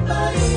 Failagi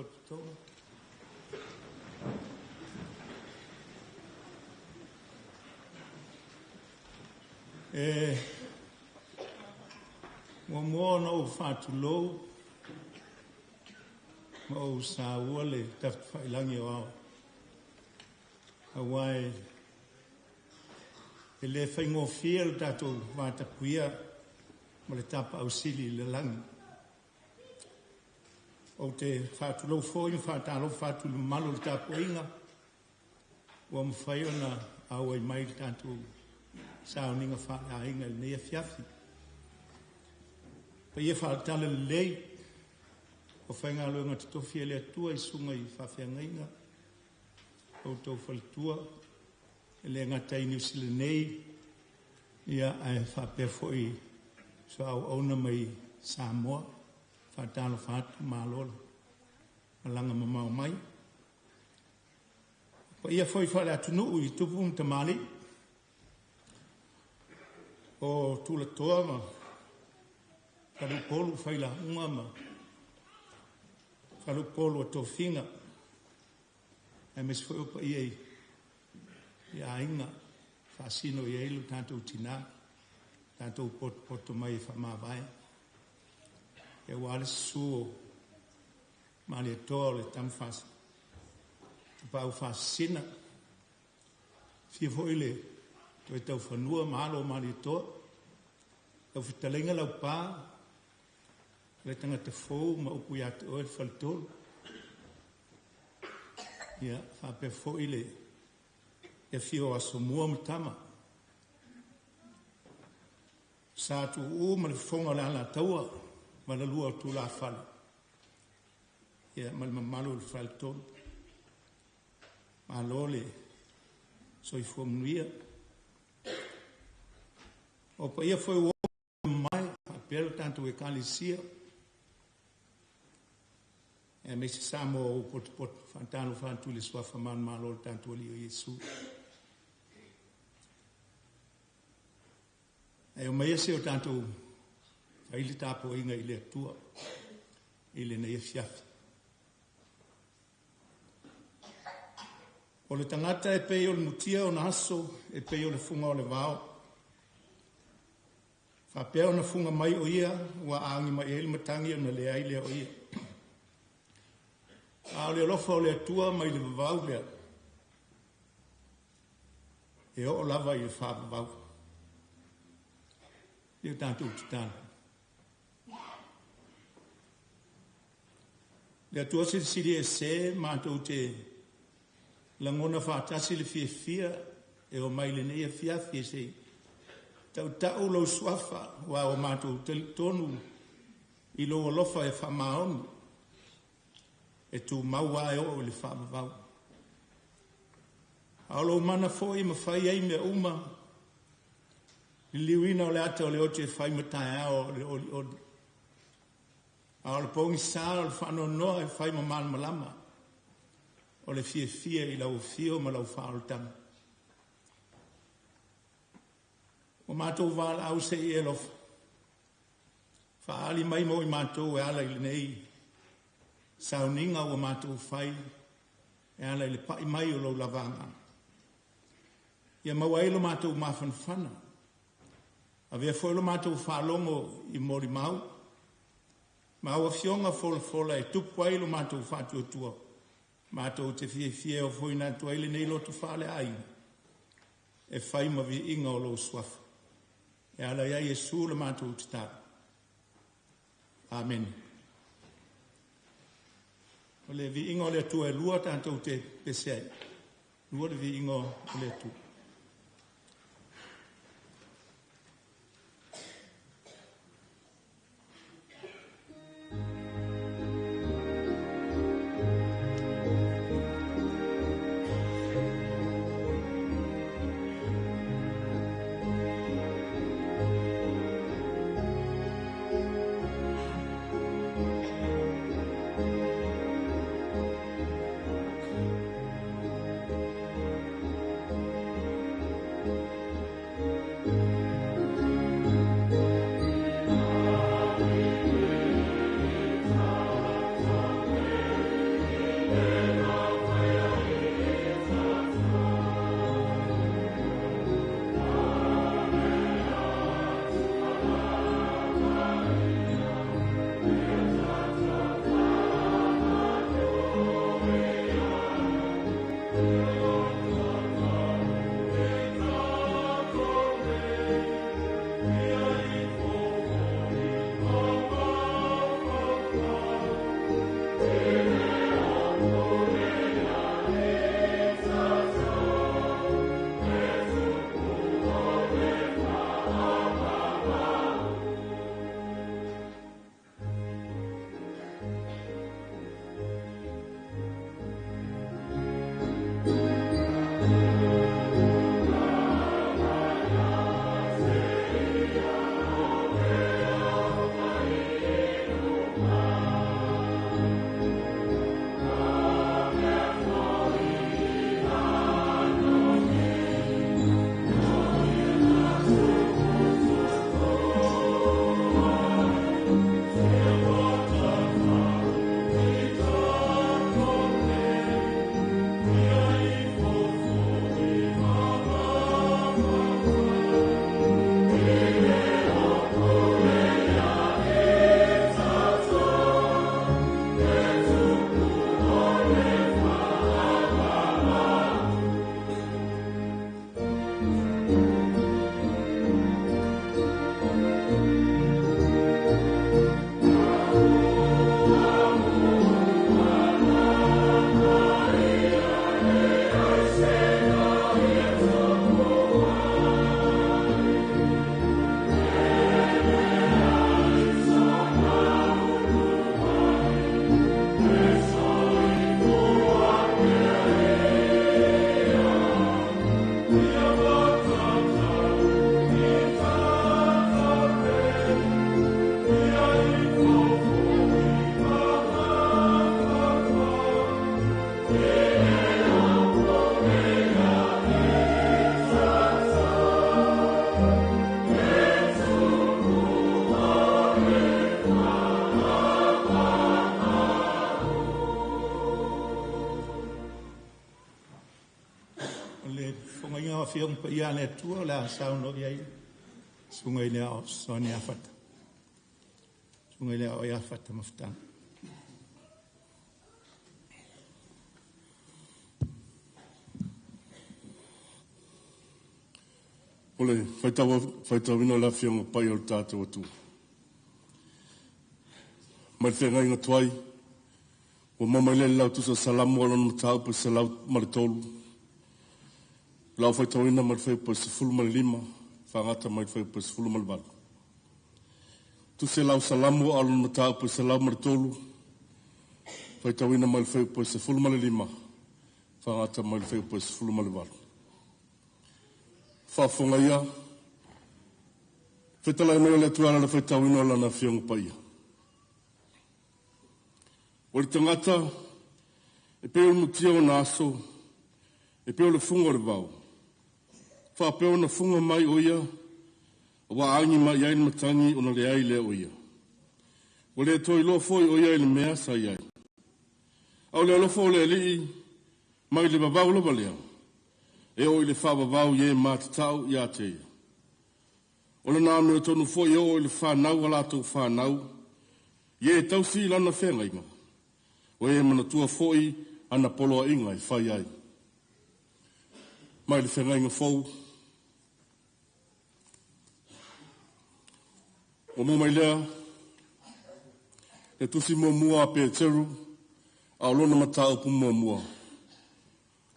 Papatoetoe. Mua no whātulou, mo sa ua le tafta whailangi o au. Awai, e le whaingofia le tātou wātapuia, ma le tapa au sili le langi. O te whātulou fōi, whātalo whātulu malo le tāpu inga, ua mwhai ona au ai mai le tātou sauninga whaala inga le nea fiafi. Pa ia whaatala le lei, o whainga loenga te tofi ele atua I sunga I whawhiangainga, o tau whalitua, ele ngatai New Zealand nei, ia ai whapea foi, so au auna mai Samoa, whaatala whaatu mālola, malanga mamau mai. Pa ia foi whale atunu I tupu mtamali, o tula toa ma, Kalupolu whaila unga ma, kalupolu a tofinga, e mes foi upa I ainga, whaasino I eilu tātou tina, tātou poto mai whamawai. E wale suo, mali e toa le tamwhas, te pau whaasina, fia foile, to e tau whanua mahalo mali e toa, tau whitalenga lau pā, le tangata fōu ma upu ia te oe whalitolu. Ia, whapea fōu I le, e whio aso mua matama. Sātu u ma le whonga le ala taua, ma le lua tu la whale. Ia, ma le mamalu le whalitolu. Ma lole, so I whomnuia. O pa ia foi o mai, apelo tanto e kalisia. E me se samo o pot fantano fantu le sua faman malo tanto ali o Yesu. E o mai se o tanto ai le tapo inga I le tua. Ile na F.K.S. O le tangata e pei o le mutia o naso, e pei o le funga o le vao. Whapea ona funga mai o ia, ua aangi mai ele matangi o na le aile o ia. A le lofa o le atua mai le vavau lea. E o lava I le whapavau. Ia tātou titana. Le atua se siri e se, mātou te langona whātasi le fia e o mai le neia fiafi e se. Tau tau lau suafa wa o mātou tonu I lo alofa e whamaonu e tu maua e o le whamavau. Alo mana foi ma whai ei mea uma I liwina o le ata o le ote e whai matai ao le oli odi. Alo pongi sāra o le whano noa e whai ma malama o le fia I lau fio ma lau whaoltanga. O mātou wāla au se I elofa. Whaali mai mo I mātou e ala I le nei. Sauninga o mātou whai. E ala I le pai mai o lau lavanga. Ia mawailo mātou mawhanwhana. A vea whailo mātou whalongo I mori mau. Mau a fionga fola e tupu ailo mātou whatuatua. Mātou te fie o whoina tuaile nei lotu whale aina. E whai ma vi inga o lau swafa. E ala ia Yesu le mātou tita. Amen. O le vi ingo le tu e lua tātou te pesei. Lua le vi ingo le tu. pa ia le tua la sauno ia sunga ile o soni afata. Sunga ile o ia afata mafutanga. Ole, whaitawa wina la whianga pai o tātou atu. Mai whenga inga tuai, o mamaile lau tusa salamu alon matau pa se lau maritolu. Lau whaitawa wina mai whai pa se fulu mali lima, whangata mai whai pa se fulu mali walu. Tu se lau salamu alon matau pa se lau maritolu, whaitawa wina mai whai pa se fulu mali lima, whangata mai whai pa se fulu mali walu. Whafonga ia, whetala ina le tuara le whaitau ino lana whionga paia. O le tangata, e peo mutia o na aso, e peo le funga o le vau. Whapeo na funga mai o ia, a wa angi mai iain matangi o na le ai le o ia. O le toi lo foi o ia i le mea sa iai. Au le alofo o le alii, mai le vavau la valea. E o i le whawawau ie mātatau i a te ia. O le nā mea tonu fo i o i le whanau a lātou whanau, ie tausi i lana whenga inga. O e mana tua fo i ana poloa inga i whai ai. Mai le whenga inga fau. O mo mai lea, e tusi mua mua a pe teru, a lona matau pu mua mua.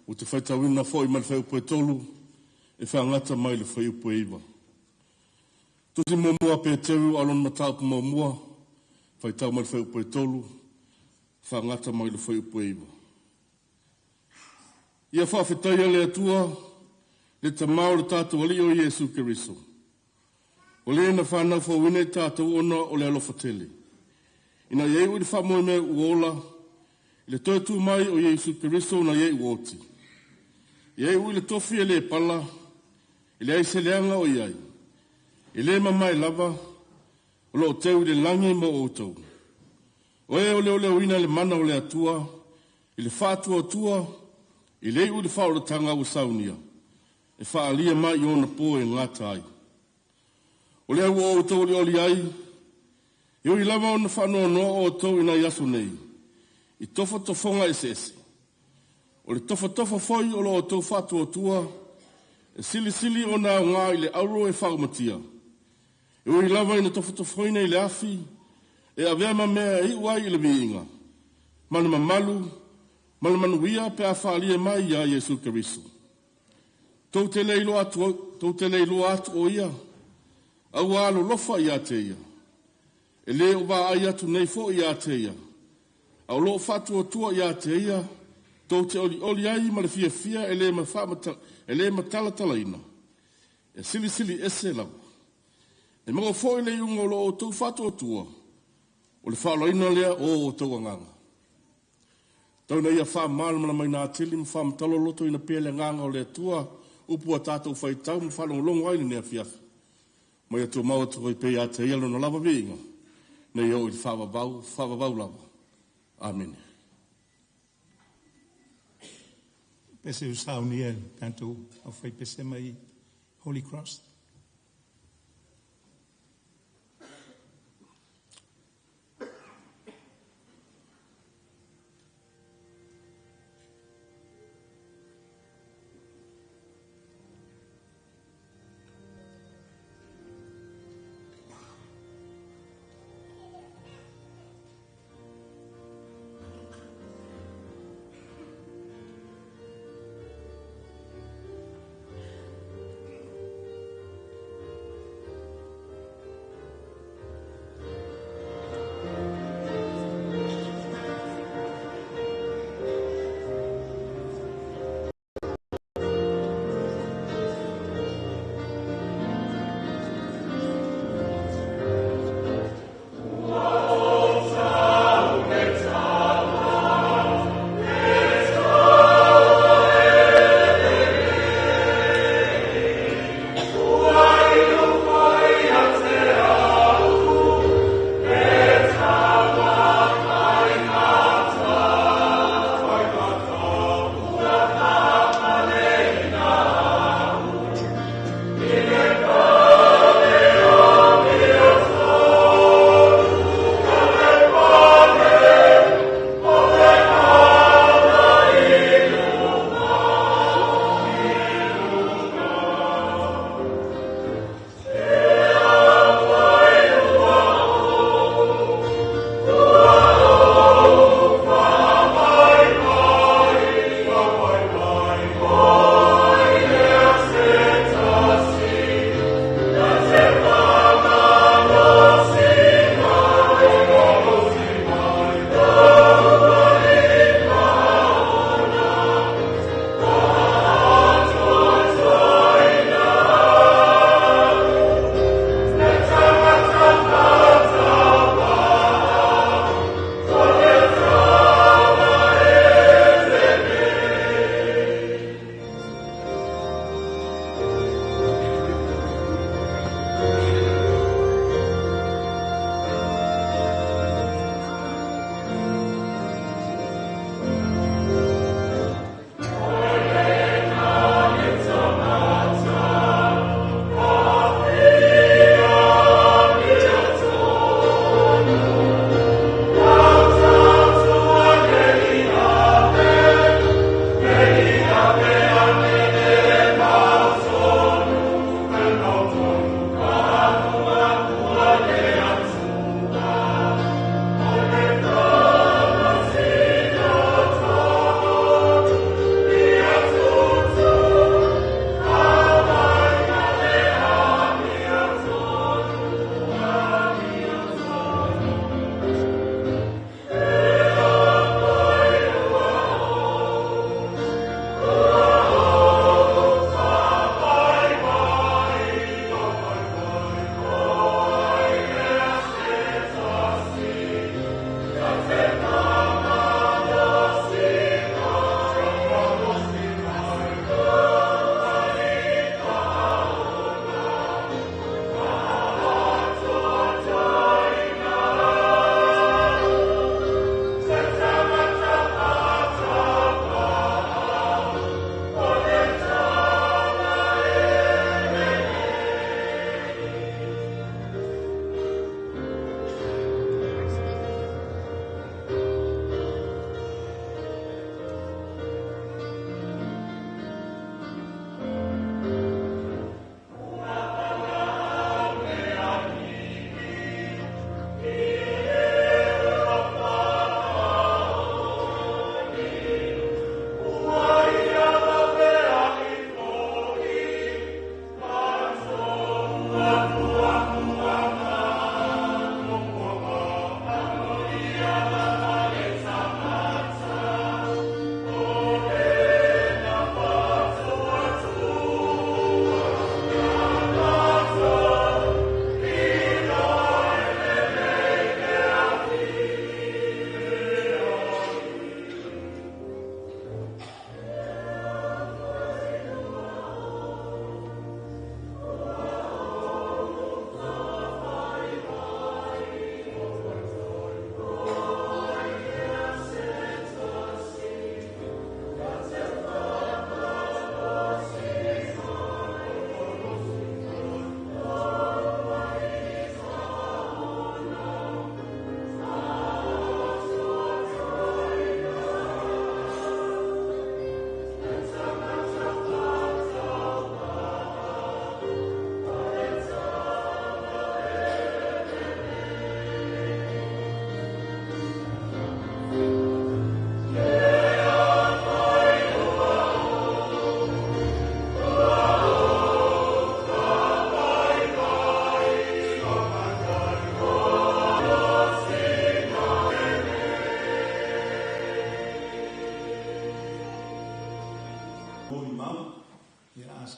O te whaitawina fo i mai whai upo e tolu, e whangata mai le whai upo e iwa. Tusi mua mua pe teru, a lona matau pu mua mua, whaitau mai whai upo e tolu, whangata mai le whai upo e iwa. Ia whawhetaia le atua, le tamau le tātou ali o Iesu Keriso. O le na whanau whawine tātou ona o le alofa tele. Ina iei ui le whamoe mea uola, le toi tu mai o Iesu Keriso na iei uoti. Iei ui le tofi e le pala, i le aise leanga o iai. I le mamai lava, o lo teu le langi mo outou. O e o le uina le mana o le atua, i le whātua tua, i le ui le whaoratanga o saunia. E whaalia mai i ona po e ngata ai. O le au o outou le oli ai, i ui lava ona whanoa noa o outou ina yasu nei. I tofa tofonga ese. O le tofa foi o lo tau whatua tua, e sili o nā ngā i le auro e whaumatia. E ui lava ina tofa foina i le afi, e avea ma mea i uai i le viinga. Mana mamalu, mana manuia pe a whaalia mai ia Iesu Keriso. Tau te leilo atu o ia, au alo lofa i a te ia. E le o wa ai atu nei fo i a te ia. Au lo whatua tua i a te ia, tau te oli ai ma le fia e le matalatala ina. E sili ese lau. E mga fo i le iunga lo o tau whatua tua, o le whaaloina lea o tau anganga. Tau na ia wha malama mai nā tili, ma wha matalo loto ina pele nganga o le tua, upu a tātou whaitau, ma whalongolongo aini nea fiafi. Mai atu maua tukai pei a te ialo na lava vinga, na iau i whawavau lava. Amen. Pese usau ni el, tanto au whai pese mai Holy Cross.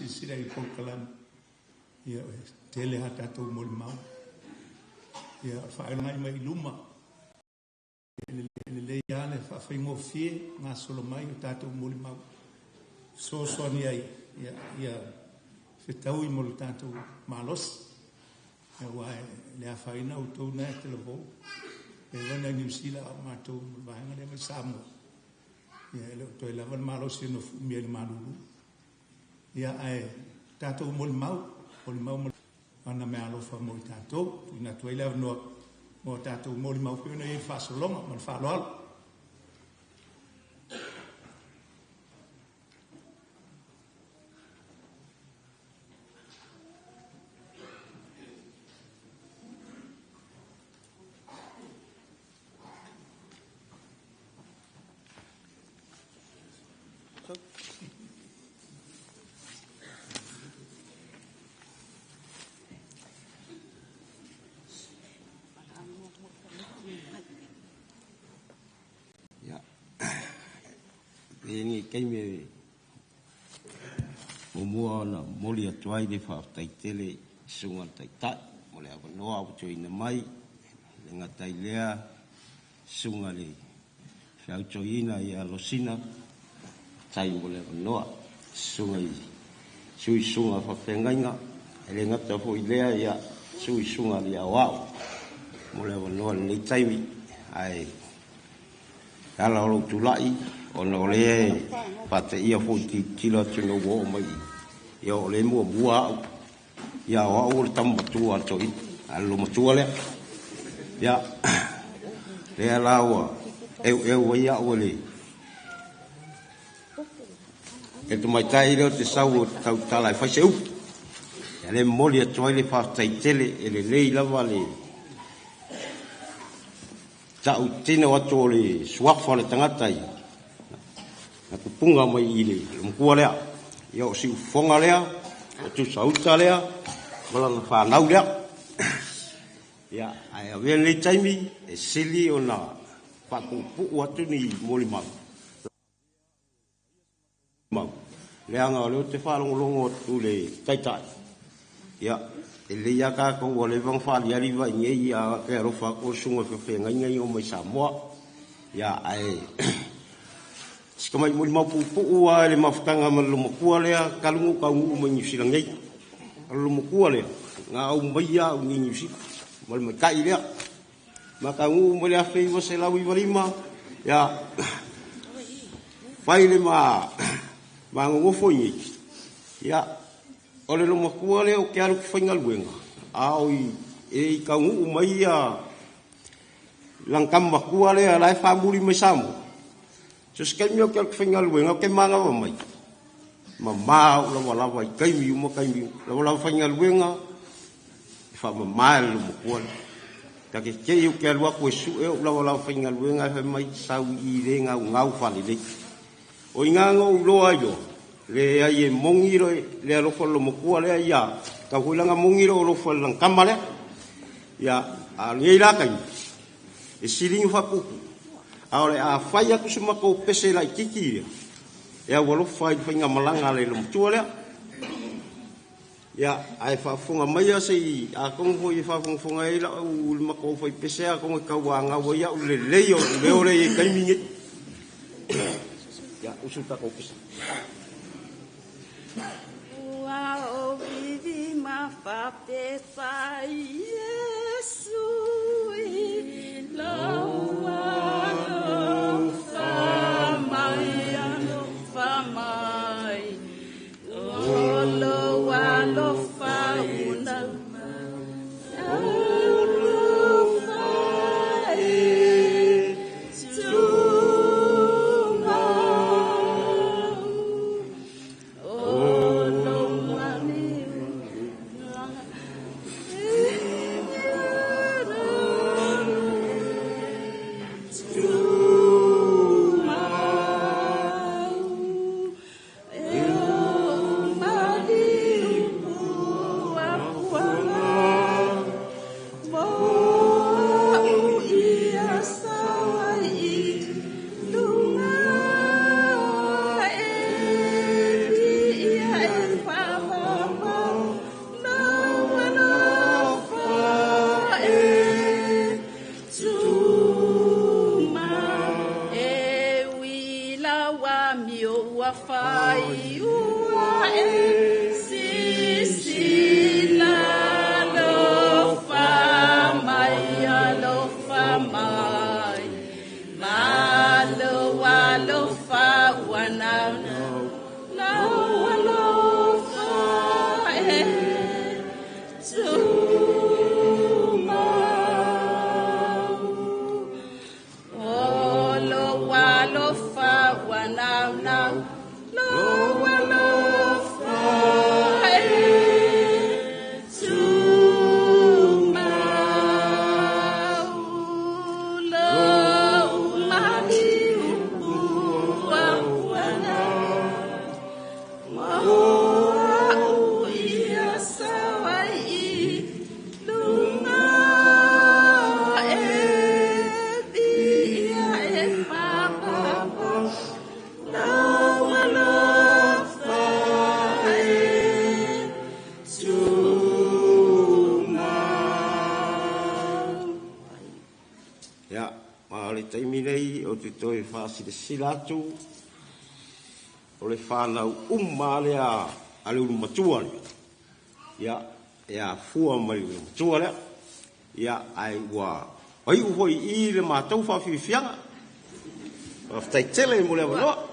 sisira I Pokalana. Ia tele hatatou mo le mau. Ia whaelangai mai luma. Le iane whawhaingo fie ngā solo mai o tātou mo le mau. So ni ai. Ia whetau I mo le tātou malos. Ia wae le a whaina o tau nea te levo. E wana New Zealand o mātou mo le vahenga le mai Samoa. Ia le o toi lava le malos no mia le manulu. Ia ai tātou mo le mau. O le mau mo ana me alofa mo I tātou. Ina tuai lava noa mo tātou mo le mau pēna I whasolonga ma le whaaloalo. Ni kai me mo na moli atuai de fa tai tele sunga tai tai mo le no au tui na mai le ngatai lea sunga le fa joina ia losina tai mo le no sunga I sui sunga fa fengainga le ngata fo ilea ia sui sunga le wa mo le no le tai mi ai ala lo tulai ono le pate ia foti kilo tino wo mai ia ole mo bua ia o tambatu ato I allo matua le ia le lawa e ia ole e tu mai tai le te sau tau tala fa seu le moli atoile fa tai tele ele le lava le tau tino ato le swafa le tangatai na kupunga mai I le mkua lea ia o siu fonga lea o tu sauta lea wala na whanau lea ia ai awea le taimi e sili o na whakupu atu ni moli mau lea ngā leo te whalongolongo tu le taitai ia e le ia kako o le vang whali ariwa I ngei ia ke arofa ko sunga whewhenga ngai o mai Samoa ia ai Sikamai mo mau pupu a le mafutanga ma lo mokua lea kalungu kaungu ma New Zealand ngai. Lo mokua lea nga au mbaya o New Zealand. Mo le kai lea. Ma kaungu mo le afei wa se lawi walima ya faile ma ngofo ni. Ya ole lo mokua lea o ke alu fainga luenga. Au e kaungu mai ya langkam makua lea lai fa muri mai Samoa. Just kai mio ke whinga luenga ke manga wa mai. Ma mau la wala wa kai miu mo kai miu. La wala whinga luenga fa ma mai lu mo kuan. Ta ke yu ke lua ko su e la wala whinga luenga he mai sau I le ngau fali le. O inga ngo lo ayo. Le ai mongiro le lo fo lo mo kuan le ya. Ta hulanga mongiro lo fo lang kamale. Ya a ngai la kai. E siringu fa puku. Aole a fai aku suma ko pese la kiki ya walo fai finga malanga le lum tuale ya ai fa funga mai se a kong ho I fa funga ila u ma ko fai pese a kong ka wanga wo ya le leo le ore e kai mingi ya usuta ko pese wa o vivi ma fa te sai Yesu lo Ya, ma le taimi nei o te toi whaasi le silatu, o le whanau lea a le uru matua lea. Ya, fua mai uru matua lea. Ya, ai ua, ai uhoi I le mātou whawhiwhianga. Whaftai tele mo lea wanoa.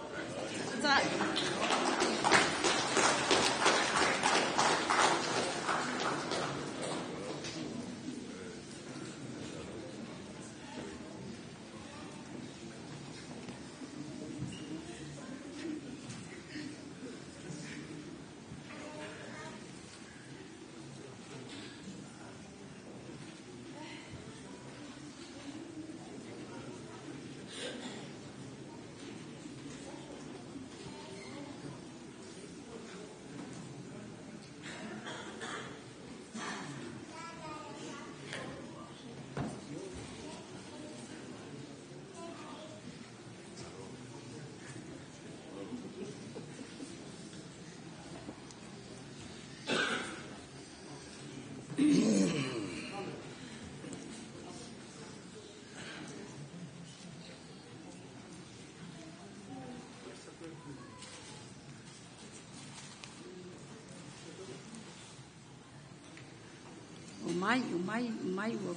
Mai wo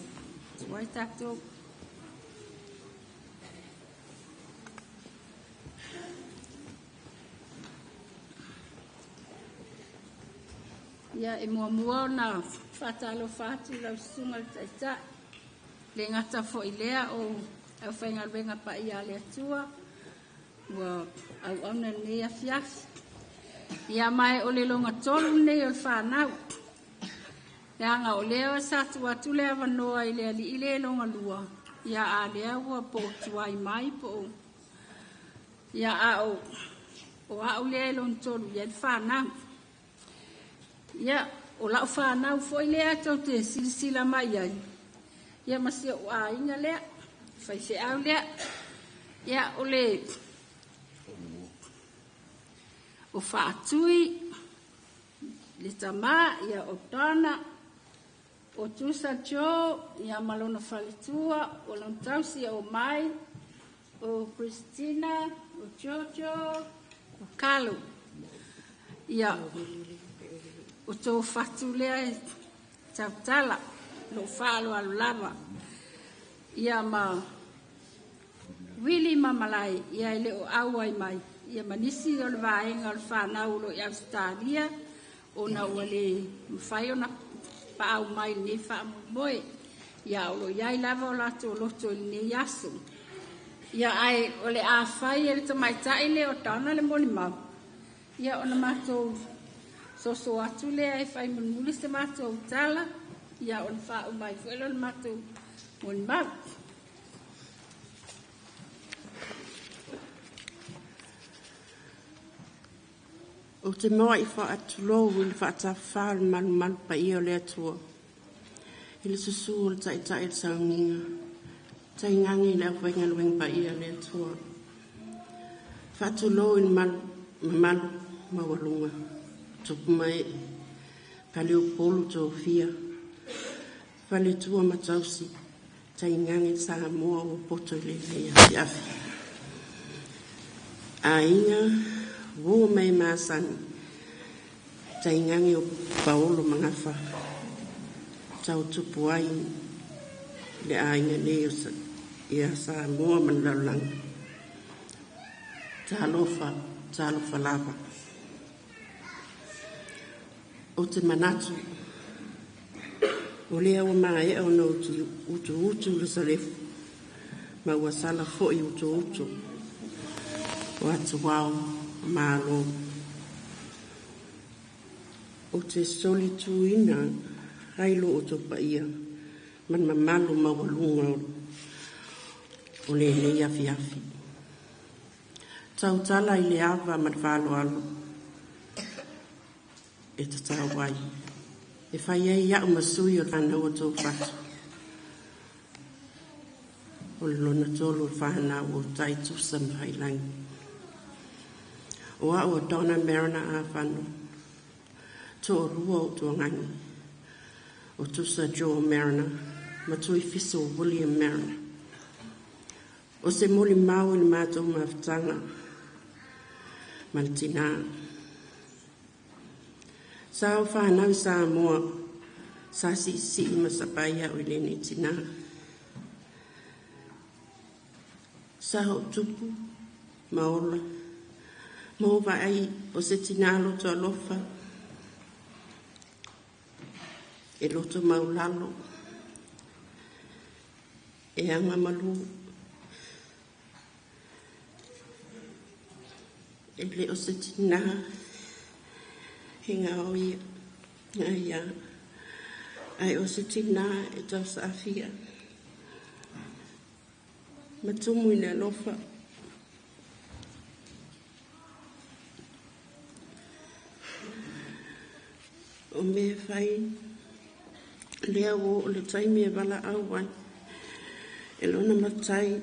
wai tātou. Ia e mua na whatalo whāti lau sunga taita. Le ngata fo I lea o au whainga wenga pa I a lea tua. Wa au auna nea fiafi. Ia mai o le longa tolu nei o le whanau. Nga o leo sa tua tule avanoa I lea li ile longa lua. Ia a lea ua po tuai mai po. Ia a o a lea lon tolu ia le whanau. Ia o lau whanau fo I lea tau te silisila mai ai. Ia masio o a inga lea. Whaise au lea. Ia o le o whaatui. Le tama ia o tana. O Tusa Joe, ia malona whalitua, o Lantausi o Mai, o Christina, o Jojo, o Kalu. Ia, o tō whatu lea tautala, lo whalo alu lava. Ia ma wili mamalai, ia ele o awai mai. Ia manisi o le vaenga o le whanau lo I Australia, o na wale mwhai o na au mai ni fa moe ya o ya lava o lato loto ni yaso ya ai o le a fai ele to mai tai le o tana le moli ma ya ona mato so atu le ai fai muli se mato tala ya on fa o mai fo le mato moli ma o te moa I wha atu lo wil wha ata whaal man pa I o le atua. I le susu o le tai le saunginga. Tai ngangi le awhenga lueng pa I o le atua. Wha atu lo in man mawalunga. Tupu mai pale o polu to fia. Pale tua matausi. Tai ngangi sa moa o poto le le afi. A inga wo mai masan tai ngangi o Paolo mangafa tau tupu ai le ainga ne ia sa mua manlalang talofa lava o te manatu o lea o mai o no utu le salefu ma ua sala fo'i utu o atu wau malo o te solituina hailo o to paia man mamalo mawalunga o le afi tau tala I le ava man falo alo e te tawai e whai ei ia umasui o tana o tō whatu o le lona tolo whahana o tai tusa Failagi o a o dona merana a whanu tō rua o tō ngangi o Tusa Joe Mariner ma tui fiso William Mariner o se moli mau ni mātou mawhatanga ma le tina. Sa o whanau sa moa sa si ma sa paia o le ni tina. Sa ho tupu maola mo vai o se tina loto alofa e loto maulalo e anga malu e le o se tina hinga o ia ai o se tina e tau sa afia matumu ina lofa o me fai lea o le taimi e wala au wai e lona matai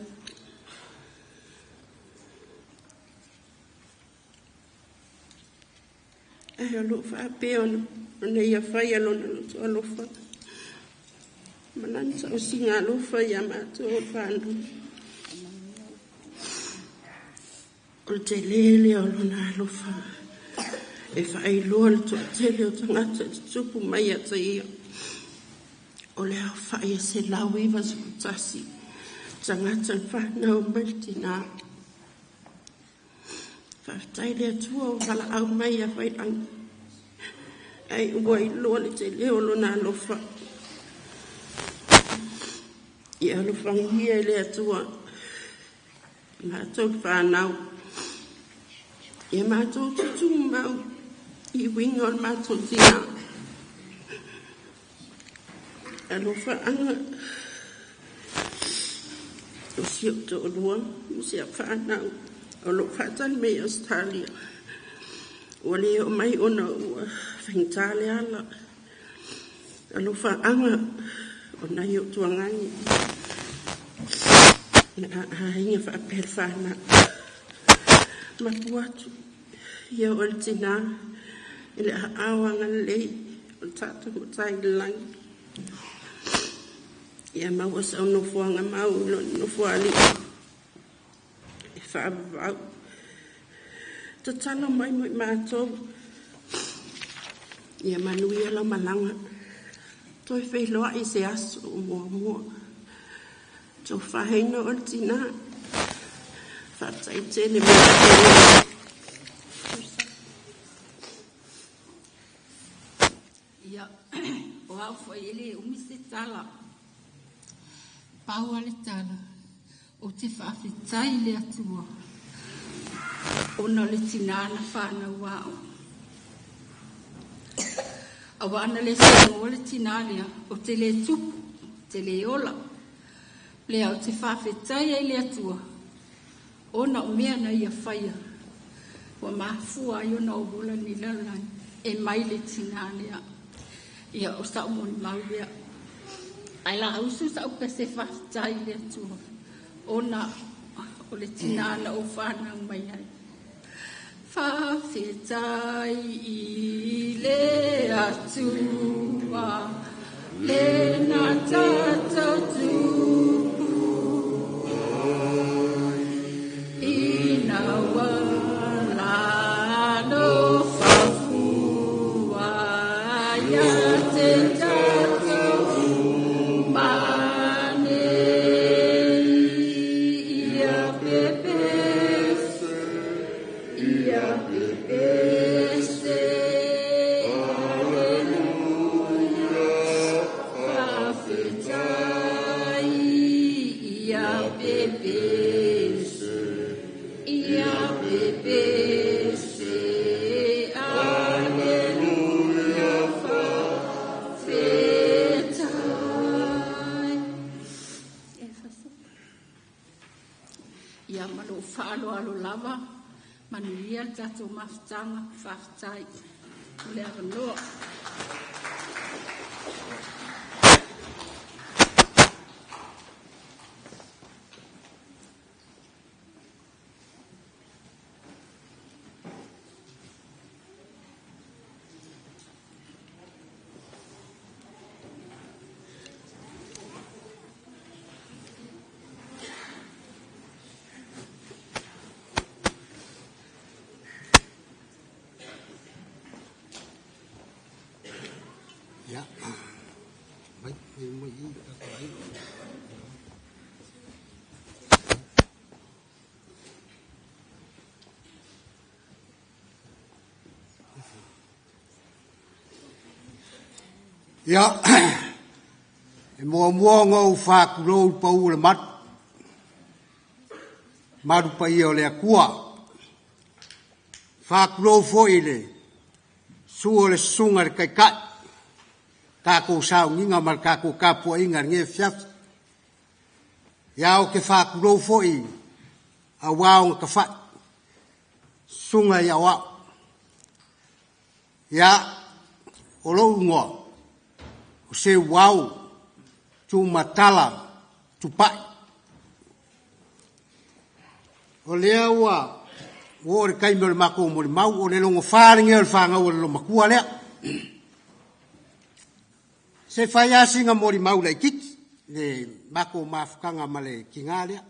ai o lo fa pe ona ia fai a lona lo to alofa manani sa o singa alofa ia mato o whandu o te lele o lona alofa e fai loa le to tele o tangata te tupu mai a te ia o le au fai a se lau iwa se kutasi tangata le whanau maltina whaftai le atua o wala au mai a fai ang ai ua i loa le te leo lona alofa i alofa ngia i le atua mātou whanau e mātou tutu mau i winga o mātou tina alofa anga o si o to lua o si a whanau o lo whatan me Australia o le o mai ona ua whengtale ala alofa anga o nai o tuangani na hainga whaapel whana mapuatu ia o le tina i le aawanga lei o tata o tai lang ia maua sa no fuanga mau no fuali e whaabau ta tala mai mai mātou ia manui ala malanga toi wheloa i se aso o mua to whaheina o le tina whatai tene mea ia o au whaile umise tala paua le tala o te whawhitai le atua ona le tina na whanau wao awa ana le singo le tina lea o te le tupu te le ola lea o te whawhitai e le atua ona o mea na ia whaia wa mafua i ona o bula ni lalai e mai le tina lea ia o sa umoni mau lea ai la hausu sa upe se whawhitai le atua ona o le tina na o whanau mai ai whawhitai i le atua le na tātou tupu ina wala no whafua ia te tātou mane ia pepese ia pepese alo lava manuia tatou mafutanga whaftai o le avanoa. Ia, e mua ngau whakurou pau le mat. Maru pa ia o le akua. Whakurou foi le. Sua le sunga le kai kai. Kako sao nginga mar kako kapua inga nge fiaf. Ia o ke whakurou foi. A wao ka whai. Sunga ia wao. Ia, o lou ngoa. O se wau, tu matala, tu pai. O lea ua, o re kai mele mako mo le mau, o le longo wharinge o le whanga o le lo makua lea. Se whai asinga mo le mau le kiti, le mako mafukanga ma le kinga lea.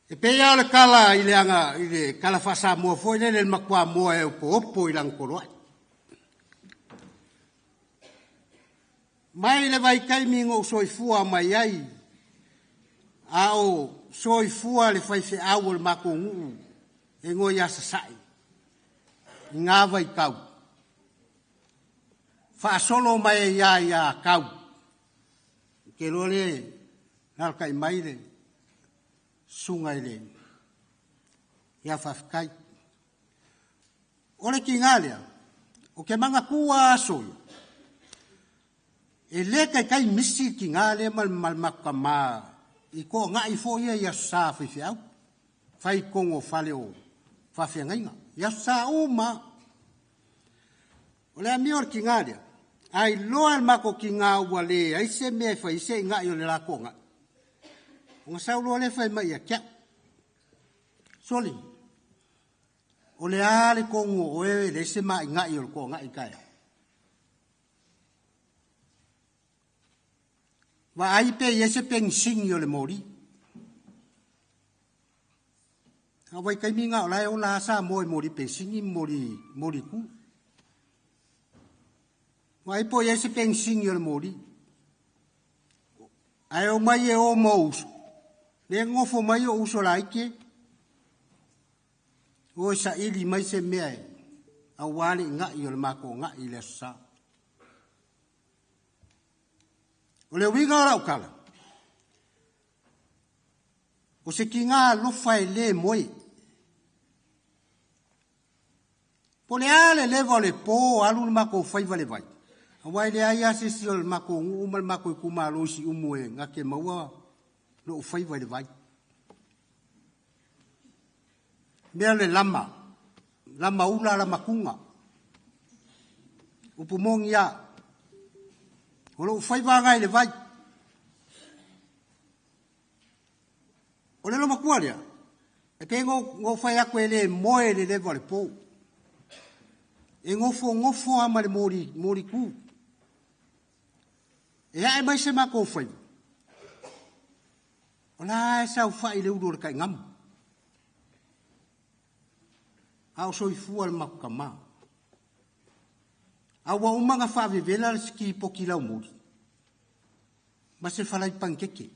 E pea o le kala i le anga, i le kala whasa mua foi, le makua mua e upo opo i lang koroai. Mai le vai kai mingo soifua mai ai. Ao soifua le fai fe au le mako ngu. E ngoi asa sai. Ngā vai kau. Wha solo mai ia kau. Ke role nal kai mai le. Sungai le. Ia whafkai. Ole ki ngā lea. O ke manga kua asoi. E le kai misi ki ngā le mal maka mā. I ko ngā i fo ia sa whi au. Whai kongo whale o whawhia ngainga. Ia sa o ma. O le amior ki ngā lea. Ai loa mako ki ngā ua le. Ai se mea whai se ngā i o le lako ngā. O ngā sau loa le whai mai a kia. Soli. O le ale kongo o e le se mai ngā i o le ko ngā i kaya. Wa ai pe yese peng sing yo le mori. Awai kai minga o lai o la sa mori pe singi mori ku. Wa ai po yese peng sing yo le mori. Ai o mai e o mous. Le ngofo mai o uso laike. O sa ili mai se mea. Awali nga yo le mako nga i le sa. O le winga ora ukala. O se ki ngā lofai le moi. Po le ale lewa le po alu le mako faiva le vai. Awai le aia se si o le mako umal mako i kuma alosi umue ngake maua lo faiva le vai. Mea le lama. Lama ula la makunga. Upumongi ya. O lo faiva ngai le vai. O le lo makua lea. E pe ngo fai ako e le moe le lewa le po. E ngofo ama le mori ku. E ae mai se mako faiva. O la e sau fai le uro le kai ngamu. Ao soifua le mako kama. Awa umanga whaavevela le ski poki lau mori. Ma se whalai pankeke.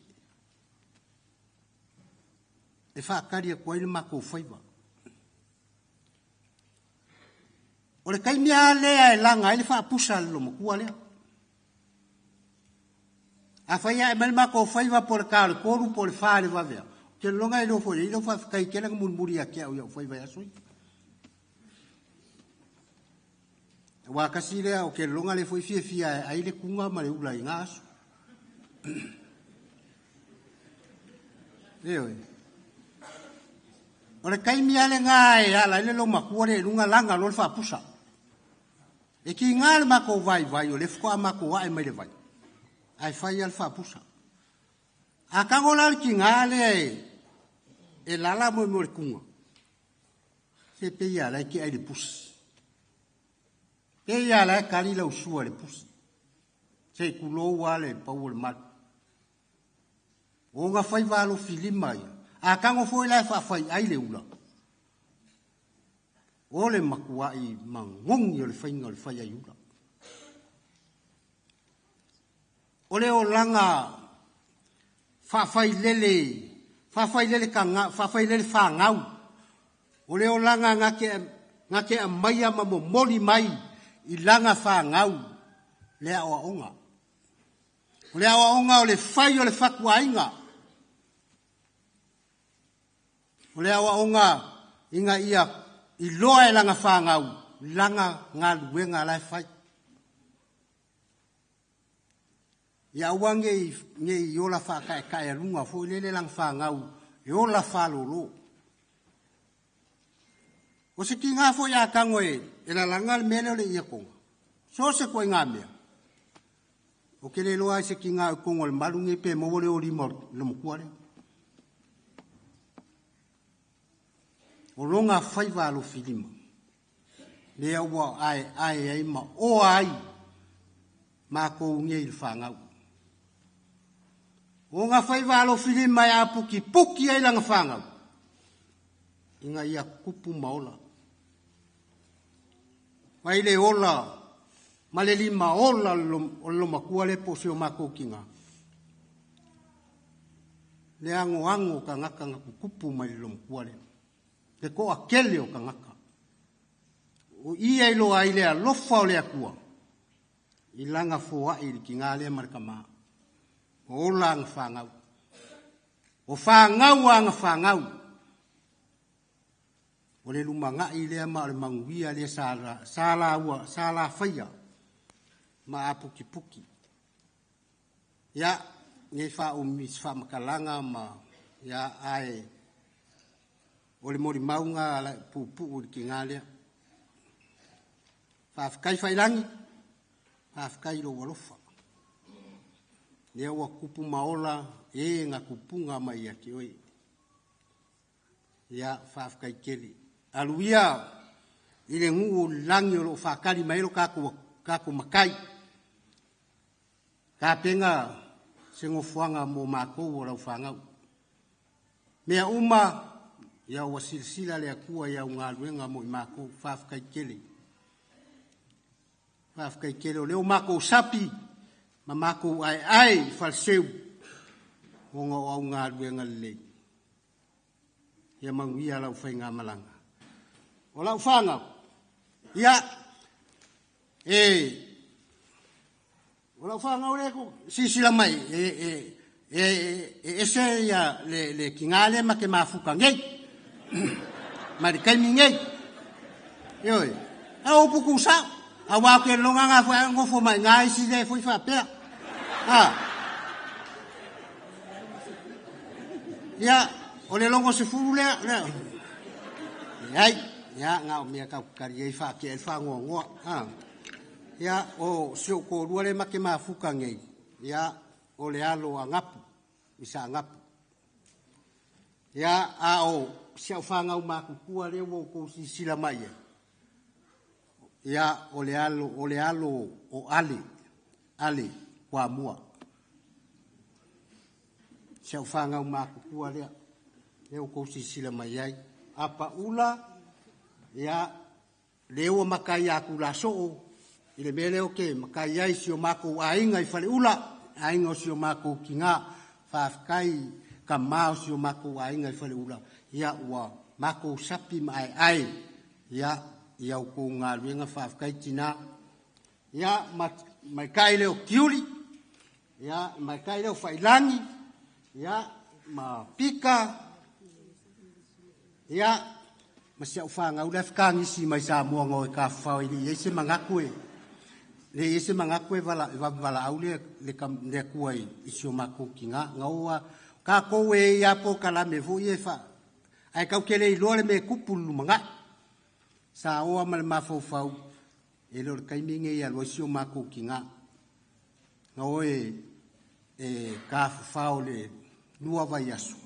E whaakari a koe le mako whaiva. O le kaimia lea e langa, e le whaapusa le lomo kua lea. A whaia e mele mako whaiva po le kāle koru po le whaare wawea. Ke longa e lofo le, i lo whaakai kena muri a kia ua whaiva ya soi. Wa kasi lea o ke longa le foi fia ai le kunga ma le ula i ngaso. Eo. O le kaimia le ngā e ala le lo makua le lunga langa lo le whaapusa. E ki ngā le mako vai o le fkoa mako wae mai le vai. Ai whai al whaapusa. A kangola le ki ngā le e lala mo le kunga. Se pe ia la ki ai le pusi. E ia la kari lau sua le pusi. Se kulou ale pau le mat. O nga fai valo filima ia. A kango foi la fai ai le ula. O le makua i mangongi o le whainga o le whai ai ula. O le o langa whawhai lele ka whawhai lele whangau. O le o langa ngake a mai ama mo moli mai i langa whangau. le awa onga. O le awa onga o le fai o le whakuainga. O le awa onga inga ia i loa e langa whangau, langa ngā luenga lai fai. Ia uange i ola whakae kai runga fo lele lang whangau, i ola whalolo. O se ki ngā fo ia kango e la langa le mele o le ia konga. So se koe ngā mea. O ke le loa se ki ngā kongo le marungi pe mowole o lima le mukuare. O longa whaiva lo filima. Le aua ai ma o ai ma ko unge il whangau. O ngā whaiva lo filima e apuki puki ai langa whangau. Inga ia kupu maola. Mai le ola, ma le lima ola o lo makua le po se o mako kinga. Le ango ka ngaka ngaku kupu mai lo makua le. Le ko akele o ka ngaka. O ia ilo ai le alofa o le akua. I langa foa i ki ngā lea marikama. O ola ang whangau. O whangau ang whangau. O le lumanga i lea ma o le manguia le sala whaia. Ma apuki puki. Ia, nge wha o mis wha makalanga ma ia ai. O le mori maunga ala pupu o ki ngā lea. Whafkai whailangi. Whafkai lo walofa. Lea ua kupu maola e ngā kupunga mai a ki oi. Ia whafkai keli. Aluia i le ngu langi o lo whakari mai lo kako makai. Ka penga se ngofuanga mo mākou o lau whangau. Mea uma ia ua silsila le akua ia ngā luenga mo i mākou whafkai keli. Whafkai keli o leo mākou sapi ma mākou ai falseu o ngā luenga lelei. Ia manguia lau whai ngā malanga. O lau whangau. Ia, o lau whangau leko, sisila mai, ese ia le kingale ma ke mafuka ngei. Ma di kaimi ngei. Ioi, a opuku sa, a wake longa ngā whai ngofo mai ngā isi le fui whapea. Ia, o le longo se furu lea, Iai, ia ngā o mea kau kari ei wha ke el whangoa ngoa. Ia o sio ko rua le make mafuka ngei. Ia o le alo a ngapu, isa a ngapu. Ia a o siau whangau makukua le wo ko sila mai. Ia o le alo o ale kwa mua. Siau whangau makukua le wo ko sila mai ai. Apa ula ia leo makai aku la so ile mele oke makai ai sio mako ainga I fale ula ainga sio mako kinga whafkai ka mau sio mako ainga I fale ula ia ua mako sapi ai ia ko ngā luenga whafkai tina ia mai kai leo kiuri ia mai kai leo Failagi ia ma pika ia Masia ufanga ula fkangi si mai sa mua ngoi ka whau ili ese mangakue. Le ese mangakue vala au le kua I sio mako ki ngā ua ka kowe I apo kalame fu I e wha. Ai kau kele I lore me kupulu manga. Sa oa male mafau fau e lor kaiminge I alo sio mako ki ngā. Ngoi ka whau le lua vai asu.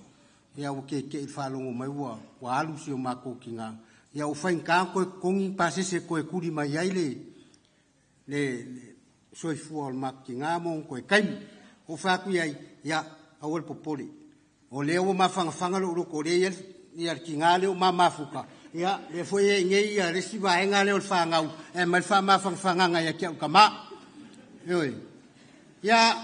Ia o ke whalongo mai ua alu si o mako ki ngā. Ia o whain kā koe kongi pasese koe kuri mai ai le soifua o mako ki ngā mong koe kaimi. O whaku iai, ia awal popole. O leo o mawhangawhanga lo roko le ia ki ngā leo mafuka. Ia le foi e ngei ia resi vaenga leo whangau. E mai whamawhanganga ia kia uka maa. Ia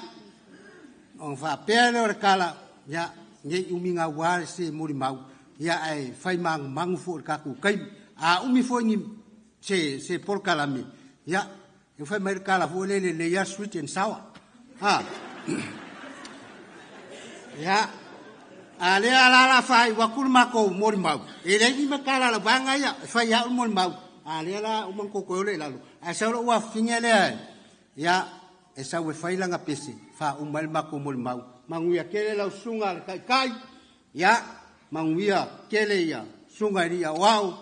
o whapea leo rekala. Ia ngai uminga wale se mori mau ia ai fai mangu fo ka ku kai a umi fo ni se por kalami ia e fai mai kala fu le ya sweet and sour ya ale ala fai wa kul mako mori mau e le ni makala la banga ya fai ya mori mau ale la o man ko ko le la a sa lo wa finya le ya e sa we fai la nga pesi fa o mal mako mori mau manguia kele la sunga kai ya manguia kele ya sunga ri ya wau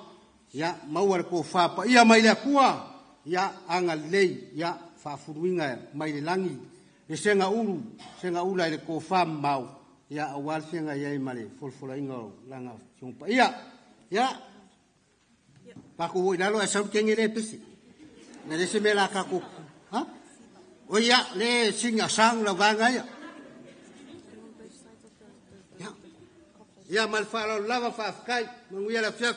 ya mauar ko fa pa ia mai le kua ya anga lei ya fa furuinga mai le langi e senga ula le ko fa mau ya awal senga ya male fulfula ingo langa sumpa ia ya pa ko ina lo esa kengele pesi na le se mela ka ko ha o ya le singa sang la vanga ya ya mal fa lava fa kai manguia la fiak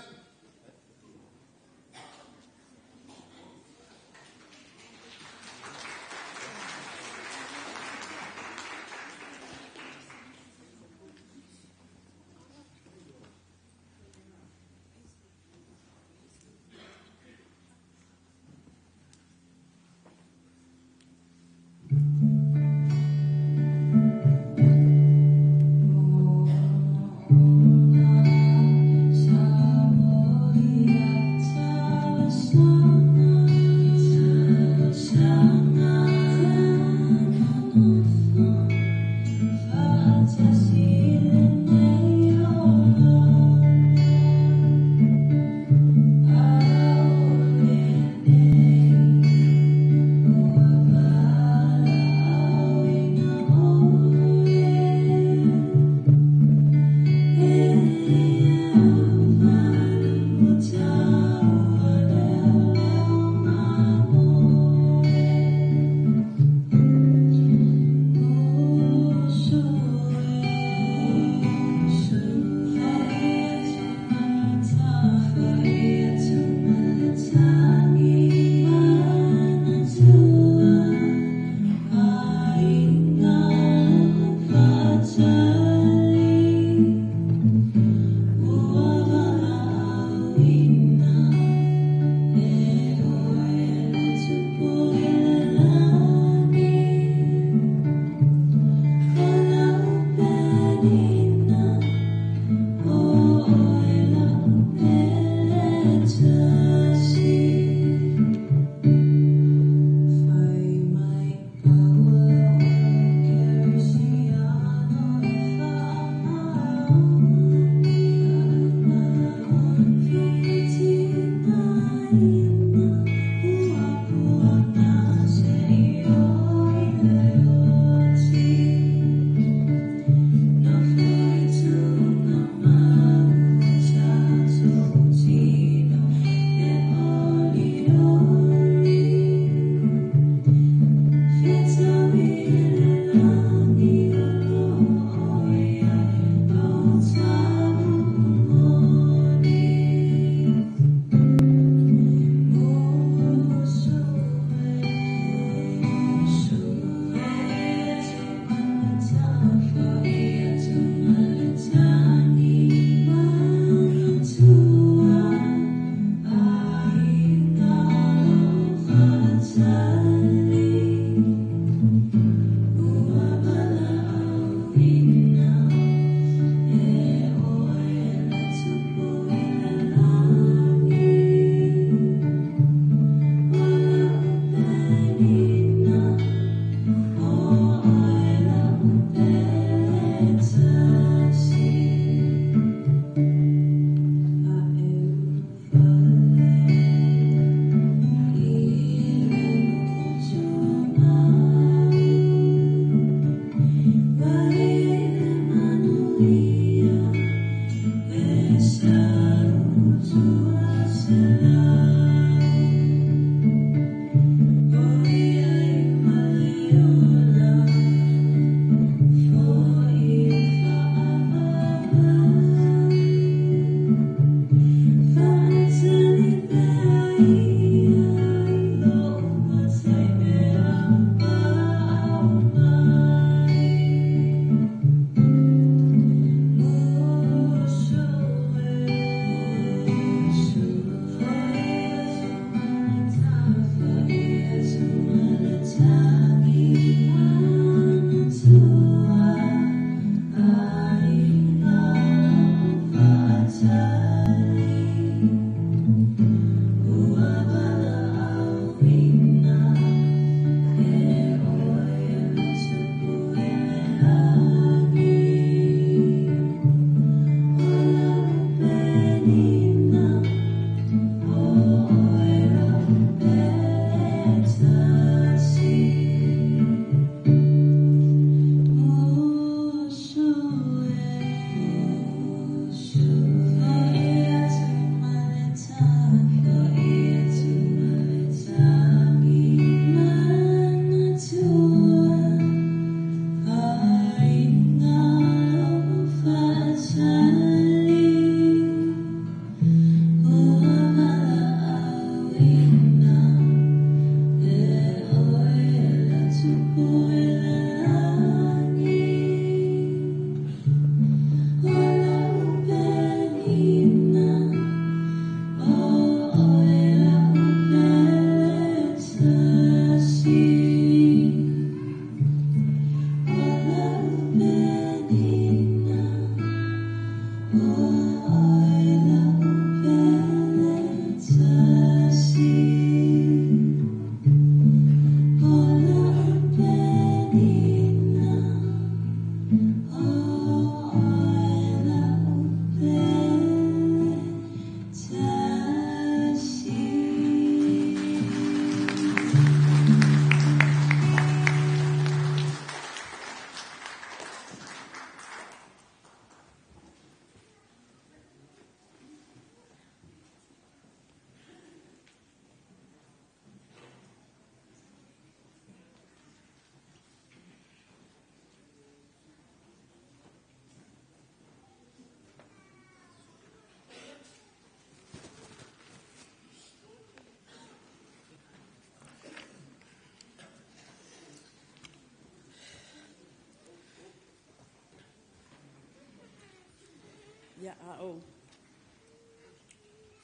Ia ao.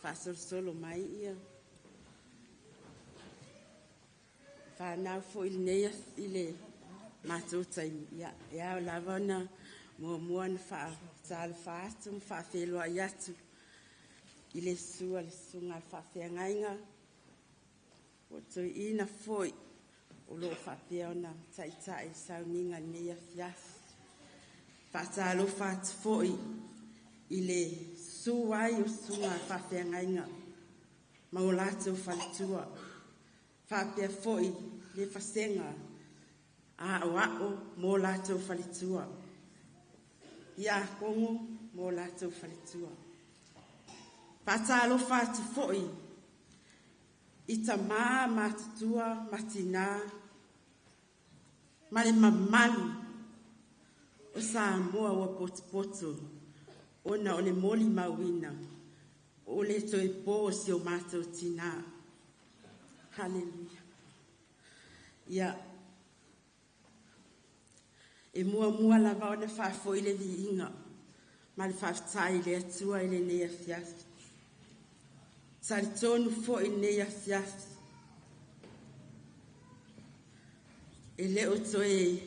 Whasolo mai ia. Whanau fo ili neia ile mātou taimi. Ia o lawana mua na whaatala whaatum, whaawhelua i atu. Ile sua le sunga whaawhengainga. O tui ina foi. O lo whapea ona taitai sauninga neia fiasi. Whaatalo whaatu foi. Ile suai o sunga whawhengainga. Maulatu whalitua. Whapea foi le whasenga. A o mō lātou whalitua. Ia kongo mō lātou whalitua. Whaatalo whaatu foi. I ta mā mātutua matina. Mare mamalu. O sa moa wa potu. Ona o le moli mawina. O le toi pō si o mātou tina. Hallelujah. Ia. E mua lava ona whafo i le vi inga. Ma le whaftai le atua i le nea fiasi. Sari tonu fo i nea fiasi. E leo toe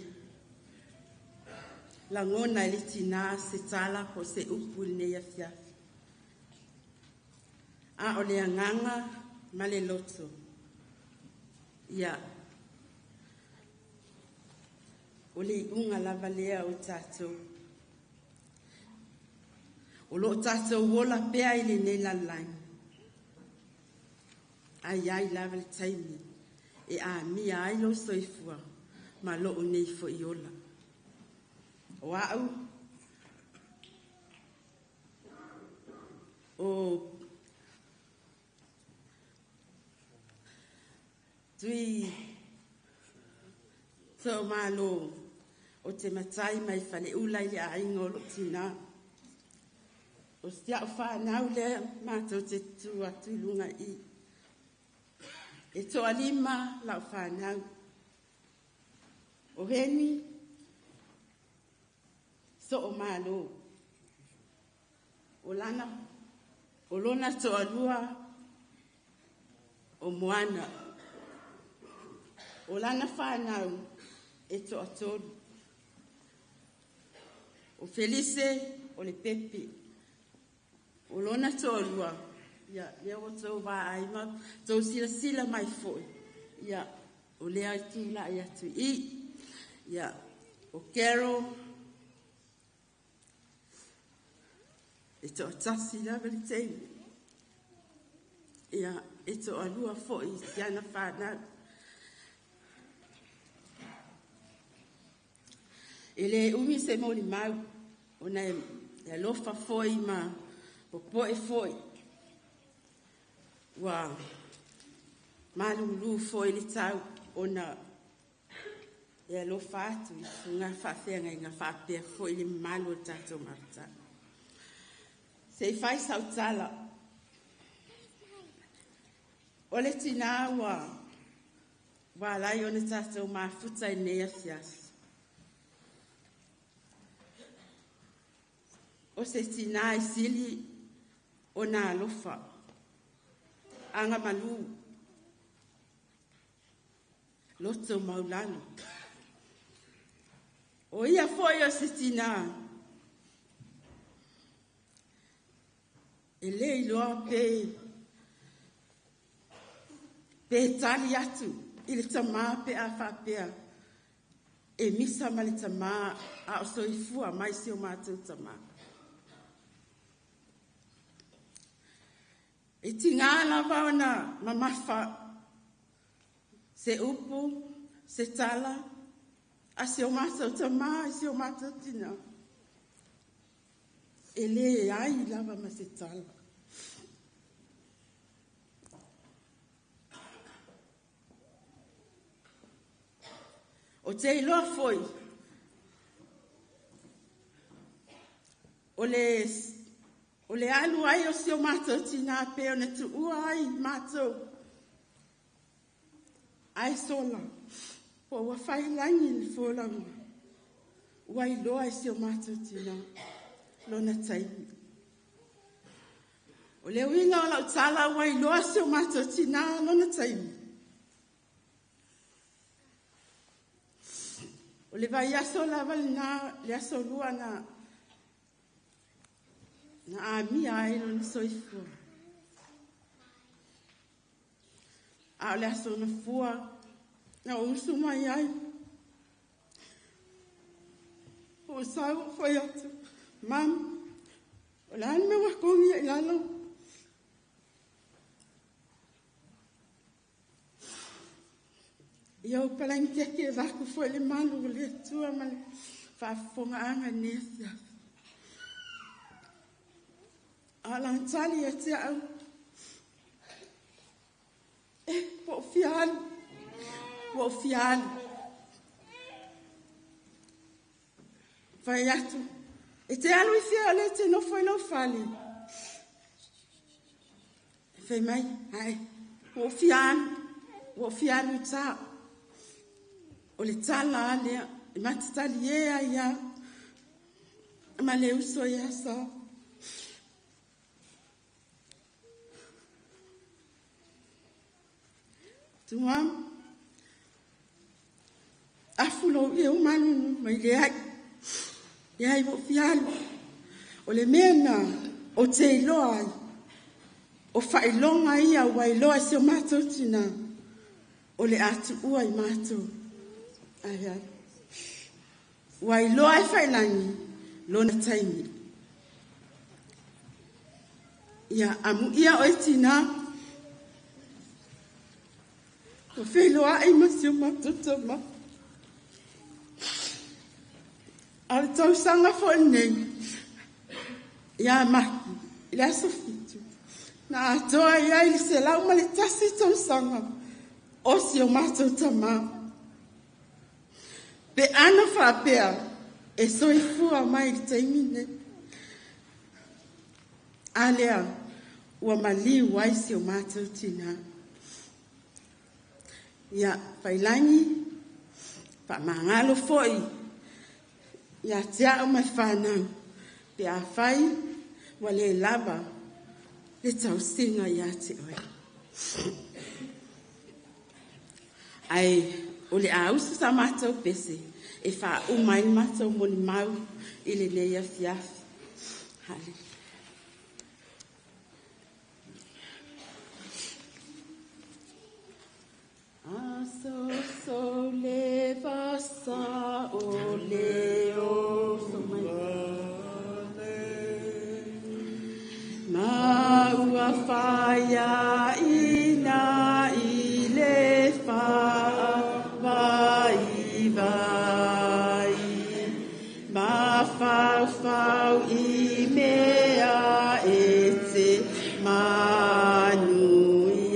langona i le tina se tala po se upu i nea fiasi. A o le anganga ma le loto. Ia. O le unga lava lea o tātou. O lo tātou wola pea i le nela lain. Ai lava le taimi. E a mia ai lo soifua. Ma lo o nei fo i ola. O au. O tui so malo o te matai mai whale ulai le aingo lo tina. O stia o whanau le mātou te tua tulunga i. E toa lima la o whanau. O heni so o malo. O lana, o lona toa lua o moana. O lana whanau e toa tolu. O Felice o le pepe. O lona toa lua. Ia, lea o tau wā aima. Tau sila mai foi. Ia, o lea i tūla i atu i. Ia, o Carol. E toa tasi la veli teimi. Ia, e toa lua foi. Tiana whanau. Ele umi se moli mau, ona e lofa foi ma, popoe foi. Wa, malulu foi le tau, ona e lofa atu, sunga whawhenga inga whapea foi le malu tato marta. Se fai sautala. O le tina wa lai ona tato mafuta i nea fiasi. O se tina i sili o nā alofa. Anga malu. Loto maulano. O ia foi o se tina. E le iloa pe tali atu. I le tamā pe a whapea. E misa ma le tamā a o soifua mai si o mātou tamā. E tingana vaona mamafa se upu, se tala, a se o mātou tamā, se o mātou tina. E le ai lava ma se tala. O te iloa foi. O le alu ai o si o mātou tina peo na tu ua ai mātou. Ai sola. Po ua whailangi ni fōlanga. Ua iloa ai si o mātou tina. Lona taimi. O le winga o lau tala wai loa se o mato tina lona taimi. O le vai aso la valina, le aso lua na amia ai lona soifua. A o le aso na fua, na o usu mai ai. O sau foi atu, mam, o le ane me wakongi i lalo. Ia o palangi teke e waku foi le malu o le atua ma le whaafonga anga nesia. A lantali e te au. Po fialu. Po fialu. Vai atu. E te alu I fia le te no foi no fali. Fai mai, ai. Po fialu. Po fialu ta. O le tala alea. I matatali ea ia. Ma le uso ia sa. Tuam. Afulo e umanu mai le ai. Ia I fialu. O le mena o te iloa ai. O whailonga ia wa iloa se o mātou tina. O le atu ua I mātou. Ai ai. Wa iloa e whailangi lona taimi. Ia amu ia o tina. O whailoa ai masi o mātou tama. Al tau sanga fo nei. Ia maki. Ia sofitu. Na atoa ia ili se lau ma le tasi tau sanga. O si o mātou tama. Pe ana whapea. E soifua mai li taimine. Alea. Ua mali wai si o mātou tina. Ia Failagi. Pa mangalo foi. Ia tea o mai whanau. Pe a whai, wa le lava, le tau singa ia te oi. Ai, o le a usu sa mātou pese, e wha umai mātou moni mau, I le neia fiafi. Hale. Aso so le vasa o leo so Maua whaia ina I le wha vai vai. Ma whau whau I mea e te manu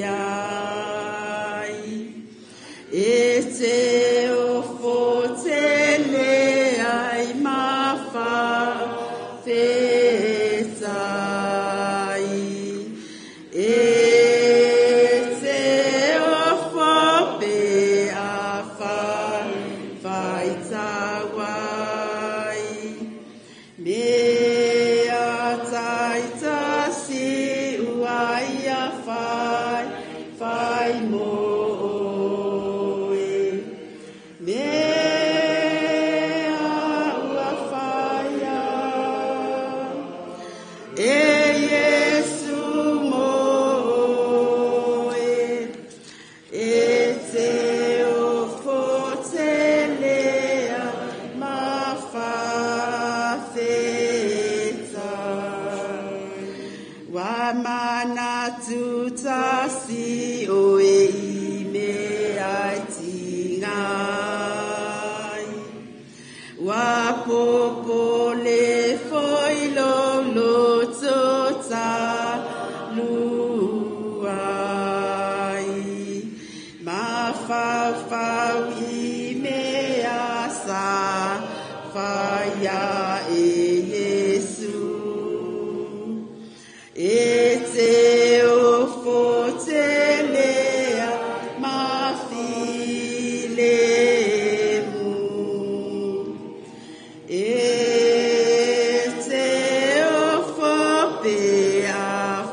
iai. E te o fotele ai ma wha whetai.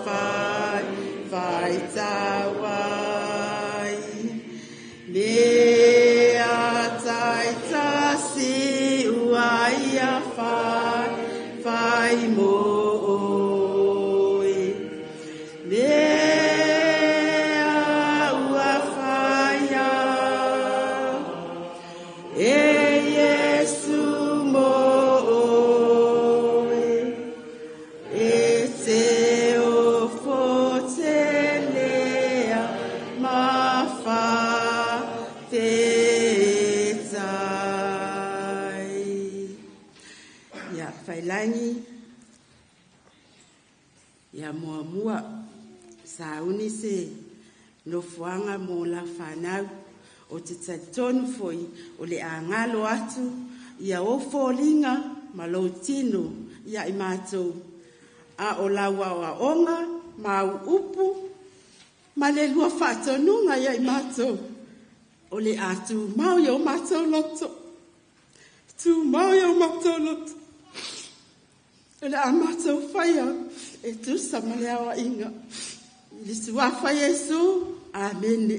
Fa ai mo mea ua whaia e Yesu mo e te o fotelea ma wha te tai. Ia Failagi ia mua sauni se no fuanga mo la whanau o te taitonu foi o le angalo atu ia o fōlinga ma lo tino ia i mātou a o laua o a onga ma upu ma le lua whatonunga ia i mātou o le atu mau ia o mātou loto tu mau ia o mātou loto o le a mātou whaia e tusa ma le awa inga i su wafa Yesu amene.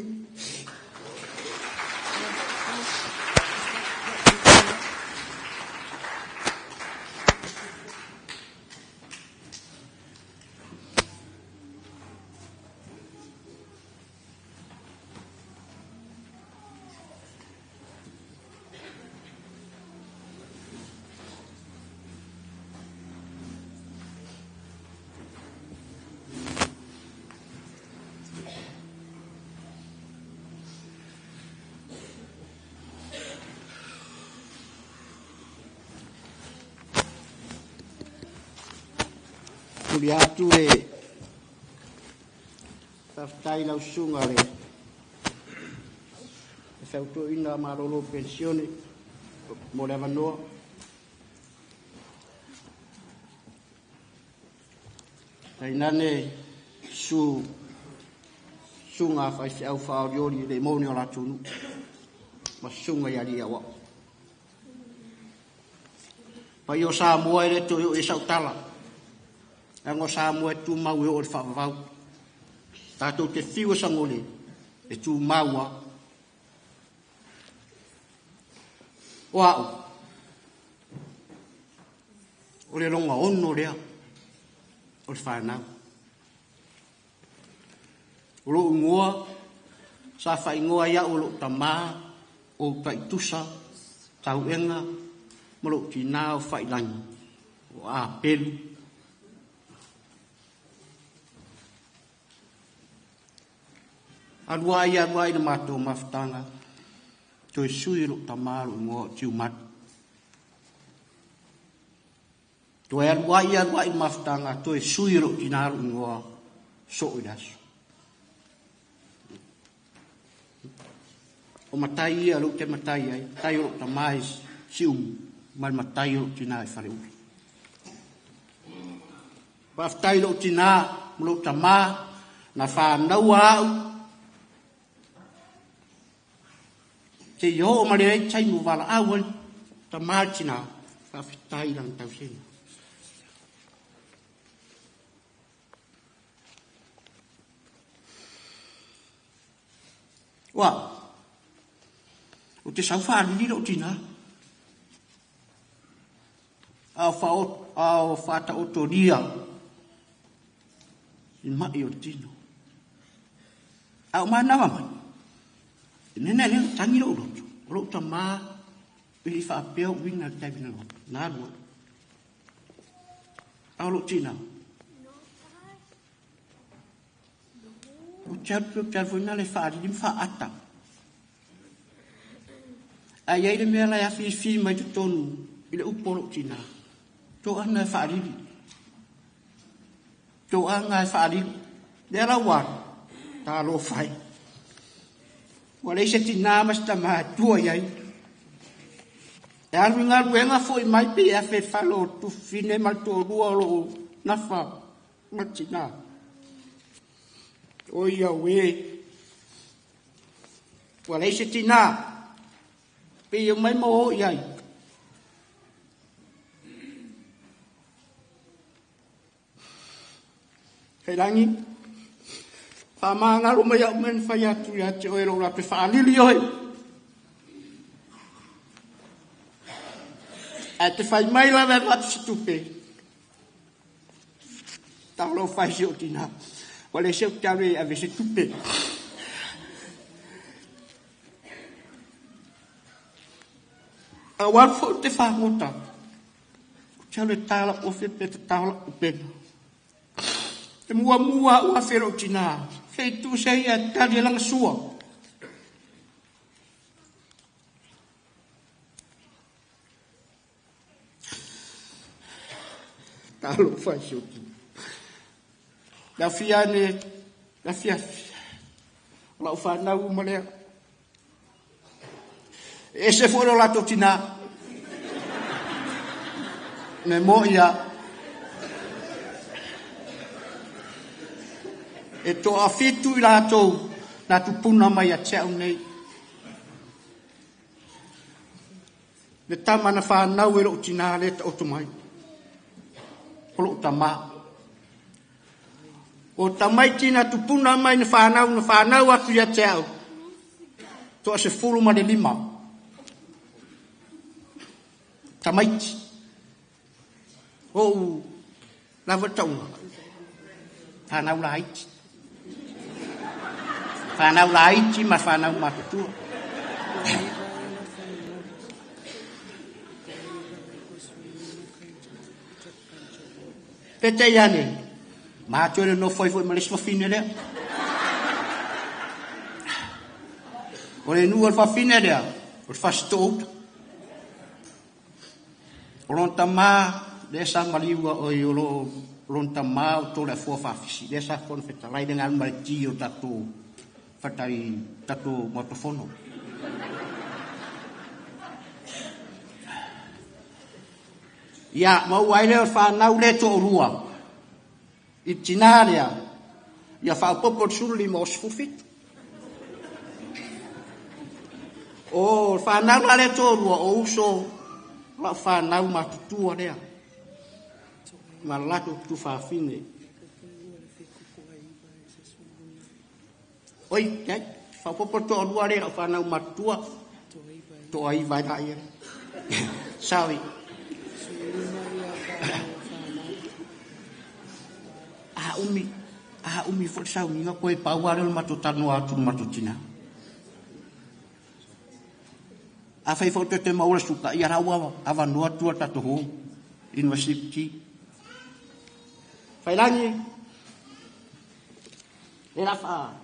Tuli atu e Papatoetoe sunga le e whautu ina marolo pensione mo le manoa tainane sunga whaisi au whaoriori le moni o la tunu ma sunga yari awa pa yo sa mua ere to yo e sautala ango sa mo tu mau o le whawawau. Tātou te whiwa sangole e tu maua. O au. O le ronga ono rea. O le whanau. O lo ungoa. Sa whaingoa ia o lo tamā. O Uta'i Tusa. Tau enga. Mo lo tina o Failagi. O a pelu. Aluai na mātou mawhatanga. Toi sui ro tamaru ngō tiu mat. Toi aluai na mawhatanga. Toi sui ro tinaru ngō so idasu. O matai ia ro te matai ai. Tai ro tamai sium. Mal matai ro tina e whare uri. Whaftai ro tina ro tamā. Na whanau au. Te yo ma le tai mu wala awan ta martina fa fitai lang tau sin. Wa. O te sau fa li ro tina. Au fa ta otoria. In ma io tino. Au mana wa. Nena le tangi lo lo tama e fa pe o wina tai vina lo na lo au tina o chat vina le fa di fa ata ai ai le mela ya fi mai tu tonu ile upo lo tina to ana fa di to anga fa di le la wa ta lo fai Wale se tina masta ma tua yai. E arwi ngā ruenga foi mai pe e fe falo tu fine mal to rua lo nafa matina. O ia we. Wale se tina pe yo mai mo yai. Failagi Pamanga rumaya men fayatu ya te oero la pe whaalili oi. A te whai mai la me watu situpe. Talo fai se o tina. Wale se o tale ave se tupe. A wan fo te fa ngota. Tale tala o fe pe tala o pe. Te mua ua fero tina. Fei tu se ia tali lang sua. Talo fai se o tina. La fiane, la fiafi. La ufana umalea. E se foro la totina. Ne moia. E to afitu I latou na tupuna mai a teo nei. Le tamana whanau e lo tina le ta otomai. Polo tama. O tamai tina tupuna mai na whanau atu ia teo. To se fulu ma de lima. Tamaiti. O lava taunga. Whanau la haiti. Whanau la haiti ma whanau matutua. Pete iane. Mātuere no foi ma le swafine lea. O le nua le whawhine lea. O le whastouta. O lon tamā. Le sa maliua o I o lon tamā o tō le fua whawhisi. Le sa kona whetalai le ngālu mare ti o tato whatai tato motofono. Ia, mau aile o whanau le tō rua. I tinarea. Ia whaupopo suli mo sfufitu. O whanau la le tō rua o uso la whanau matutua lea. Ma lato tu whawhine. Oi, kei, whaupopo tō rua lea o whanau matutua. Tō ai vai hai ere. Sawi. Umi fo sau ni nga koe pauare le matutano atu matutina. A fai fo te maura suka ia rawa avanua tua tatoho university. Failagi. Era fa.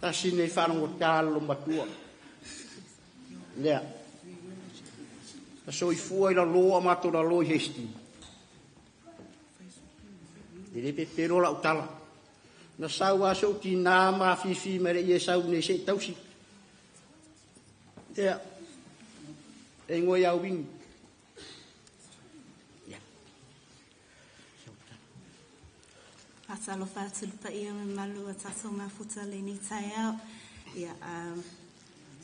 Asi nei whanongo tālo matua. Lea. So I fua I la loa mato la loa hesti. Ele pe pero la utala. Na sau aso ki nā ma fifi mere I e sau nei se tausi. Lea. E ngoi au wingi. Atalo whātulu pa ia me malu a tato mafuta le ni tai au. Ia,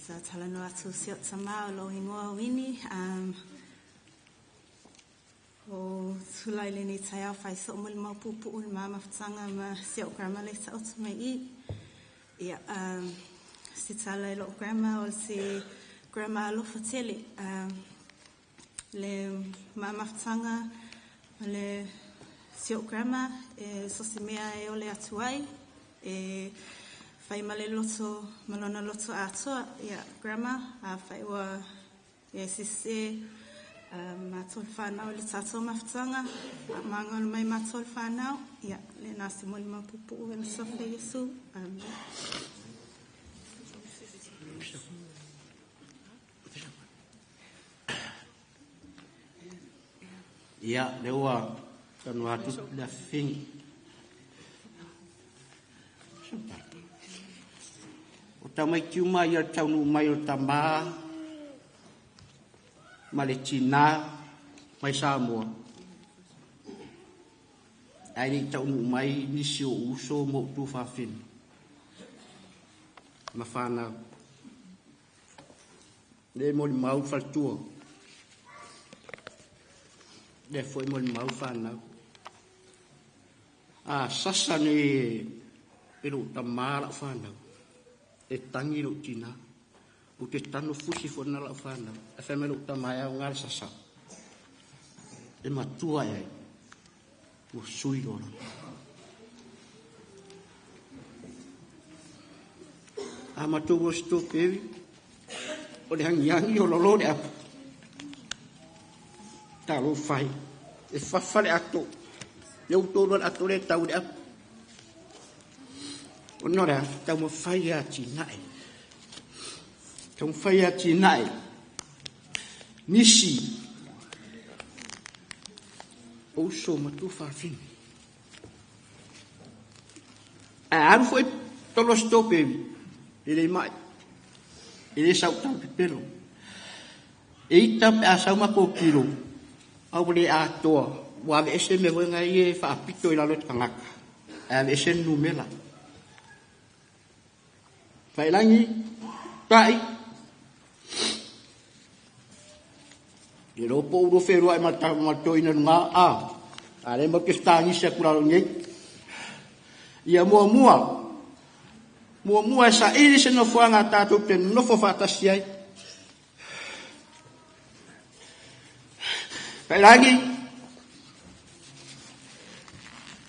sa tala no atu siot tamau lo ingoa wini. O tulai le ni tai au whai so muli mau pupu ul mama whatanga ma siot grama le ta otu mai I. Ia, si tala lo grama o si grama alofa tele. Le mama whatanga le Sio grama, so se mea e ole atu ai, whai male loto, malona loto atoa, ia grama, a whai ua e sise, mātol whanau le tātou mawhtanga, a mānganu mai mātol whanau, ia le nāsi moli mapupu ue le sofe Yesu, Ia, le ua, kanu atu la fingi. O tamai kiuma ia taunu mai o tama, ma le tina, mai Samoa. Ai ni taunu mai nisi o uso mo tu whawhin. Ma whanau. Le mo ni mau whaltua. Le foi mo ni mau whanau. sasa ni ilo tamara whanau. E tangi lo tina. O te tano fusi fona la whanau. E whamelo tamaya o ngāre sasa. E matua e. O sui lora. A matua o sto pewi. O le hangi o lolo le apu. Talo fai. E whawhare ato. Leu tōru ato le tau le apu. O nora, tau ma whai a tīnai. Tau whai a tīnai. Nisi. O so matu whawhini. A aru foi tolo stopewi. Ele mai. Ele sau tau pipero. E ita pe a sau mako kiro. Au le a toa. Wa ve ese me wenga ie fa pito ila lot kangaka. A ve ese numela. Failagi Uta'i. Ye lo po uro feru ai mata ina nga a. Ale mo ke stangi se kuralo ngai. Ia mua sa iri se no fuanga tatou te no fo fatasi ai. Failagi.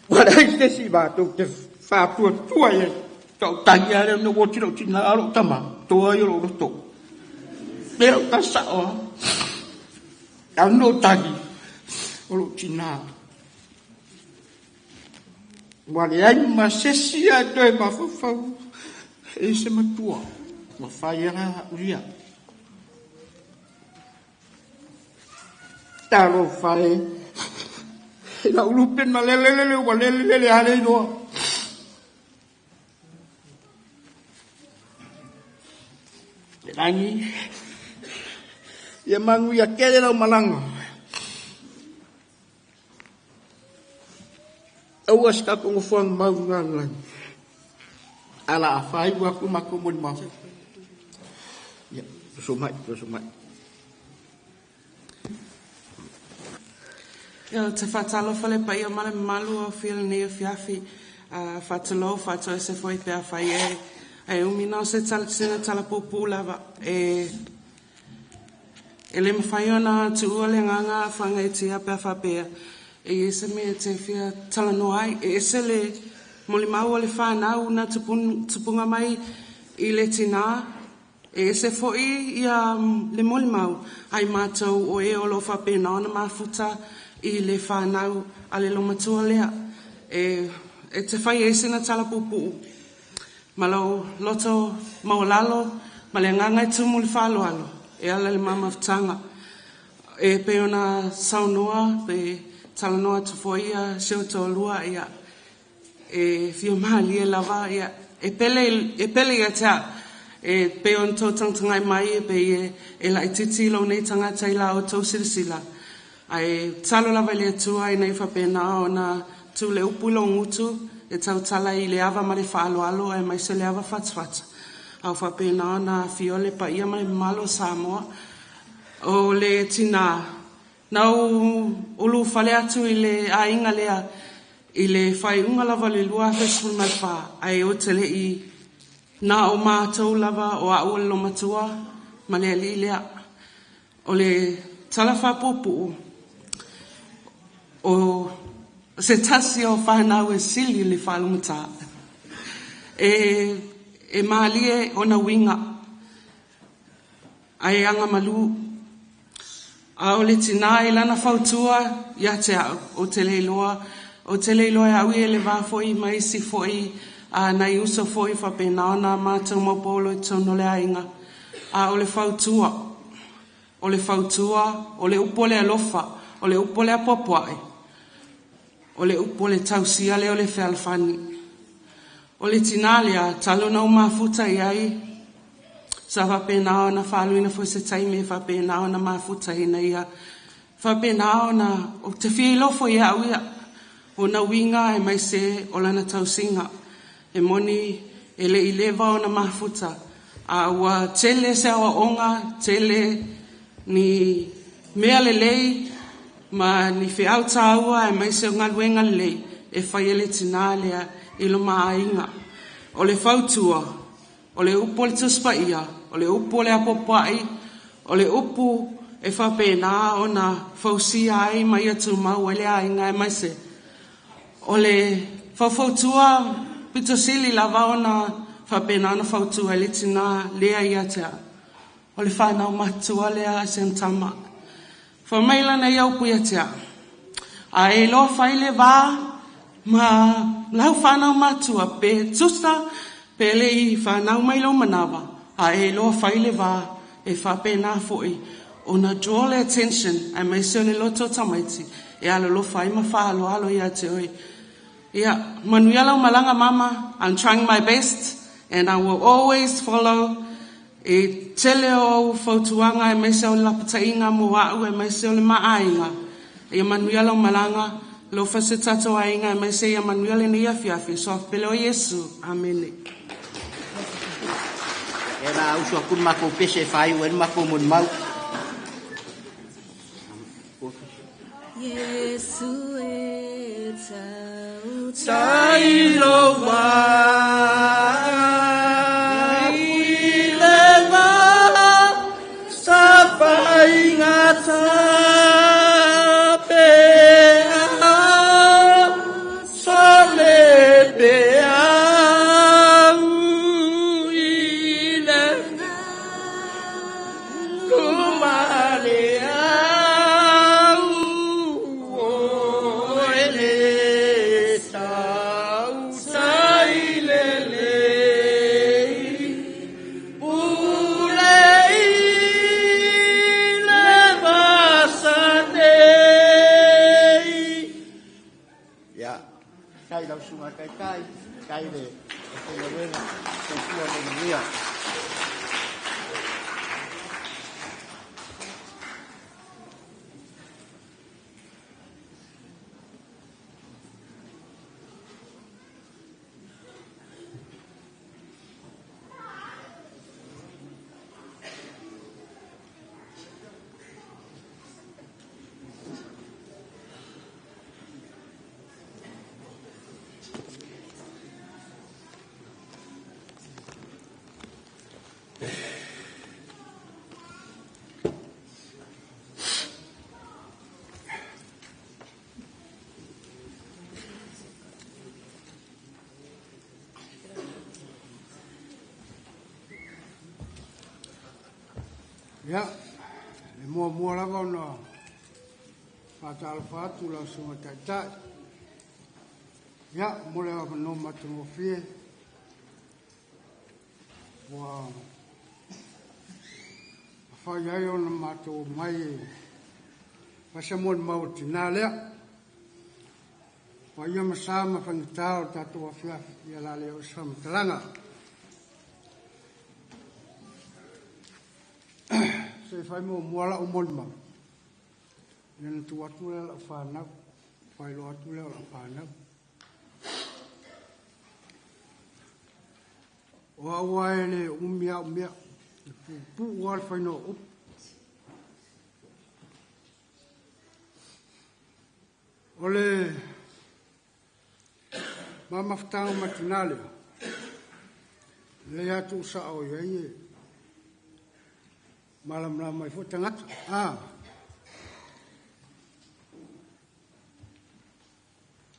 Wala ite si batou te fa tua ye. Tau tangi ale no woti lo tina alo tama. Toa yo lo to. Pero tasa o. Tau no tangi. Lo tina. Wale ai masesi a toi mafafau. E se matua. Mafaianga uria. Talo fai. La ulupen malelele walelele ale no. Langi. Ia mangu ia kele lau malanga. Awas ka ko fuang mau ngan. Ala afai waku maku mun mau. Ya, sumai. Ya te fatalo fale pa ia male malu o feel ne fiafi fatalo fato se foi pe afaye e umina se tala popu lava ele me faiona tu ole nganga fanga etia pe afapea e se me te fia tala no ai e se le molimau ole fana una tupunga mai i le tina e se foi ia le molimau ai matou o e olo fapena ona mafuta i le whanau a le lomatua lea. E te whai e sina tala pupu. Malau loto maulalo, ma le nganga e tumu le whaloalo. E ala le mamafutanga. E pe ona saunoa, pe talanoa tufoia, seo to lua ia. E fio mahali e lava ia. E pele ia tea. E pe on tō tangtangai mai e pe e la ititi lo nei tangata i la o tō sirisila. Ai talo lava le tua i nei whapena o na tu le upulo ngutu e tau tala i le ava ma le whaaloalo e mai se le ava whatswata. Au whapena o na fiole pa ia ma le malo Samoa o le tina. Nau ulu whale atu i le a inga lea i le whai unga lava le lua festival mai wha ai o te le i na o mātou lava o a ua lo matua ma le ali lea o le tala whapopu o se tasi o whanau e sili le whalumuta. E maalie o na winga. Ai anga malu. A o le tina i lana whautua ia te au o te leiloa. O te leiloa e au e le wafoi mai si foi a nai uso foi whapena ona mātou mopolo i tono le ainga. A o le whautua. O le whautua, o le upole alofa, o le upole apopoai. O le upo le tausia le o le whealwhani. O le tinalea talo na umafuta i ai. Sa whapena o na whaluina fo se taime whapena o na mafuta i na ia. Whapena o na o te whilofo i au ia. O na winga e mai se o lana tausinga. E moni e le ilewa o na mafuta. A ua tele se awa onga, tele ni mea le lei. Ma ni whiau tāua e mai se o ngaluenga lei. e whai ele tina lea i lo maainga. O le whautua, o le upo le tuspaia, o le upo le apopai, o le upu e whapena o na whausia ai mai atu mau e le ainga e maise. O le whautua pito sili lava o na whapena na whautua e le tina lea ia tea. O le whanau matua lea sentama. Whamaila na iau puia tea. A e lo whaile wā, ma lau whanau matua pe tusa, pe le i whanau mailo manawa. A e lo whaile wā, e whapena fwoi. O na draw le attention, a mai seo le loto tamaiti, e alo lo whai ma whaalo alo ia te oi. Ia, manuiala malanga mama, I'm trying my best, and I will always follow e tele o whautuanga e mai seo le lapatainga mua au e mai seo le maainga. Ia manuiala malanga, lo fase tato ainga e mai seo ia manuiala ni ia fiafi, so afpele o Yesu. Amen. E la usu akun mako pese whai uen mako mun mau. Yesu e tau Tailo vai leva sapai ngata pea sole pea uile lumalea Kai de ko le venga ko tua de dia. Ya, le mua lava ona whātala whātu lau sunga taitai. Ya, mole awa no matungo fie. Wa whaiai ona mātou mai pasamon mau tina lea. Wa ia masama whangitao tātou a whiawhi ia la leo sama talanga. Se fai mo moala o molma. Nen tu atu le la whanau. Fai lo atu le la whanau. O awa e le umia. Pu ual fai no up. O le mamaftango matinale. Le atu sa o ye. Malam mai fo tangata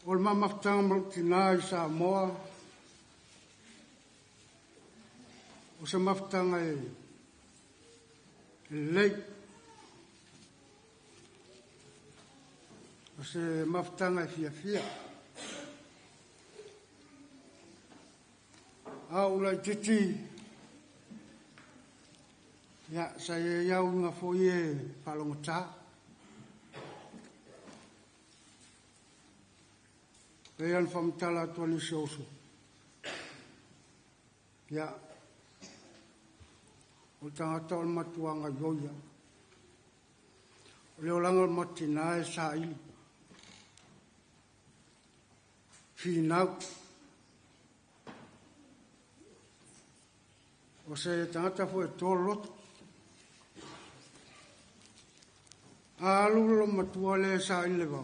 ol mama tang tina sa moa o se maftang ai lei o se maftang ai fia ula titi ya saya iau nga foie palongota. Pean famtala tuani sosu. Ya o tangata o matuanga yoia. O leo langa matina e sa ili. Finau. O se tangata foe tolo alu lo matua le sa ile ba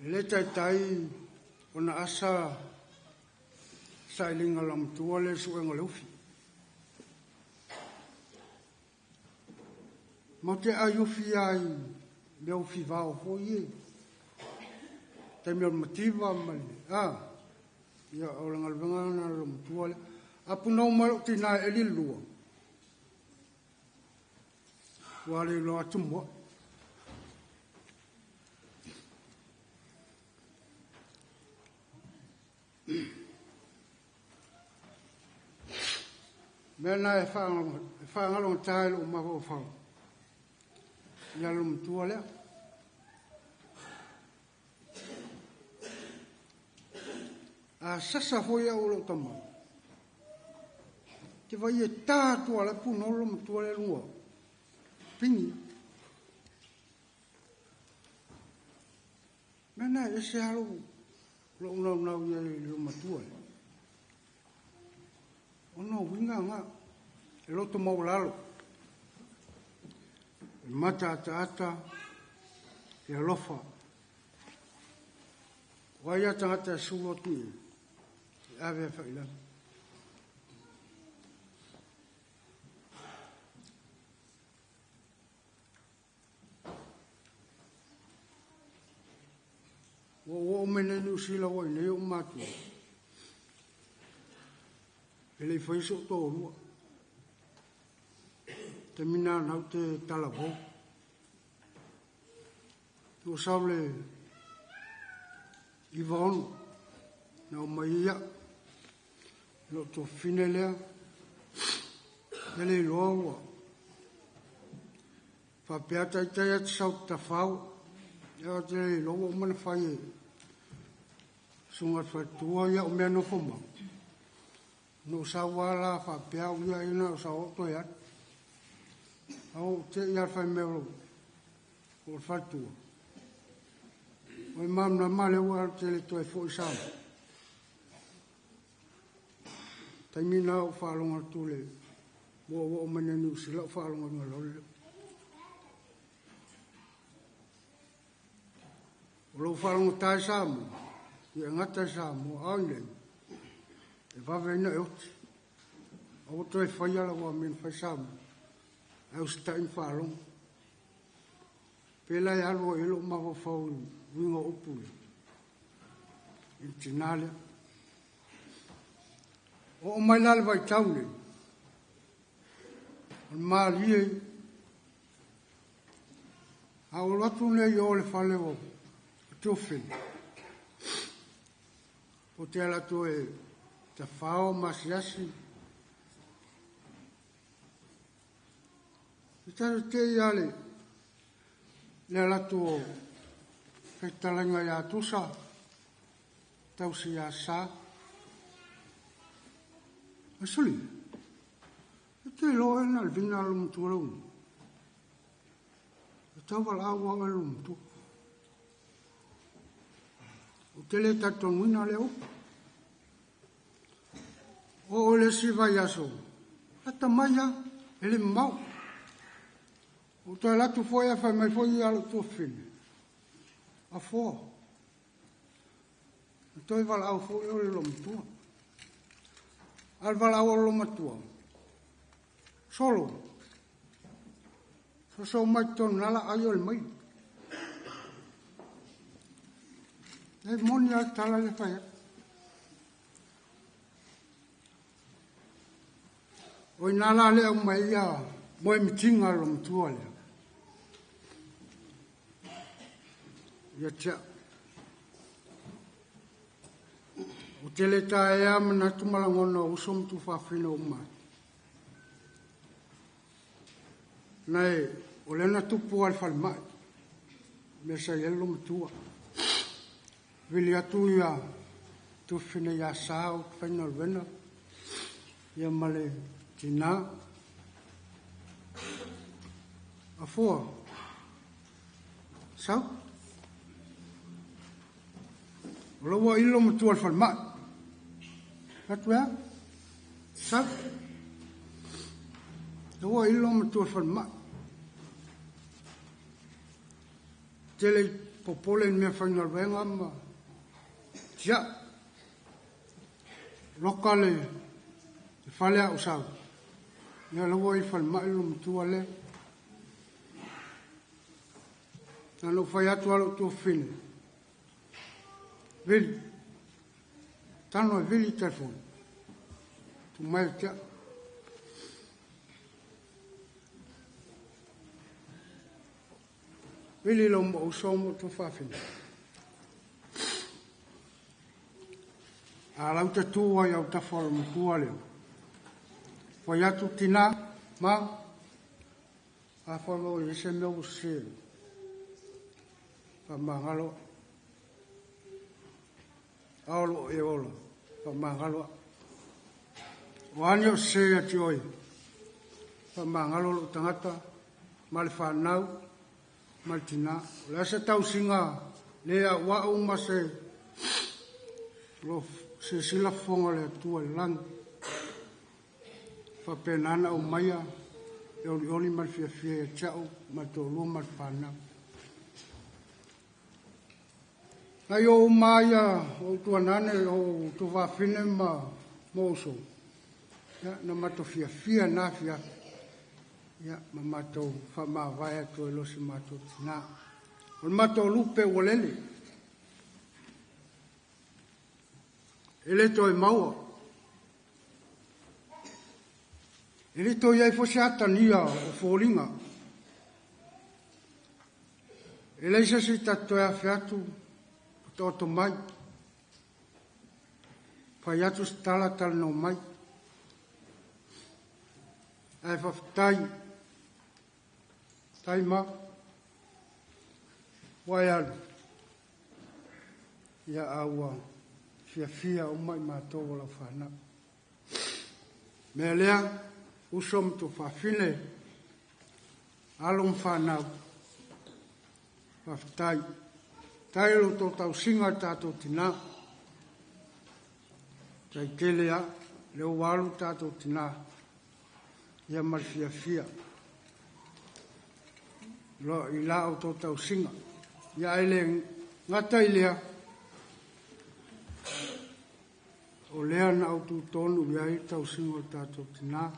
Le tai ona asa sailinga lam tuole suenga leufi. Ma te ayufi ai leufi vao hoie. Te mea mativa mali. Ia olanga lwengana lam tuole. Apu nau malo tina e li lua. Wale lo atumwa. Mena e whaangalong tae lo maho whao. Ia lum tua lea. A sasa hoi au lo tamau. Te vai e tātua le puno lum tua lea lua. Pingi. Mena e se halo lo unau ia luma tua lea. Ono winga nga e loto mau lalo. E mata ata e alofa. Wai ata suo tui. E ave failagi. O mene ni usila wai ne o matu. Ele foi so tōrua. Te mina nau te talavo. O saule Ivon nau maia. Lo to finelea. Ele loa. Fa peata i te atu sau ta whau. Ea te loa o mana whai. Sunga whatua ia o mea no whomau. No sawala fa piau ia ina o sa oto ia. Au te ia fai meo o fatua. Oi mam na male ua te le toi fo isa. Taimina o whalonga tule. Wo o manenu sila o whalonga ngalole. O lo whalonga tai samu. Ia ngata samu aunei. E vave ina e oti. Au to e whai ala wa min whai samu. Au sta in whalong. Pela e alo e lo maho whau winga opule. In tinale. O mai lale vai taune. On maa lie. Au lotu ne i ole whale o. Tufin. O te ala to e. Te whao masiasi. I taro te iale. Le lato o whaitalanga ia tusa. Tausi ia sa. A suli. E te loa ena le vina alum tuarau. E tau wala awa alum tu. O te le taton wina le opa. O le siva yaso. Ata maya ele mau. O te latu foia fai mai foi alo to fine. A fo. O te vala au foi o le lomtua. Al vala au lomatua. Solo. So mai ton nala ayo le mai. E monia tala le fai. O nala le o mai ia mo mitinga lo tua le. Ia tia. O tele ta e am na tu malangono o som tu fa fino o mai. Nai o le na tu po al fal mai. Me sa ye lo tua. Vili atu ia tu fino ia sa o fino vena. Ia male tina a four so lo wa ilo mtu al falma atwa so lo wa ilo mtu al falma tele popole me whainga wenga ma. Tia. Lokale. Whale a usau. Ia lawa I whal mailu mtua le. Nano whai atu alo tu whine. Vili. Tano e vili telefoni. Tu mai tia. Vili lo mo usomo tu whawhine. A lau te tua iau ta whalo mtua leo. Whai atu tina, ma, a whalo I se meu se. Pa mangalo. Aolo e ola. Pa mangalo. Wanyo se ati oi. Pa mangalo lo tangata. Male whanau. Maltina. Lea se tau singa. Lea wa uma se. Lo se sila fonga le tua lang. Fa penana o maia. E oli mal fia fia chao. Mal tolu mal whanau. Ai o maia o tuanane o tu whawhine ma moso. Ya, na Matafiaila na fia. Ya, ma mato whama vai to losi mato tina. O mato lupe o lele. Ele to e maua. Ele to iai fosi atania o fōringa. Ele isa si tato e awhiatu. Toto mai. Pai atu stala tal no mai. Ai whaftai. Tai ma. Wai alu. Ia aua. Fia o mai mātou la whana. Mea lea. Usom tu whawhine. Alum whanau. Whaftai. Tairo to tau singa tātou tina. Tai kelea, leo walu tātou tina. Ia malfia. Lo I lao to tau singa. Ia ele ngata ilea. O lea na au tu tonu ia I tau singa tātou tina.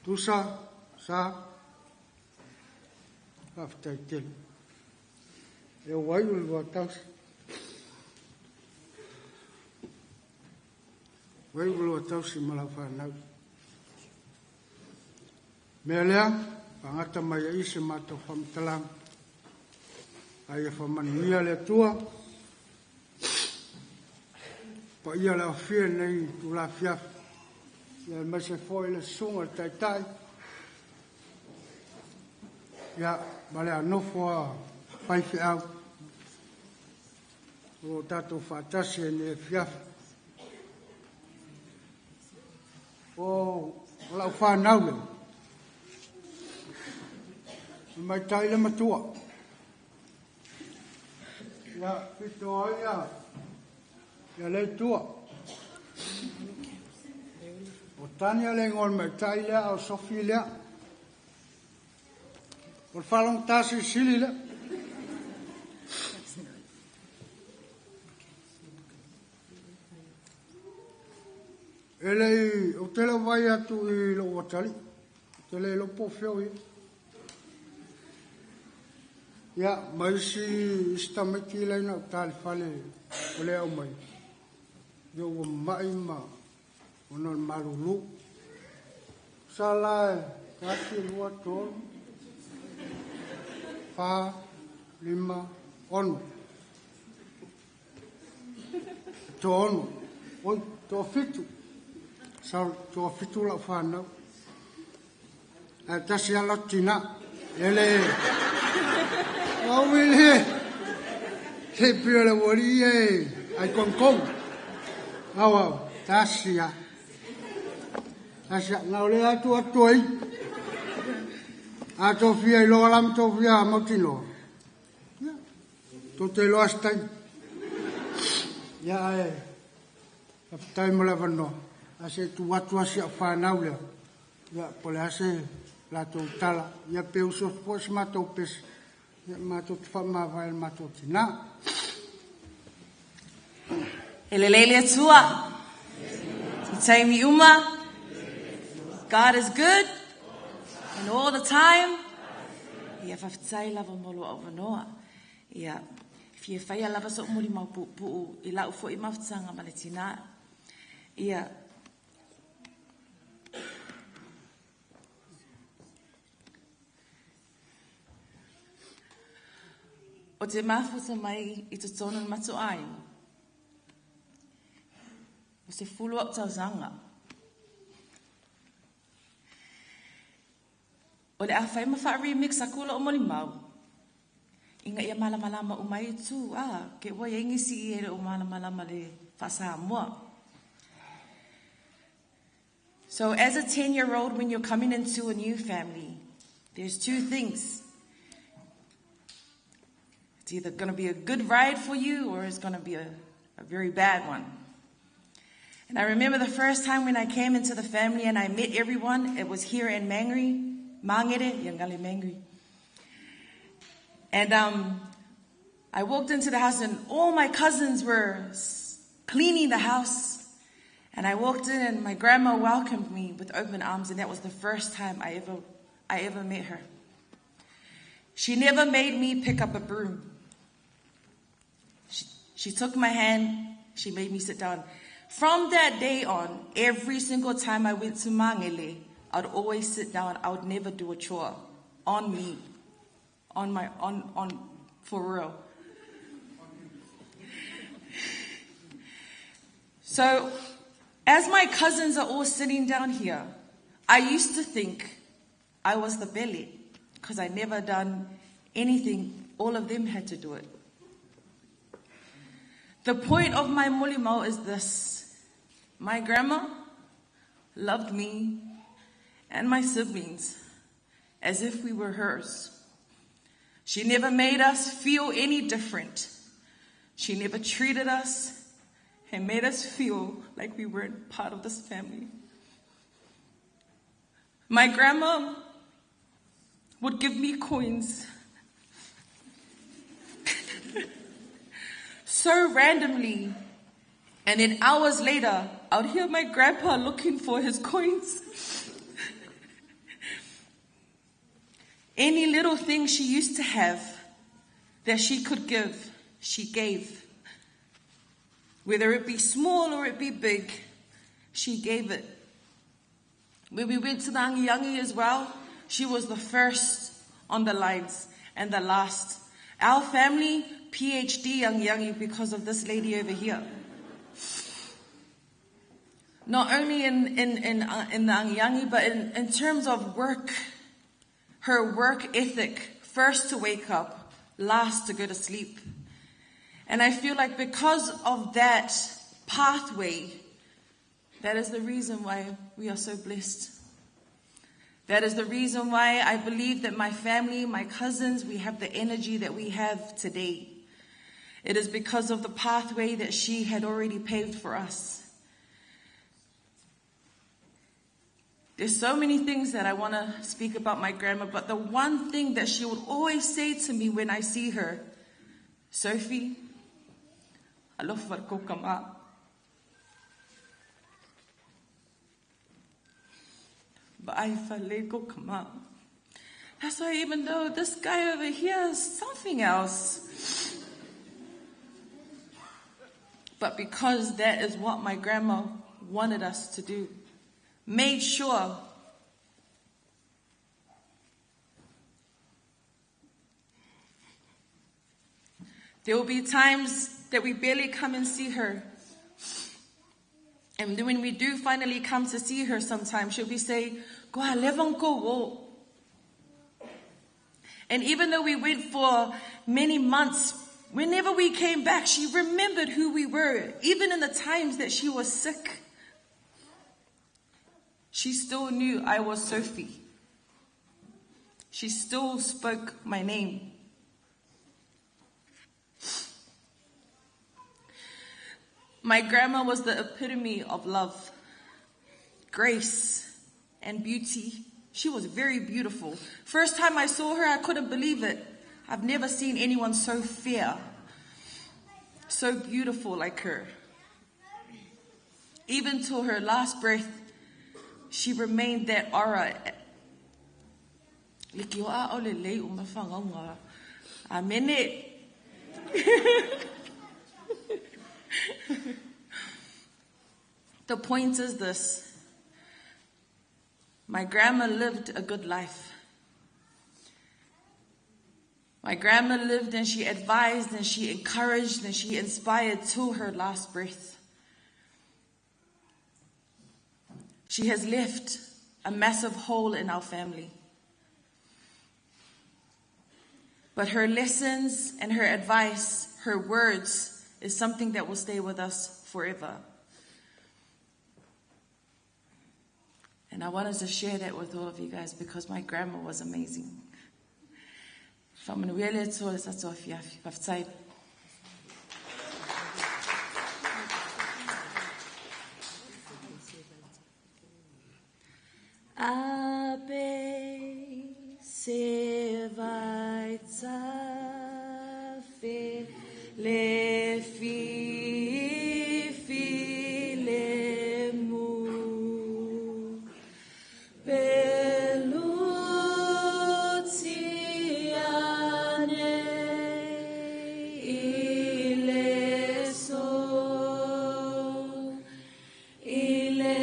Tusa, sa. Haftai kele. E wai uli wa tausi. Wai uli wa tausi malau whanau. Mea lea, pangata mai a ise mātou whamtalang. Ai e whamania lea tua. Pa ia lea whia nei tu la fiaf. Ia mai se foi le sunga tai. Ia, ma lea nofoa pai whiau. O tato whatasi e ne whiaf. O lau whanau leo. Mai taile matua. Ia, pito ia. Ia lei tua. O tania le ngol mai taile au sofi lea. O whalong tasi sili lea. Ele o tele vai atu I lo watali. Tele lo po feo I. Ya, mai si stamaki lai na tali fale o leo mai. Yo o mai ma ono marulu. Sala kasi lua tol. Fa lima ono. To ono. Oi, to fitu. Sao to fitu la whanau. A tasi ala tina. Ele. O wile. He pio le wori e. Ai kong. Awa. Tasi a. Tasi a. Ngau le atu ai. A to fia I lo alam to fia mautino. To te lo astai. Ya e. Aftai mo la vano. Ase tu watu asi a whanau lea. Ia pole ase la tau tala. Ia pe uso po se matau pes. Mātou te whamawai mātou tina. Elelele tua. Utaimi uma. God is good. And all the time. Ia whawhitai lava molo au wanoa. Ia fie whaia lava so umuri mau pu'u. I lau fo I mawhitanga male tina. Ia. O te mafuta mai I te tonu matu ai. O se fulu au tauzanga. O le awhai mawha remix a kula o moli mau. Inga ia malamalama umai tu. Ke wai ingisi I ere o malamalama le whasa mua. So as a 10-year-old, when you're coming into a new family, there's two things. It's either going to be a good ride for you or it's going to be a very bad one. And I remember the first time when I came into the family and I met everyone, it was here in Mangere, Yangali Mangere. And I walked into the house and all my cousins were cleaning the house. And I walked in and my grandma welcomed me with open arms, and that was the first time I ever met her. She never made me pick up a broom. She took my hand, she made me sit down. From that day on, every single time I went to Mangele, I'd always sit down. I would never do a chore on me, for real. So, as my cousins are all sitting down here, I used to think I was the belly because I never done anything. All of them had to do it. The point of my molimau is this. My grandma loved me and my siblings as if we were hers. She never made us feel any different. She never treated us and made us feel like we weren't part of this family. My grandma would give me coins so randomly, and then hours later, I would hear my grandpa looking for his coins. Any little thing she used to have that she could give, she gave. Whether it be small or it be big, she gave it. When we went to the Angiangi as well, she was the first on the lines and the last. Our family, PhD Angiangi because of this lady over here. Not only in the Angiangi, but in terms of work, her work ethic, first to wake up, last to go to sleep. And I feel like because of that pathway, that is the reason why we are so blessed. That is the reason why I believe that my family, my cousins, we have the energy that we have today. It is because of the pathway that she had already paved for us. There's so many things that I want to speak about my grandma, but the one thing that she would always say to me when I see her, Sophie, alofa ko kama. Ba'ai ko kama. That's why even though this guy over here is something else, but because that is what my grandma wanted us to do, made sure there will be times that we barely come and see her. And then when we do finally come to see her sometimes, she'll be saying, "Go levon ko wo." And even though we went for many months, whenever we came back, she remembered who we were. Even in the times that she was sick, she still knew I was Sophie. She still spoke my name. My grandma was the epitome of love, grace, and beauty. She was very beautiful. First time I saw her, I couldn't believe it. I've never seen anyone so fair, so beautiful like her. Even till her last breath, she remained that aura. Amen. The point is this. My grandma lived a good life. My grandma lived and she advised and she encouraged and she inspired till her last breath. She has left a massive hole in our family. But her lessons and her advice, her words, is something that will stay with us forever. And I wanted to share that with all of you guys because my grandma was amazing. Ape se vai tafe le fi le mu pelutiane ile so ile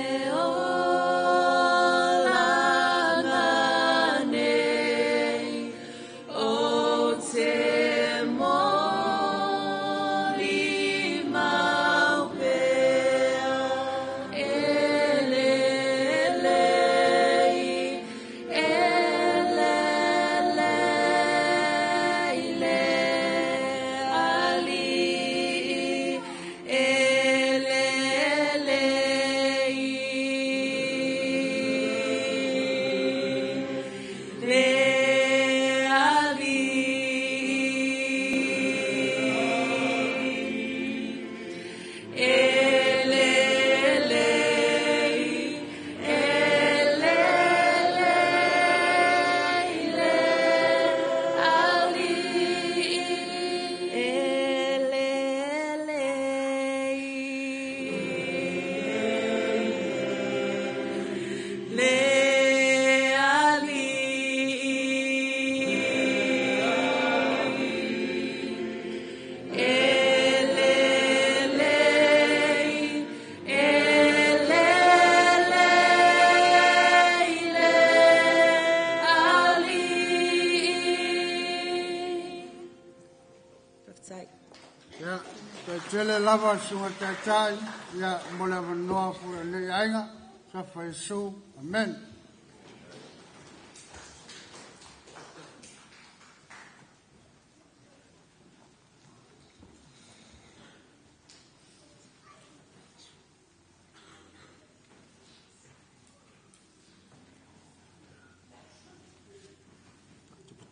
Tele lava sunga tatai ya mola manoa fura le ainga sa fai so amen.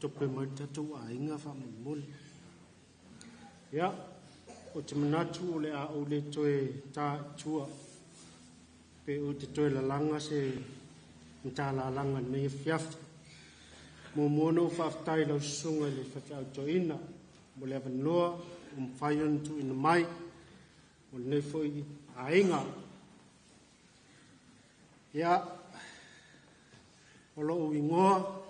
Tope mai tatu ainga fa mul. Ya o te manatu o le a o le toe tā tua. Pe o te toe la langa se mta la langa nei fiaf. Mo mono whaftai lau sunga le whakau toina. Mo le avanoa o mwhaion tu ina mai. Mo le nei fwoi a inga. Ya o lo ingoa.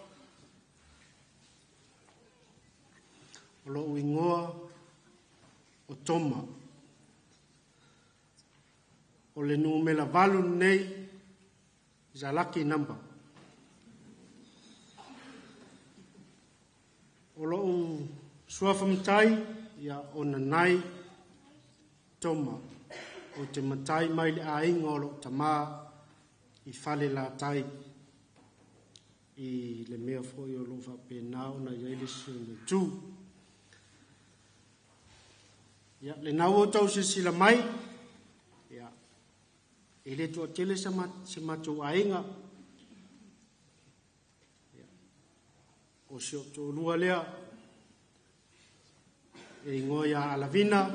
O lo ingoa. O toma. O le numela valu nei is a lucky number. O lo suafamtai ia ona nai toma. O te matai mai le ainga o lo tama I fale la tai I le mea foi o lo whapena o na iaile sune tu. Ya le nau o tau se sila mai. Ya. E le tua tele se matu ainga. Ya. O se o tō lua lea. E ingoa ya alavina.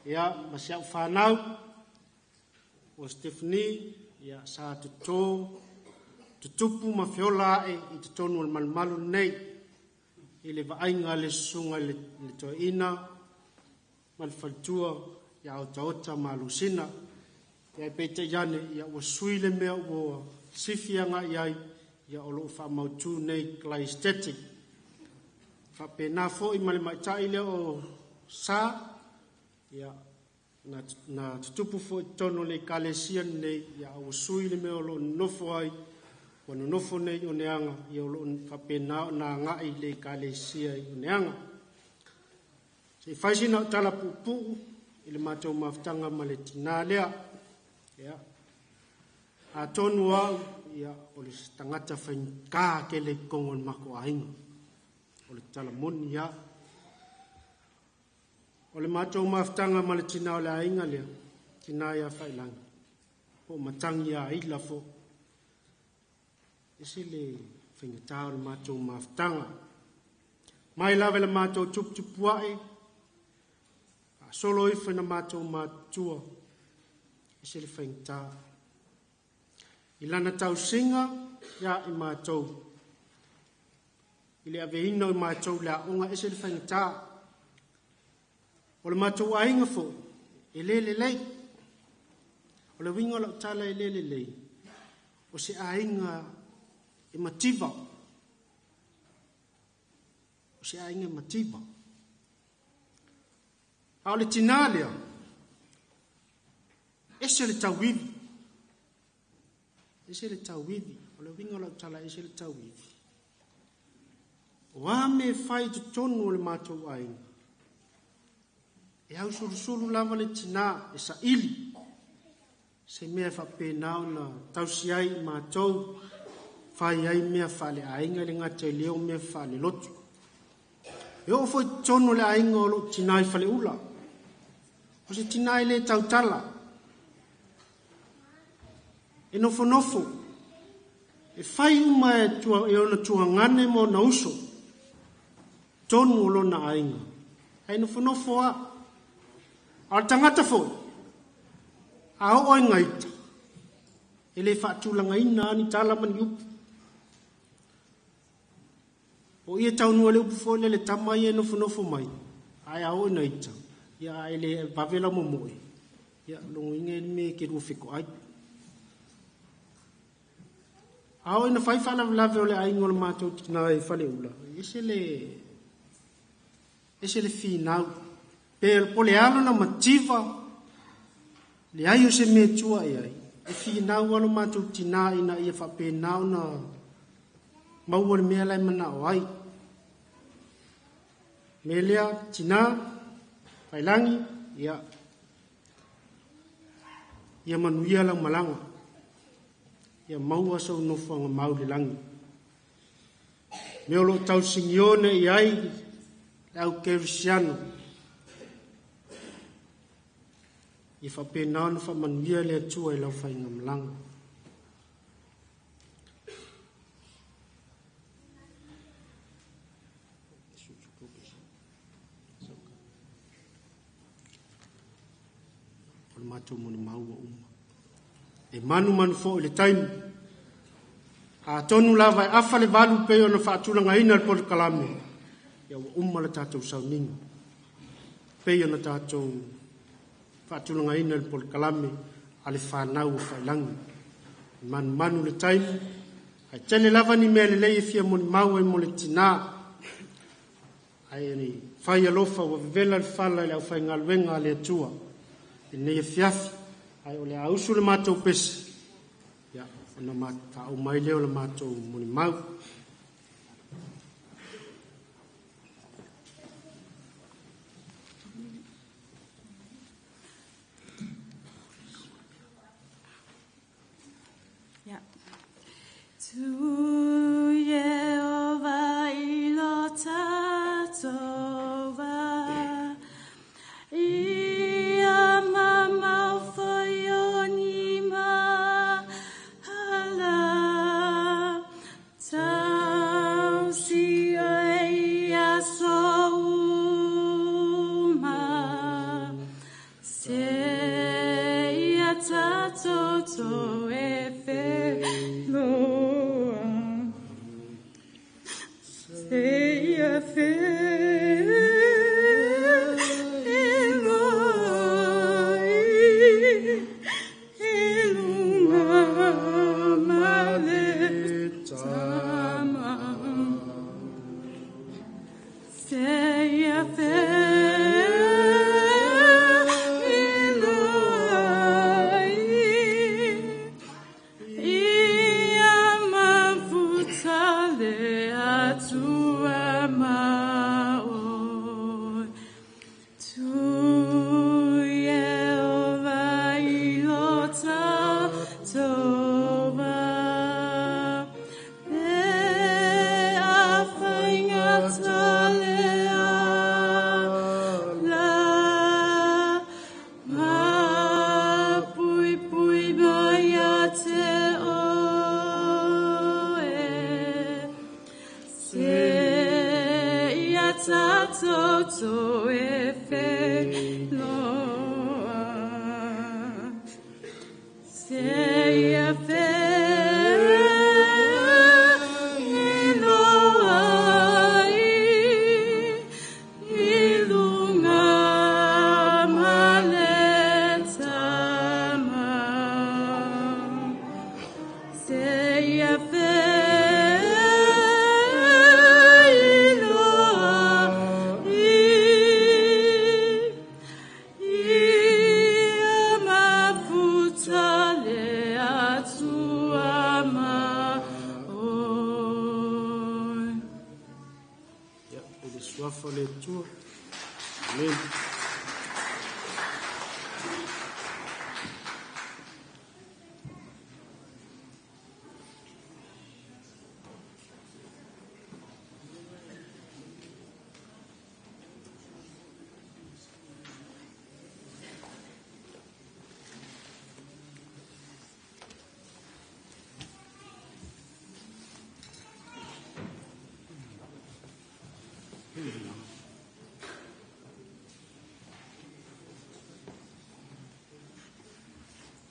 Ya. Masi au whanau. O Stephanie. Ya. Sa te tō. Te tupu ma whiola I te tonu al malumalu nei. i le vaainga le sunga le toina, ma le whalitua, ia o taota ma lusina, ia pete iane, ia o sui le mea o sifianga iai, ia o loo whamautu nei glystatic. Whapena fo i male maitai le o sa, ia na tutupu fo i tono le kalesian nei, ia o sui le mea o loo nofo ai, wana nofo nei o neanga, ia o loo whapena o na ngai le kalesia i o neanga. Se whaisina o tala pupu, i le mātou mawhtanga ma le tina lea, ia. A tonu au, ia o le tangata whainka ke le kongon mako ainga. O le tala moni ia. O le mātou mawhtanga ma le tina o le ainga lea, tina ia whailangi. Po matangi a ila fo. Ese le whaingatā o le mātou mawhtanga. Mai lawe le mātou tupuae, solo ifa na mātou mātua, ese le whaingatā. I lana tau singa, ia i mātou. I le avehina i mātou le aonga, ese le whaingatā. O le mātou ainga fo, e lele lei. O le winga lau tala e lele lei. O se ainga e mativa. O se ainga mativa. A o le tinalea, ese le tauwivi. Ese le tauwivi. O le winga lau tala ese le tauwivi. O ame fai tu tonu o le mātou ainga. E au suru lava le tina, e sa ili. Se mea whapenao na tausiai mātou, whai ai mea whale ainga le ngata leo mea whale lotu. E o foi tonu le ainga o lo tinai whale ula. O se tinai le tautala. E nofo. E whai uma e ona tua ngane mo na uso. Tonu o lo na ainga. E nofo a. Al tangata fo. A o ai ngaita. E le whaatulanga ina ni tala mani upu. O ia taunua le upu fo le tamai e nofo mai. Ai a o ngaita. Ia ele vavela momoe. Ia longo inge me ke rufiko ai. Ao ina fai fala lave o le aingo le mātou tina e fale ula. Ese le finau. Pe pole alo na mativa. Le ai o se me tua e ai. E finau alo mātou tina ina ia whapenau na maua le mea lai mana o ai. Melea tina Failagi, ia manuia lang malanga. Ia maua sau nofanga mau le langi. Meo lo tau singione i ai, au kerisiano. I whapenao na whamanuia le atua i lau whainga malanga. Mātou moni maua uma. E manu fo le taimi. A tonu lava e afa le valu peo na whaatulanga ina le pori kalame. Ia wa uma le tātou sauninga. Peo na tātou whaatulanga ina le pori kalame a le whanau o Failagi. Manu le taimi. Ai tele lava ni mea le lei e fia moni maua e mo le tina. Ai ni whai alofa wa vela le whala le au whai ngaluenga le atua. E nei e fiafi, ai o le ausu le mātou pese. Ia, ona mata au mai leo le mātou moni mau. Ia. Tu Jehova ilo tatova. Papatoetoe E.F.K.S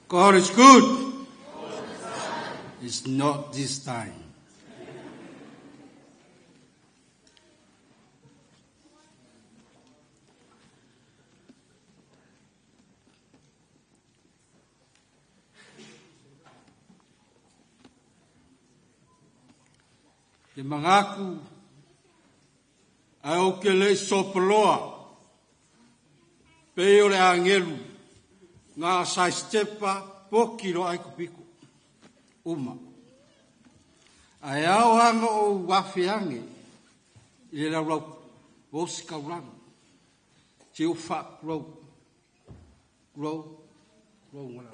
God is good. It's not this time. Te mangaku ai o ke le sopoloa pe o le angelu ngā sai stepa pokiro ai kupiku uma ai au anga o wafiange i le rau vosi kauranga te o wha rau ngara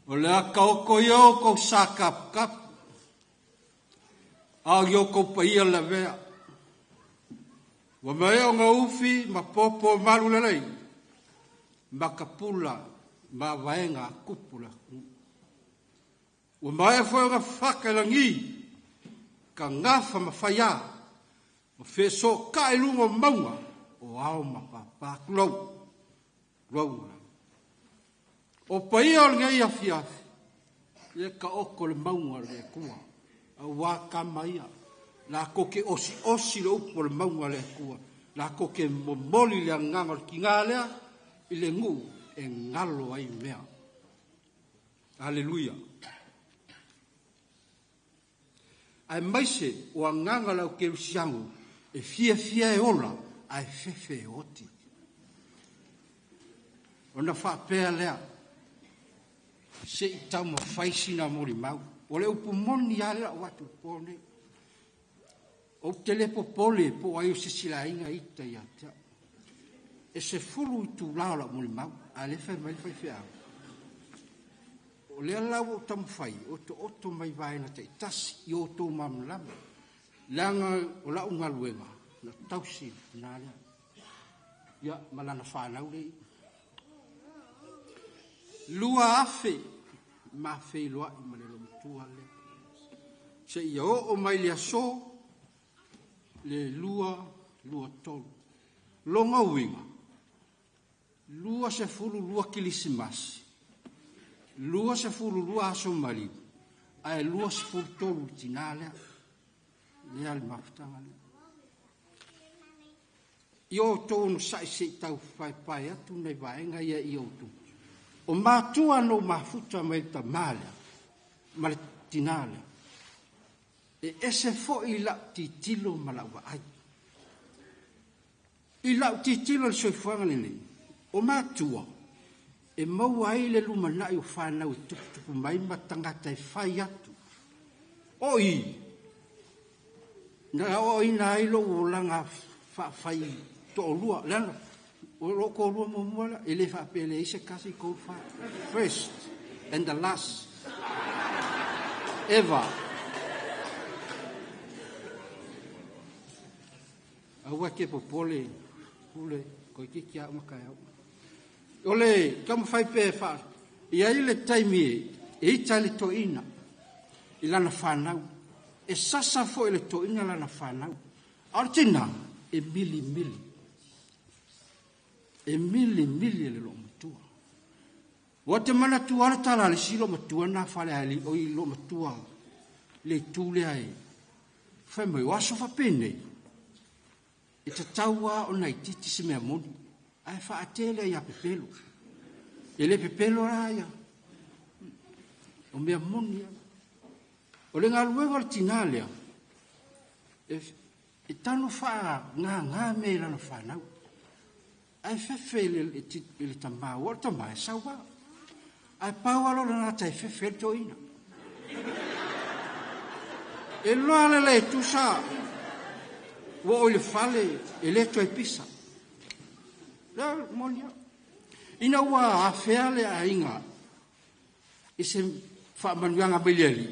o le aka oko i o kou sa kapu au i o kou paia la vea wa mai o ngā ufi ma popo malu lelei makapula ma vaenga kupula wa mai foi nga whakalangi ka ngafa ma whaia ma wheso ka ilungo maunga o ao ma papakulau o paia o ngei afiafi le ka oko le maunga le kua a waka maia la koke osi le upo le maunga le kua la koke momoli le anganga ki ngā lea i le ngu e ngalo ai mea. Haleluia. Ai maise o anganga lau ke usiangu e fia e ola ai fefe e oti. Ona whapea lea se i tau ma whaisina mori mau. O le upu moni a lea watu pone. O te lepo pole po ai o se sila inga ita i atea. E se fulu i tu laola mori mau, a le fai mai fai au. O le lau o tamu fai, o to oto mai vaina te tasi i o tō mamu lama. Langa o lau ngaluenga, na tausi nā lea. Ia, malana whanau rei. Lua afe, ma fei loa i manelo mtua le. Se ia o mai lea so, le lua tolu. Longa uinga. Lua se fulu lua kilisimasi. Lua se fulu lua aso mali. Ai lua se fulu tolu tinalea. Le le al maftanga io tonu sai se tau pai atu nei vaenga ia io tu o matua no mafuta mai ta mala mal tinale e ese fo i la titilo malawa ai i la titilo le soifanga le o matua e mau ai le lumana i o whanau i tukutuku mai matangata e whai atu oi na oi na ilo o langa whai to lua lana o lo ko lua mo mola ele fa pele ise kasi ko fa first and the last ever awa ke popole pule ko ki kia makai ole kam fai pe fa ia ile taimi e tali to ina ilana fanau e sasa fo ile to ina lana fanau artina e mili le lo matua. Wate mana tua tala le silo matua na fale ali o i lo matua le tule ai. Fai mai waso fa pene. E ta taua o nai titi se mea moni. Ai fa atele ia pepelo. E le pepelo raya. O mea moni. O le ngaluego al tinalea. E tano fa ngā me lana whanau. Ai fefele le tamau, o tamau e sauwa. Ai paualo le nata e fefele to ina. E loa le tusa, o le fale, e le to e pisa. La monia. Ina ua a feale a inga, e se whaamanuanga miliali.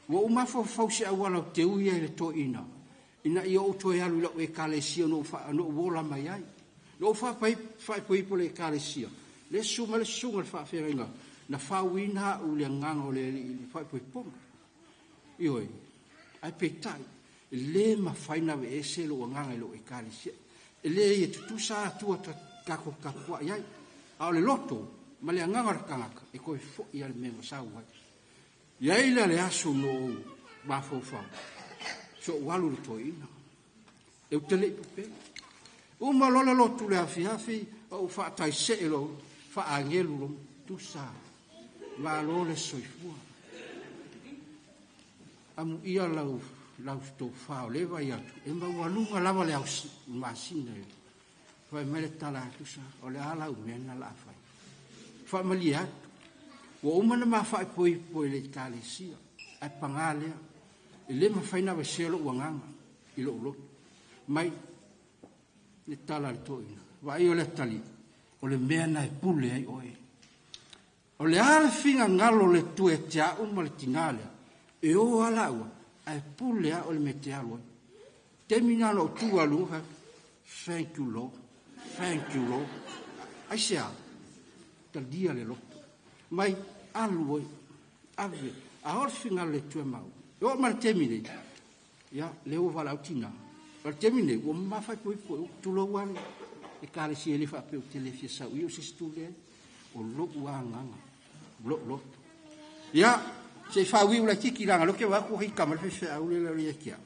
Wa umafo fausi a wala te uia le to ina. Ina ia o toi alu lau e kalesia no wola mai ai. No fa pai po le kalesia. Le sunga le fa whenga. Na whawina u le ngango le fa po ponga. Ioi, ai peitai. Le ma whaina we e se lo nganga lo e kalesia. Le e tutusa atua ta kako kapua iai. Ao le loto, ma le nganga rakangaka. E koe fo ia le mengo sa uai. Iai le aso no mafofau. So walu le toina. E o tele pepe. Uma lola lotu le afi o fa tai se lo fa angelu lo tusa. Ma lo le soifua. Amu ia lau sto fa le vai atu. E ma walunga lava le aus masina. Fa mele tala tusa o le ala u mena la fa. Fa mali atu. Wo uma na ma fa poi le kalesia. Ai pangalea. E le mawhaina wa selo wanganga i lo lo. Mai, le tala le toina. Wa i o le tali. O le mea na e pule ai oe. O le ala finga ngalo le tue tia uma le tinale. E o ala ua. Ai pule a o le me te alo. Terminalo o tua luha. Thank you, Lord. Thank you, Lord. Ai sea. Taldia le loto. Mai, alu oe. Ave. A or finga le tue mau. O mal termine. Ya, leo vala utina. Mal termine, o ma fai poi tu lo wan e kale si ele fa pe telefia sa u si stule o lo wanga. Lo. Ya, se fa wi la tiki la lo ke wa ko hi kamal fe fa u le le kia.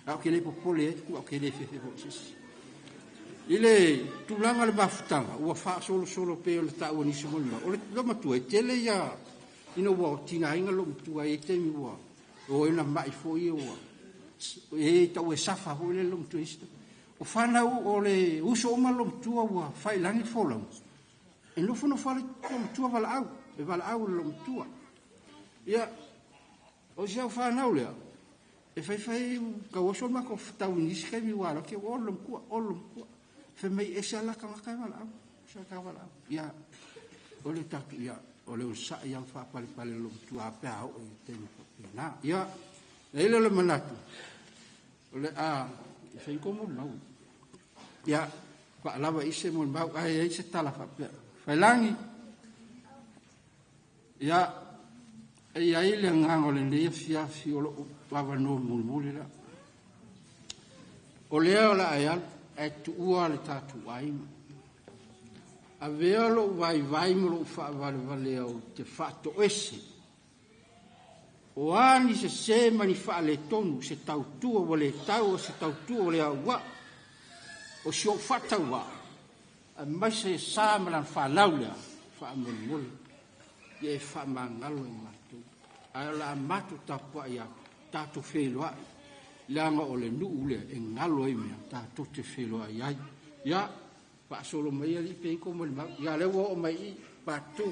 A ke le popole, o ke le fe sis. Ile tu langa le bafutanga, o fa solo pe o ta o ni se mo. O lo ma tu e tele ya. Ino wa tinga inga lo tu ai te mi wa. O ina mai foi o e tau e safa ho le lom twist o fanau o le uso o malom tua wa Failagi folau e no fono fale lom tua vala au lom tua ia o sia fanau le e fai ka oso ma ko tau ni ska mi wala ke o lom ku fe mai e sala ka vala au sa ka vala ia o le tak ia o le sa ia fa pale lom tua pa o te na ia ele le manatu ole a sei como não ia pa lava ise mo ba ai se tala fa Failagi ia ia ile ngango le le fia fiolo lava no mulmuli la ole ola ai e tu ua le tatu ai a veolo vai mo fa vale o te fatto esse O ani se mani whaale tonu, se tau tua wale tau, se tau tua wale awa. O si o whatau wa. A mai se sa malan whalau lea, whaamon. Ie whaamangalo e matu. A la matu tapua ia, tatu wheloa. Langa o le nuu lea, e ngalo e mea, tatu te wheloa iai. Ia, solo mai ali pe ko mo ya le wo mai patu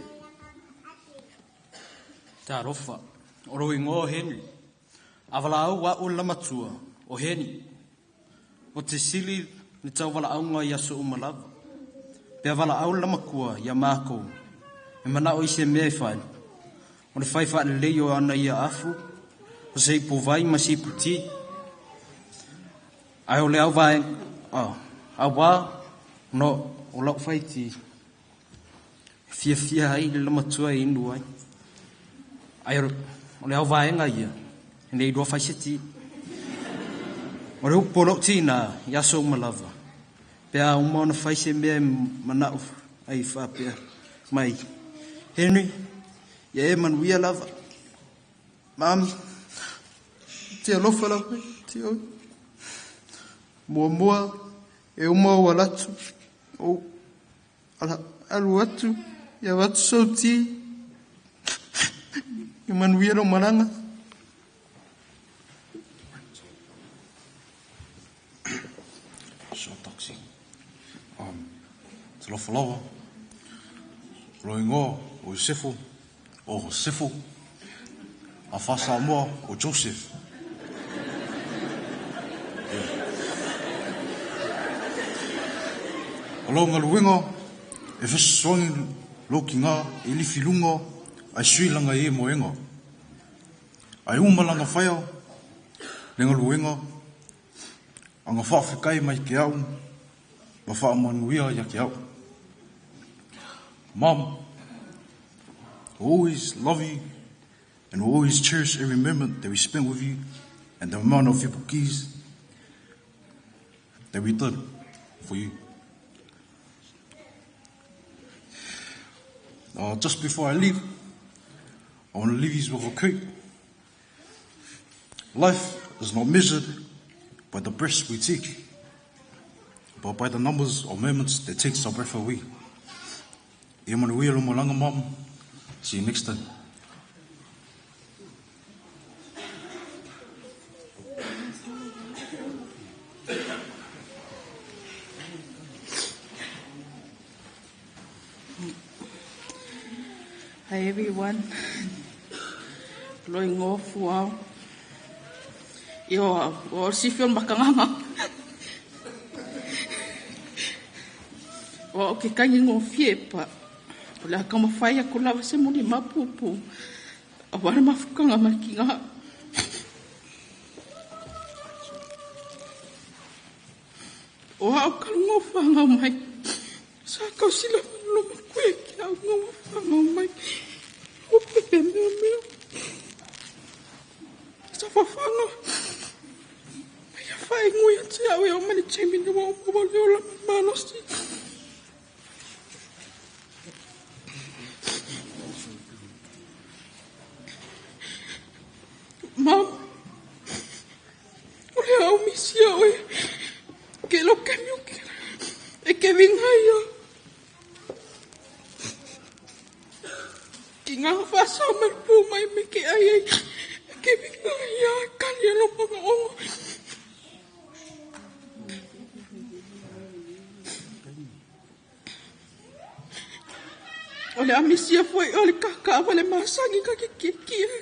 ta rofa o ro ingo heni avala wa o la matua o heni o te sili ni tau wala au nga yaso umala pe avala au la makua ya mako e mana o ise me fa o le fai fa le yo ana ia afu o sei po vai masi puti ai o le au vai awa no o lau faiti fia ai le matua i nu ai ai o le au vaenga ia nei do faisiti o le upolo tina ya so malava pe a uma na faise me mana ai fa pe mai Henry ye man we love mam te lo fala te o mo e uma wala o alu atu ya watu sauti iman wiro maranga so toxic te lo falawa loingo o Josefo a fasa mo o Joseph Alonga luenga e fesongi lokinga e li filunga ai suilanga e moenga ai umalanga whaia lenga luenga anga whawhikai mai ke au ma whaamanuia ya ke au Mom, always love you and always cherish every moment that we spent with you and the amount of your cookies that we did for you. Just before I leave, I want to leave you with a quote. Life is not measured by the breaths we take, but by the numbers of moments that takes our breath away. See you next time. Hi everyone. Blowing off, wow. Yo, si film makanganga. O ke kangi ngo fiepa. Ola kama faya kula se muni mapupu. Awara mafukanga makinga. O au kalungo fanga mai. Sa ka sila lo makwe ki au ngo fanga mai. O pepe me. Sa fa fanga. Ya fai ngui ati au e o mani chemi ni mo mo le ola manosti. Mam, ole au misia oe, ke lo ke miukira, e ke vinga ia. Ki ngā whasa marpu mai me ke ai, e ke vinga ia, kani alo panga ongo. Ole a misia foi, ole kaka, ole masangi ka ke kia.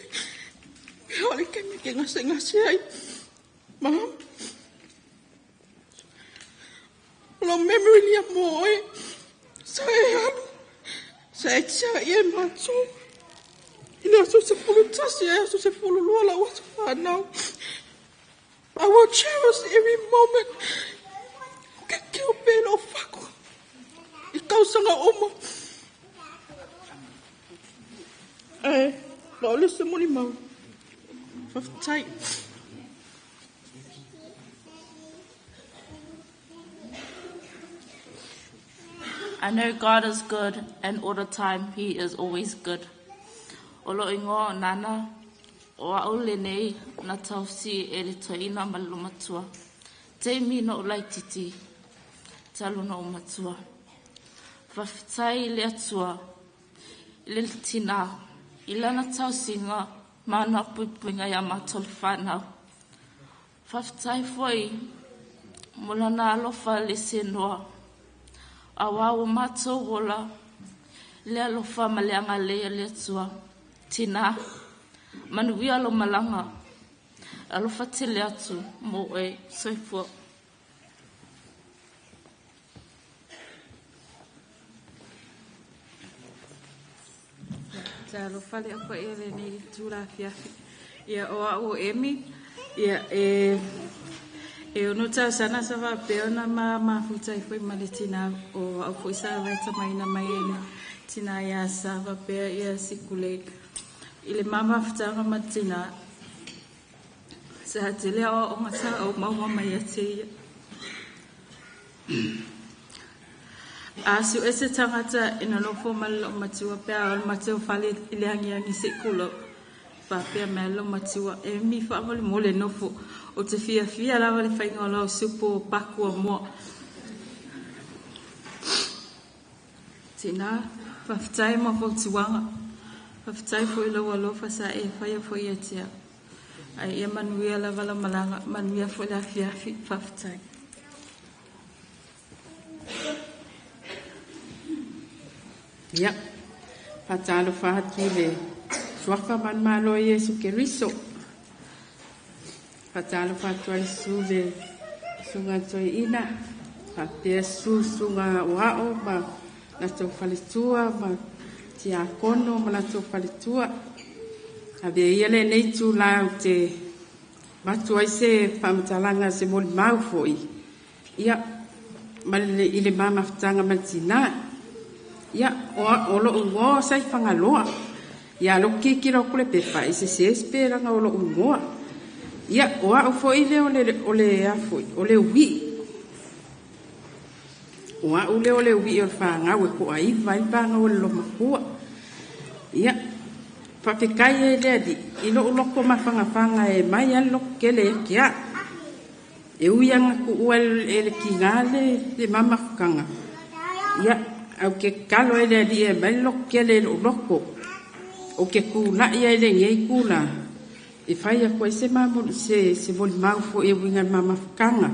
Ole ke me ke ngase ai. Mam. Lo memory ni amoe. Sa e anu. Sa e tia e matso. Ina so se fulu tasi e so se fulu lua la watu whanau. I will cherish every moment. Ke keo pēno whako. I tausanga oma. Lo ole se moni mau. Tight. I know God is good, and all the time He is always good. Olo ingo nana, o au le nei na tausi e le toina malu matua. Te mina o lai titi, talu na o matua. Whawhitai le atua, le tina, ilana tausinga, mana puipuinga ya matol whanau. Whawhitai foi, mula na alofa le senua, awa o mato wola, le alofa maleanga le atua, tina, manuia lo malanga, alofa te le atu, mo e soifua. Ta alofa le apa e le nei tūra fiafi. Ia oa o emi, ia e ono tau sana sa wa peona ma futai foi ma le tina o au foi sa vai tamaina mai ene tina ia sa wa pea ia sikule. Ile mama futanga matina sa tele o ngasa o mau mai ate asu ese tangata ina no formal o matua pea o matua fale ile angi sekulo pa pea melo matua e mi fa mole no fo o te fia lava le whainga o lau supo paku o mo tina whawhitai mo whautuanga whawhitai fo i lau alofa sa e whaia fo ia tia ai ia manuia lava la malanga manuia fo la fiafi whawhitai ia whatalo whahatu le suaka man malo Yesu Keriso Patalo patoi sule sunga toi ina pape su sunga wao ma na to falitua ma tia kono ma na to falitua ave ele nei tu la te matoi se pamtalanga se mol mau foi ia male ile mama ftanga matina ia o lo ngo sai fangaloa ia lo kikiro kule pe fa se espera nga o lo ngo ia o a foi le ole a foi ole wi o a ole wi o fa nga we ko ai vai pa nga o lo makua ia fa pe kai le di ilo lo ko ma fanga e mai an lo kele kia e uia nga ku el kingale de mama kanga ia au ke kalo ele di e bello kele lo ko o ke ku na ia le ngei ku na e fai a koe se mamu se voli mau fo e winga mama kanga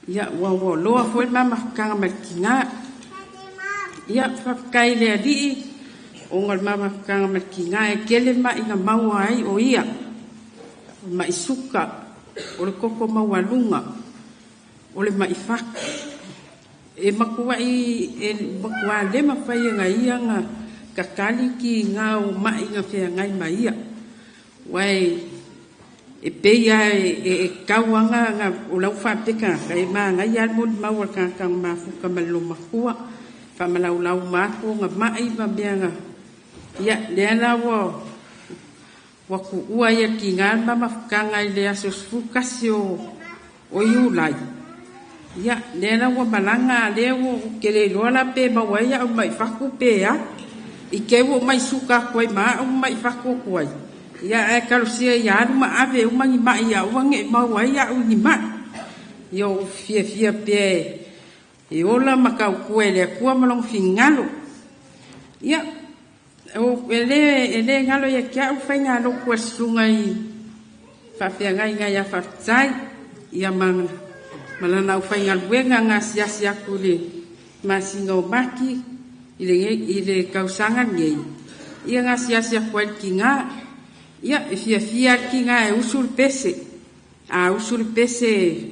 ia wa loa fo e mama kanga malkinga ia fakai le ali o ngal mama kanga malkinga e kele ma inga mau ai o ia ma isuka o le koko mau alunga o le ma ifak e makua le ma fai nga ia nga kakali ki nga o ma inga fea ngai ma ia wai e peia e kawanga nga o lau whapeka kai maa ngai almon maua kakang mafuka malo makua whamalau lau mako nga mai ma bea nga ia leana wa ku ua ia ki ngā mama whakangai lea sos fukasi o iulai ia leana wa malanga leo kele loala pe mawai au mai whaku pe a i kewo mai suka koe maa au mai whaku koe ia e kalusia ia ma ave umangi mai ia wange mau ia uni ma yo fia pe e ola makau kuele kua malong fingalo ia o ele ngalo ia kia u fainga lo kua sungai fa fia ngai ya fa tsai ia malana u fainga wenga ngasiasi akule masinga baki ile kausangan ngei ia ngasiasi akwal kinga ia fia ki nga e usul pese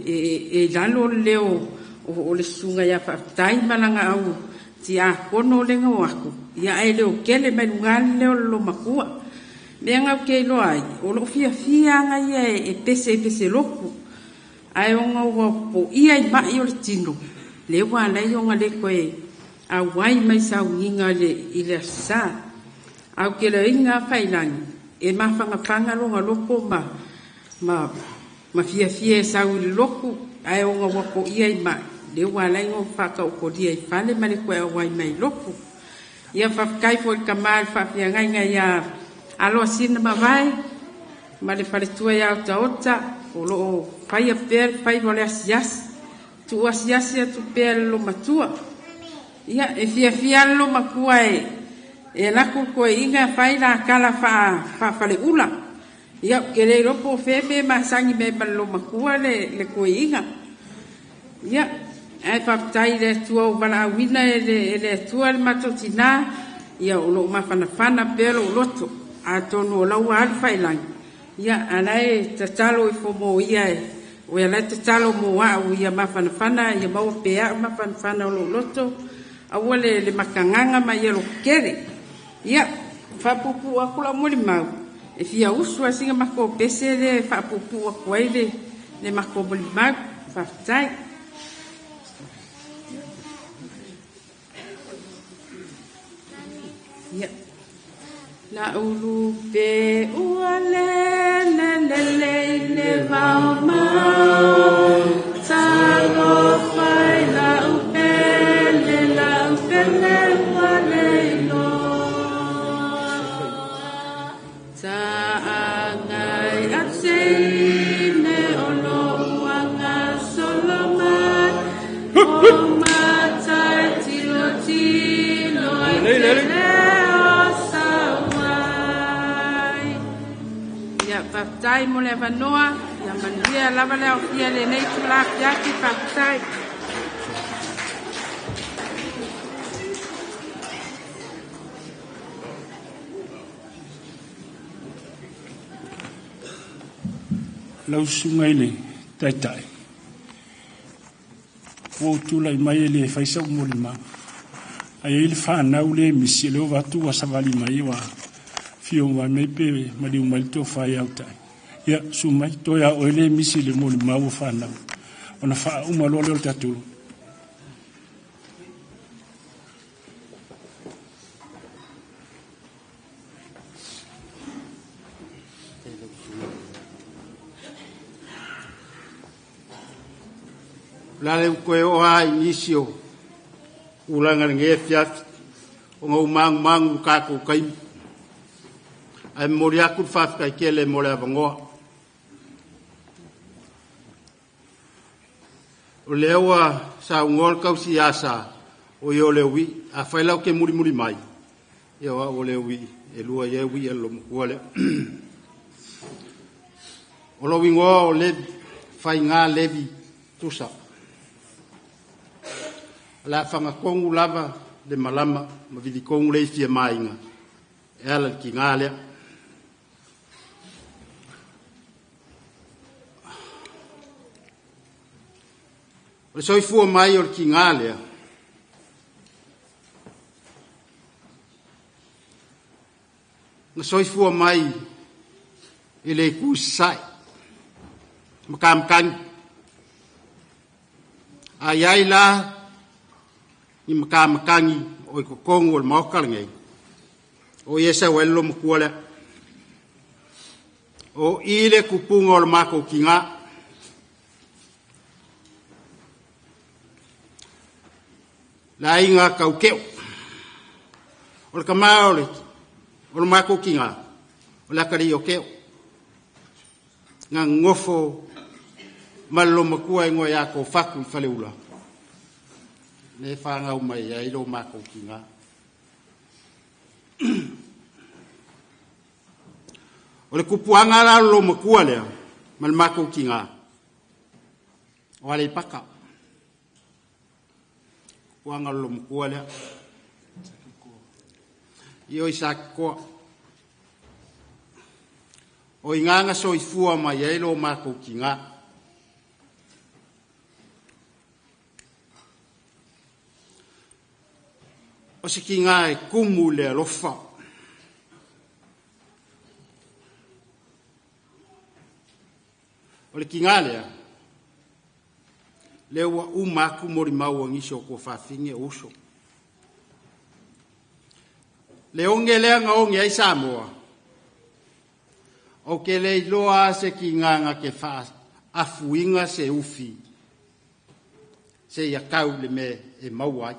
e lalo leo o le sunga ya fatai malanga au ti a kono le ngo aku ia e leo kele menungal leo lo makua menga ke lo ai o lo fia nga ia e pese loku ai onga po ia i mai o tino le wa le onga le koe a wai mai sa nginga le ile sa au ke le inga failangi e mafanga loko ma fia sa u loko ai onga wako ia i mai le wala ngo faka ko dia i fale male ko wai mai loko ia fa kai fo kamal fa fia ngai ya alo sina mavai ma le faletua ia ota o loo faia pea fai o le asiasi tu asiasi atu pea le lo matua ia e fiafia le lo makua e laku koe inga fai la kala fa fale ula ia ke le ropo fefe masangi me ma lo makua le koe inga ia ai faaptai le atua o valaauina e le atua le matotina ia o loo mafanafana pea lo loto atonu o lau alu failagi ia alae tatalo i fomo ia o ia lai tatalo mo au ia mafanafana ia mau pea mafanafana o lo loto aua le makanganga ma ia lo kere ia faapupu aku la mo le mau e fia usu asinga mako pese le faapupu aku ai le mako mo le mau faafetai ia la ulu pe uale le mau mau talo fai la upe le uale no ta angai atsene ono wanga solomon o matai tilo Faafetai mo le avanoa ia manuia lava le aofia lenei tulafiaki faafetai lausuga i le taʻitaʻi ua utulai mai e le faisau mo le mau ai ai le fanau le misi le o vatu asavali mai ua fio mai me pe mali mai to fa ia utai ia su mai to ia o le misi le mo le mau fanau ona fa uma lo le tatu la le koe o ai isio ulanga nge fiat o ngau mang ka ko kai ai moria ku fa ka kele mo le vango o lewa sa ngol ka si asa o yo le wi a fa la ke muri mai yo o le wi e lua ye wi e lo mo le o lo wingo o le fa nga levi tusa la fanga kongu lava de malama ma vidi kongu le fie mainga e ala ki ngale o soi fu mai o ki ngale na soi fu mai ele ku sai makam kan ayai la i makamakangi o i kokongo o le maokalangei o iesa o elo makuale o ile kupunga o le mako ki ngā la inga kaukeo o le kamao o le mako ki ngā o le akari o keo ngā ngofo malo makua ingo ya ko faku i fale ula le whanga umai ai lo mako ki ngā. O le kupuanga la lo makua lea, ma le mako ki ngā. O ale paka. Kupuanga lo makua lea. Io isa koa. O inganga so i fua mai ai lo mako ki ngā. O se ki ngā e kumu le alofa. O le ki ngā lea, le ua umaku mori mau angiso ko whawhinge uso. Le onge lea nga onge ai Samoa. O ke le iloa se ki ngā nga ke wha afuinga se ufi. Se ia kau le me e mauai.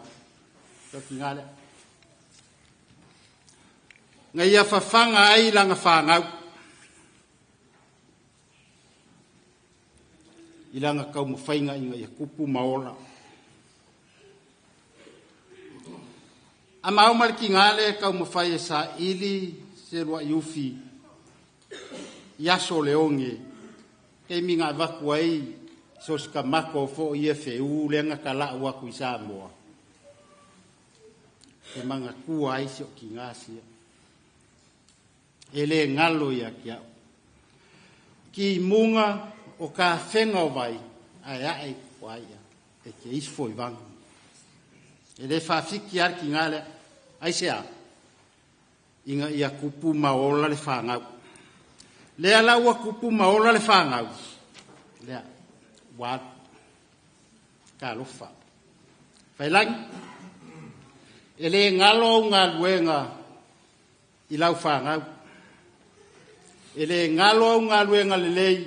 So ki ngā lea. Ngai ia whawhanga ai langa whangau. I langa kau mawhainga inga ia kupu maola. A maumar ki ngale kau mawhai sa ili se rua iufi. Iaso leonge. Kei minga waku ai sos ka mako fo ia feu lenga kala waku isa moa. Ke manga kua ai sio ki ngasia. Ele ngalo ia kia. Ki munga o ka whenga o vai, ai wai ia, e ke isfo i vang. Ele whawhiki ar ki ngale, ai sea, inga ia kupu maola le whangau. Lea laua kupu maola le whangau. Lea, wad, ka lofa. Failagi, ele ngalo ngā luenga i lau whangau. Ele ngalo ngā luenga le lei,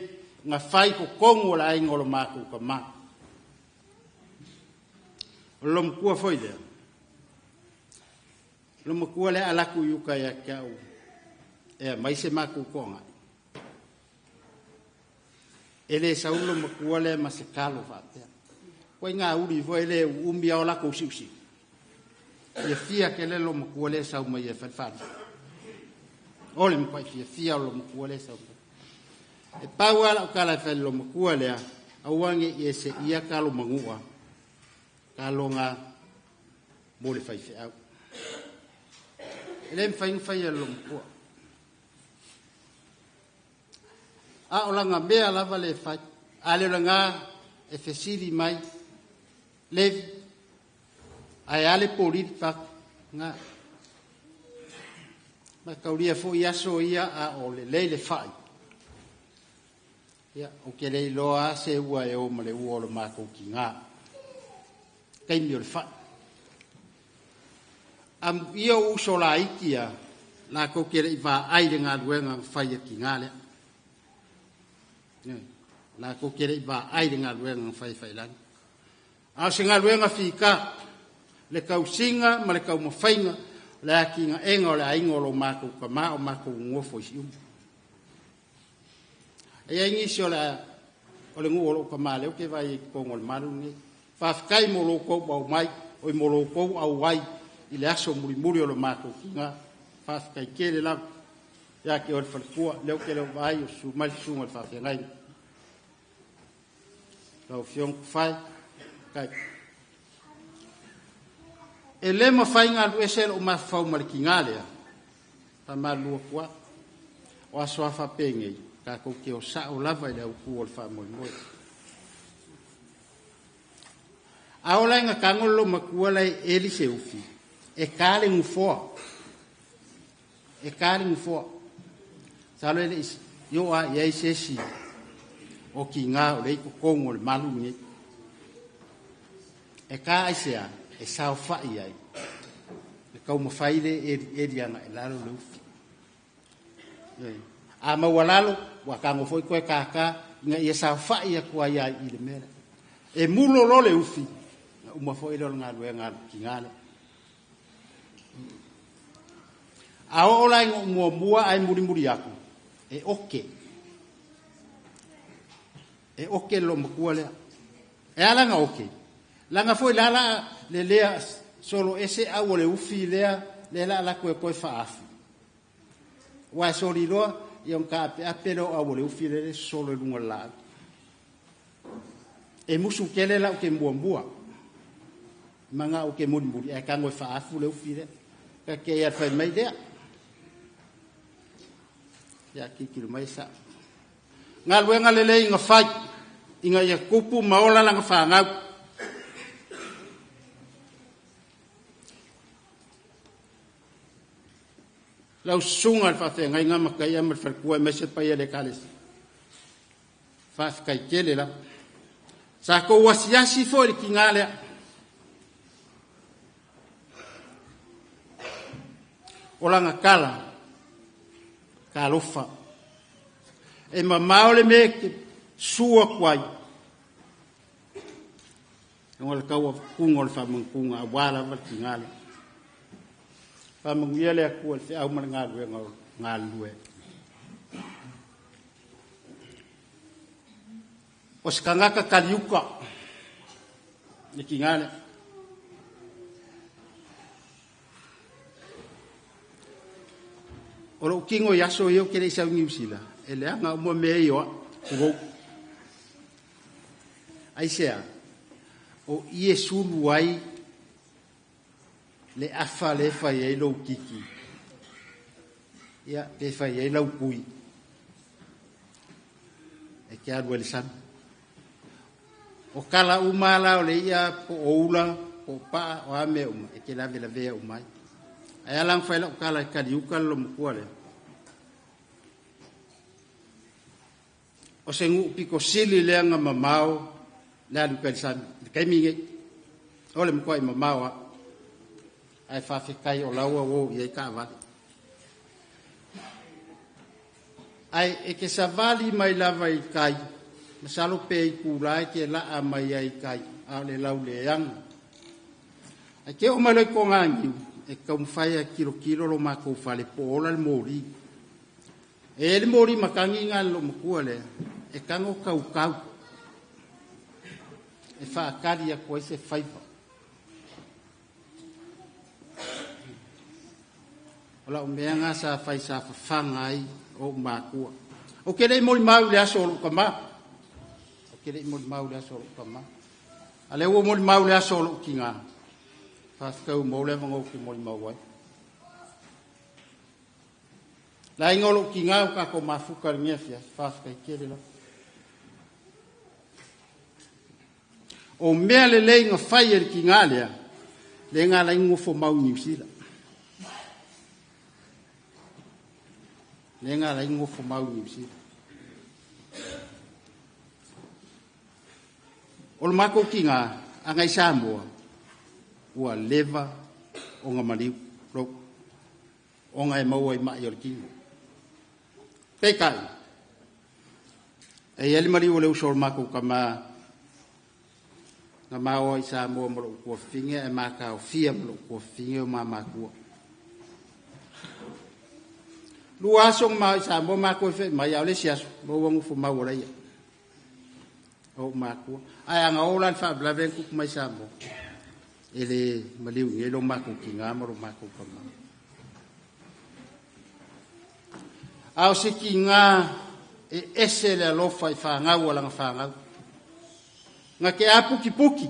ngā whai ko kongo la ai ngolo māku ka mā. Lom kua foi lea. Lom kua lea alaku yuka ia kiau. E maise māku konga. Ele saulo makua lea ma se kalo whātea. Koe ngā uri voi le umbi au lako usiusi. Ia fia ke le lo makua lea sau mai e whaiwhani. Ole mkwai fia lo makua lea sau mai. E pau ala o kala whai lo makua lea, auange i se ia kalo mangua, kalo ngā mole whai au. Ele mwhai lo makua. A o langa mea lava le whai, a leo la ngā e whesiri mai, levi, ai ale pōriri pak, ngā. Ma kauria fo i aso ia a o le leile whai. Ia, o ke rei loa se ua e o ma le ua o le mākou ki ngā. Kaimi o le whai. Am ia uso la ikia, la kou ke rei wā aire ngā ruenga whai ki ngā lea. La kou ke rei wā aire ngā ruenga whai lani. A se ngā ruenga whika, le kau singa, ma le kau mawhainga, le aki ngā enga o le ainga o lo mākou ka mā o mākou ngofo isi umu. E ingi si o le ngu o lo ka mā leo ke vai i kongo le maru nge. Whawhikai mo lo kou au mai, o i mo lo kou au wai, i le aso muri o lo mākou ki ngā. Whawhikai ke le lau, ia ke o le whalkua, leo ke leo vai o su mai sunga le whawhiangai. Lau fiong whai, kai. E le mawhai ngā lu esel o mawhau mariki ngā lea, ta mā lua kua, o aso a whapengei, ka kou ke o sa o lava i le au kua o le whamoi moi. A o lai ngā kangolo makua lai eli se ufi, e kāre ngufoa, e kāre ngufoa, salo ele isi, yo a iei sesi, o ki ngā o le iko kongo le malu nge, e kā aisea, e sao whai ai. E kau mawhaile e rianga e lalo le ufi. A mawalalo, wa kango foi koe kākā, nga i e sao whai a kua iai i le mera. E mulo lo le ufi, uma foi lo ngā lue ngā ki ngāle. A o lai ngō mua ai muri aku, e oke. E oke lo makua lea. E alanga oke. Langa foi lala le lea solo ese au le ufi lea le la koe koe whaafi. Wa sori loa i on ka apelo au le ufi le solo lunga la. E musu kele la ke mua. Manga o ke muri e ka ngoi whaafu le ufi le. Ka ke ia whai mai lea. Ia kikiru mai sa. Ngā luenga le le inga whai. Inga ia kupu maola langa whaangau. Lau sunga fa fe ngai ngama kai am fa ku me se pa ile kalis fa kai kele la sa ko wasiasi fo ki ngale ola ngakala kalofa e ma ole me sua kwai ngol ka wa kungol fa mun kunga wala va ki ngale Whamanguia lea kua le au mana ngā lue. O se kangaka kaliuka, ni ki ngāne. O lo kingo yaso yo kere isa ngiusila. E lea ngā umua mea ioa, kugou. Aisea, o ie sulu ai, le afa le fai ai lo kiki. Ia, le fai ai lau kui. E ke alu ele sanu. O kala umala o le ia po oula, po paa o ame uma. E ke lawe la vea umai. Ai alang fai la o kala e kariuka lo mukua le. O se ngu piko sili leanga mamao, le alu pele sanu. Kai mingi. O le mukua i mamao a. Ai whawhikai o laua o i ei kāwali. Ai e ke savali mai lava i kai, na salo pe i kūrai ke laa mai ai kai, a le lau le anga. Ai ke o maloi ko ngangiu, e kaumwhai a kilo lo mako whale po ola le mori. E le mori makangi ngā lo makua le, e kango kau. E whaakari a koe se whaipa. Ola o mea ngā sa whai sa whawhanga ai o mākua. O kere i mori mau le aso o luka mā. O kere i mori mau le aso o luka mā. A le ua mori mau le aso o luka ki ngā. Whawhikau mō le wango ki mori mau ai. La inga o luka ki ngā o kako mafuka ringia fia. Whawhikai kere la. O mea le leinga whai e ki ngā lea. Le ngā la ingo fo mau niusila. Le ngā la ingo fo mau niusi. O le mako ki ngā, angai Samoa, ua leva o ngā mariu, o ngā e maua i mai o le kingo. Pekai, e ali mariu o le uso o le mako ka mā, ngā maua i Samoa mo lo kua finge, e maka o fia mo lo kua finge o mā makua. Lua asong mai sa mo mako fe mai au le siaso mo wangu fo mau la ia o mako ai anga ola fa blaven ku mai sa mo ele maliu e lo mako ki nga mo mako pa ma au se ki nga e ese le lo fa nga wala nga fa nga ke apu ki puki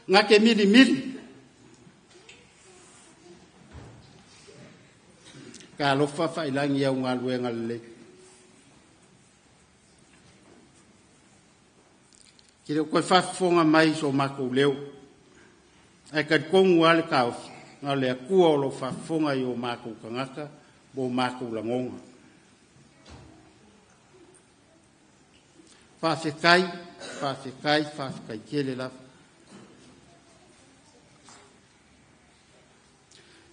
nga ke mili ka lo fa Failagi au ngā luenga le. Kire koe whafonga mai so mako leo. Ai ka kongu ale kao, ngā lea kua o lo whafonga i o mako kangaka, bo mako langonga. Whawhikai kele la.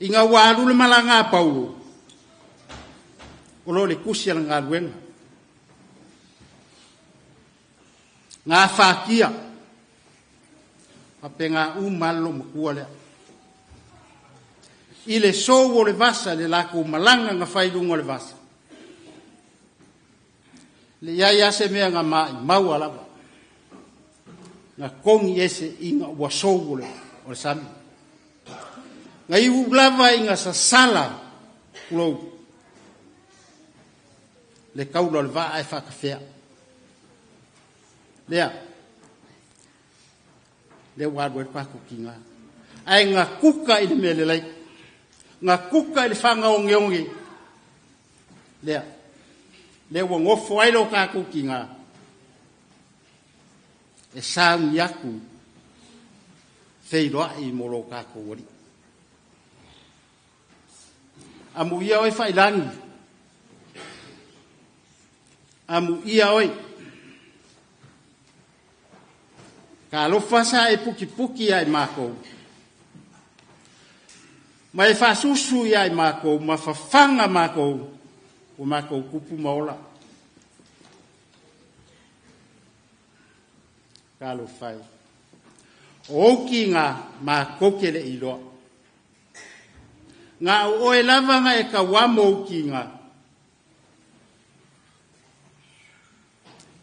I ngā wāru le malanga Paulo. O lo le kusi ala ngā luenga. Ngā whākia. Ape ngā umalo makua lea. I le sou o le vasa le lako malanga ngā whailunga le vasa. Le iai ase mea ngā mai, mau alava. Ngā kongi ese i ngā ua sou o le sami. Ngā iu lava i ngā sasala ulou. Le kaulo le vaa e whakawhea. Lea. Le wāru e pako ki ngā. Ai ngā kuka i le mea le lai. Ngā kuka i le whanga o ngeongi. Lea. Le ua ngofo ailo kako ki ngā. E sāngi aku. Wheiroa i moro kako wari. Amu ia oi Failagi. Amu ia oi. Ka alofa sa e puki ai mako. Ma e whasusu ai mako, ma whawhanga mako, o mako kupu maola. Ka alofa. O ki ngā mā kokele i loa. ngā o e lavanga e ka wamo ki ngā.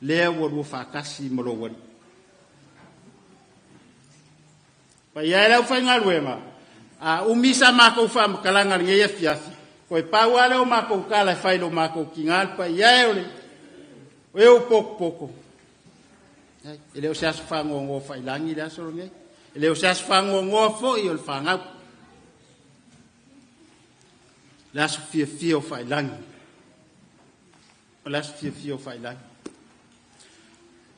Lea waru whakasi maro wari. Pa ia lau whai ngā ruenga. Umisa mākou whamakalanga ngea fiafi. Koe pau ale o mākou kāla whailo mākou ki ngā pa ia e ole. O e o poko poko. E leo se aso whangongo whailangi le aso ronge. E leo se aso whangongo fo i o le whangau. Le aso fia o whailangi. O le aso fia o whailangi.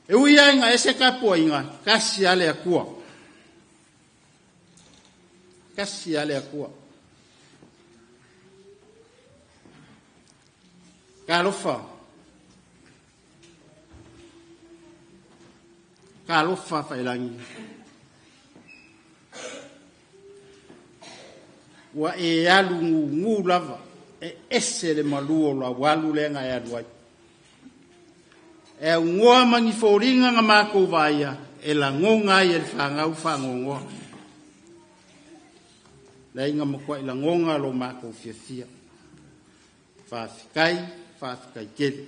E ui ainga e se kapua inga, kasi ale a kua. Kasi ale a kua. Ka alofa. Ka alofa whailangi. Wa e alu ngu lava, e ese le maluo la walu lenga e aluai. E ngoa mangi fōringa ngā mākou vaia, e la ngonga i e whangau whangongoa. La inga makua i la ngonga lo mākou fia. Whāwhikai kere.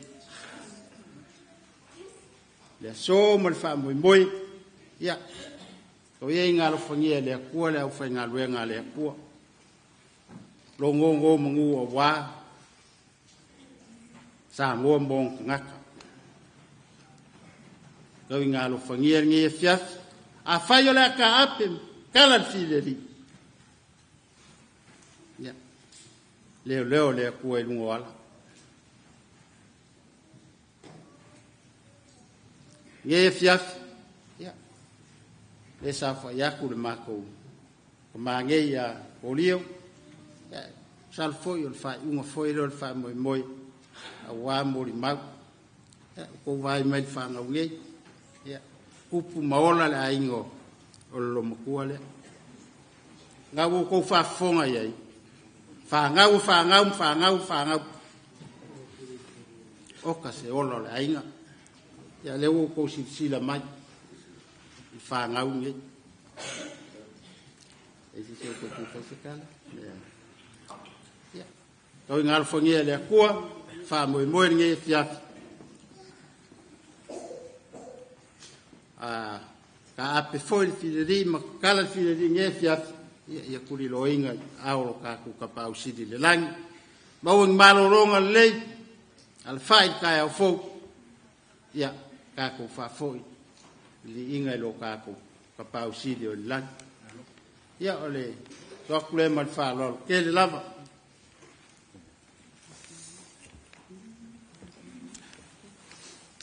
Lea so ma le whamoimoe, ia. O ia inga lo whangia lea kua, lea uwhai ngā luenga lea kua. Lo ngongo mangu o wā. Sa ngoa mong ngaka. Kau ngā lo whangia ngea fiafi. A whai o lea ka ape, kala whileri. Ia. Leo lea kua i lungo ala. Ngea fiafi. Ia. Le sa whai aku le mākou. Ko mā ngei a olio. Ia. Sal foi o le whai unga foi lo le whai moi. A wā mori mau. Ia. Ko vai mai le whangau ngei. Ia. Upu maola le aingo. O le lomakua le. Ngā wo kou whafonga iai. Whangau. Oka se ola le ainga. Ia le wo kou sila mai. I whangau ngei. E si se kou whakala. Ia. Kau ngā whangia le kua. Whamoe ngei fiafi. Ka ape foi fileri ma kala fileri nge fiafi ia kuri loinga aoro ka ku ka pau sidi le langi mau ngalo ronga le al fai ka au fo ia ka ku fa foi li inga lo ka ku ka pau sidi o langi ia ole so kule mal fa lo ke le lava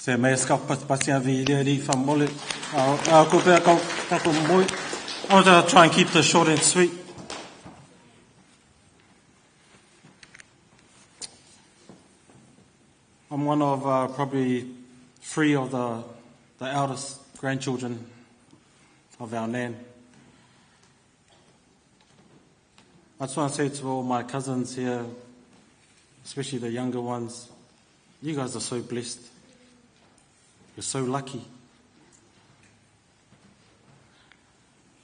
Se mai skap pasia vi from mole. I'll go back on more. I want to try and keep this short and sweet. I'm one of probably 3 of the eldest grandchildren of our nan. I just want to say to all my cousins here, especially the younger ones, you guys are so blessed. You're so lucky.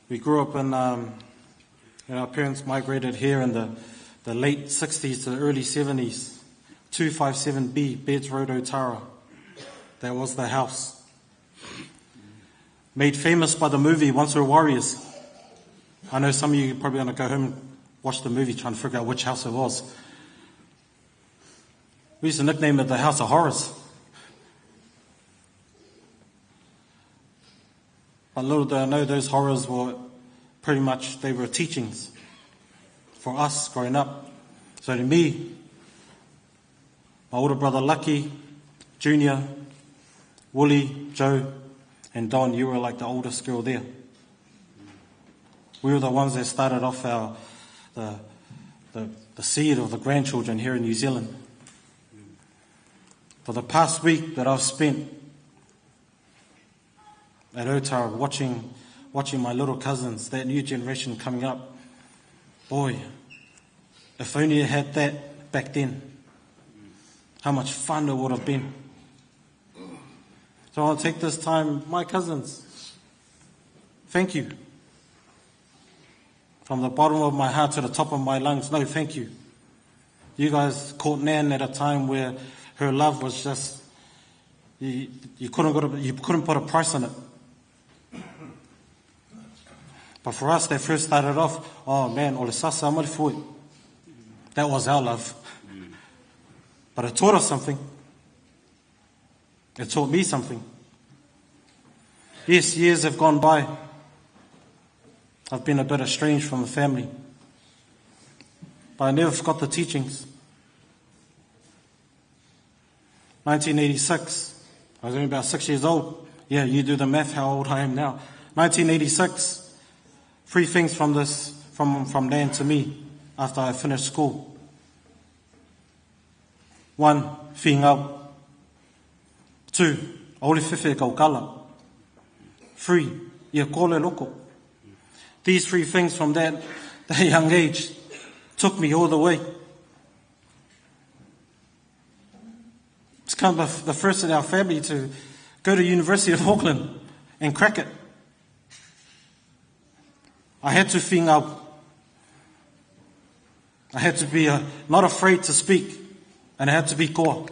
We grew up in, our parents migrated here in the late 60s to the early 70s. 257B, Birdwood Avenue. That was the house. Made famous by the movie Once We Were Warriors. I know some of you are probably going to go home and watch the movie trying to figure out which house it was. We used to nickname it the House of Horrors. But little did I know those horrors were pretty much, they were teachings for us growing up. So to me, my older brother Lucky, Junior, Wooly, Joe, and Don, you were like the oldest girl there. We were the ones that started off the seed of the grandchildren here in New Zealand. For the past week that I've spent at Uta'i, watching my little cousins, that new generation coming up. Boy, if only I had that back then, how much fun it would have been. So I'll take this time, my cousins, thank you From the bottom of my heart to the top of my lungs, no, thank you. You guys caught Nan at a time where her love was just, you couldn't put a price on it. But for us, that first started off, oh man, ole sasa amari foi. That was our love. But it taught us something. It taught me something. Yes, years have gone by. I've been a bit estranged from the family. But I never forgot the teachings. 1986, I was only about 6 years old. Yeah, you do the math, how old I am now. 1986, 3 things from this, from Nan to me, after I finished school. 1, whingau. 2, ole whiwhi kaukala. 3, ia kole loko. These 3 things from that young age took me all the way. It's kind of the first in our family to go to University of Auckland and crack it. I had to whingau. I had to be not afraid to speak, and I had to be koa.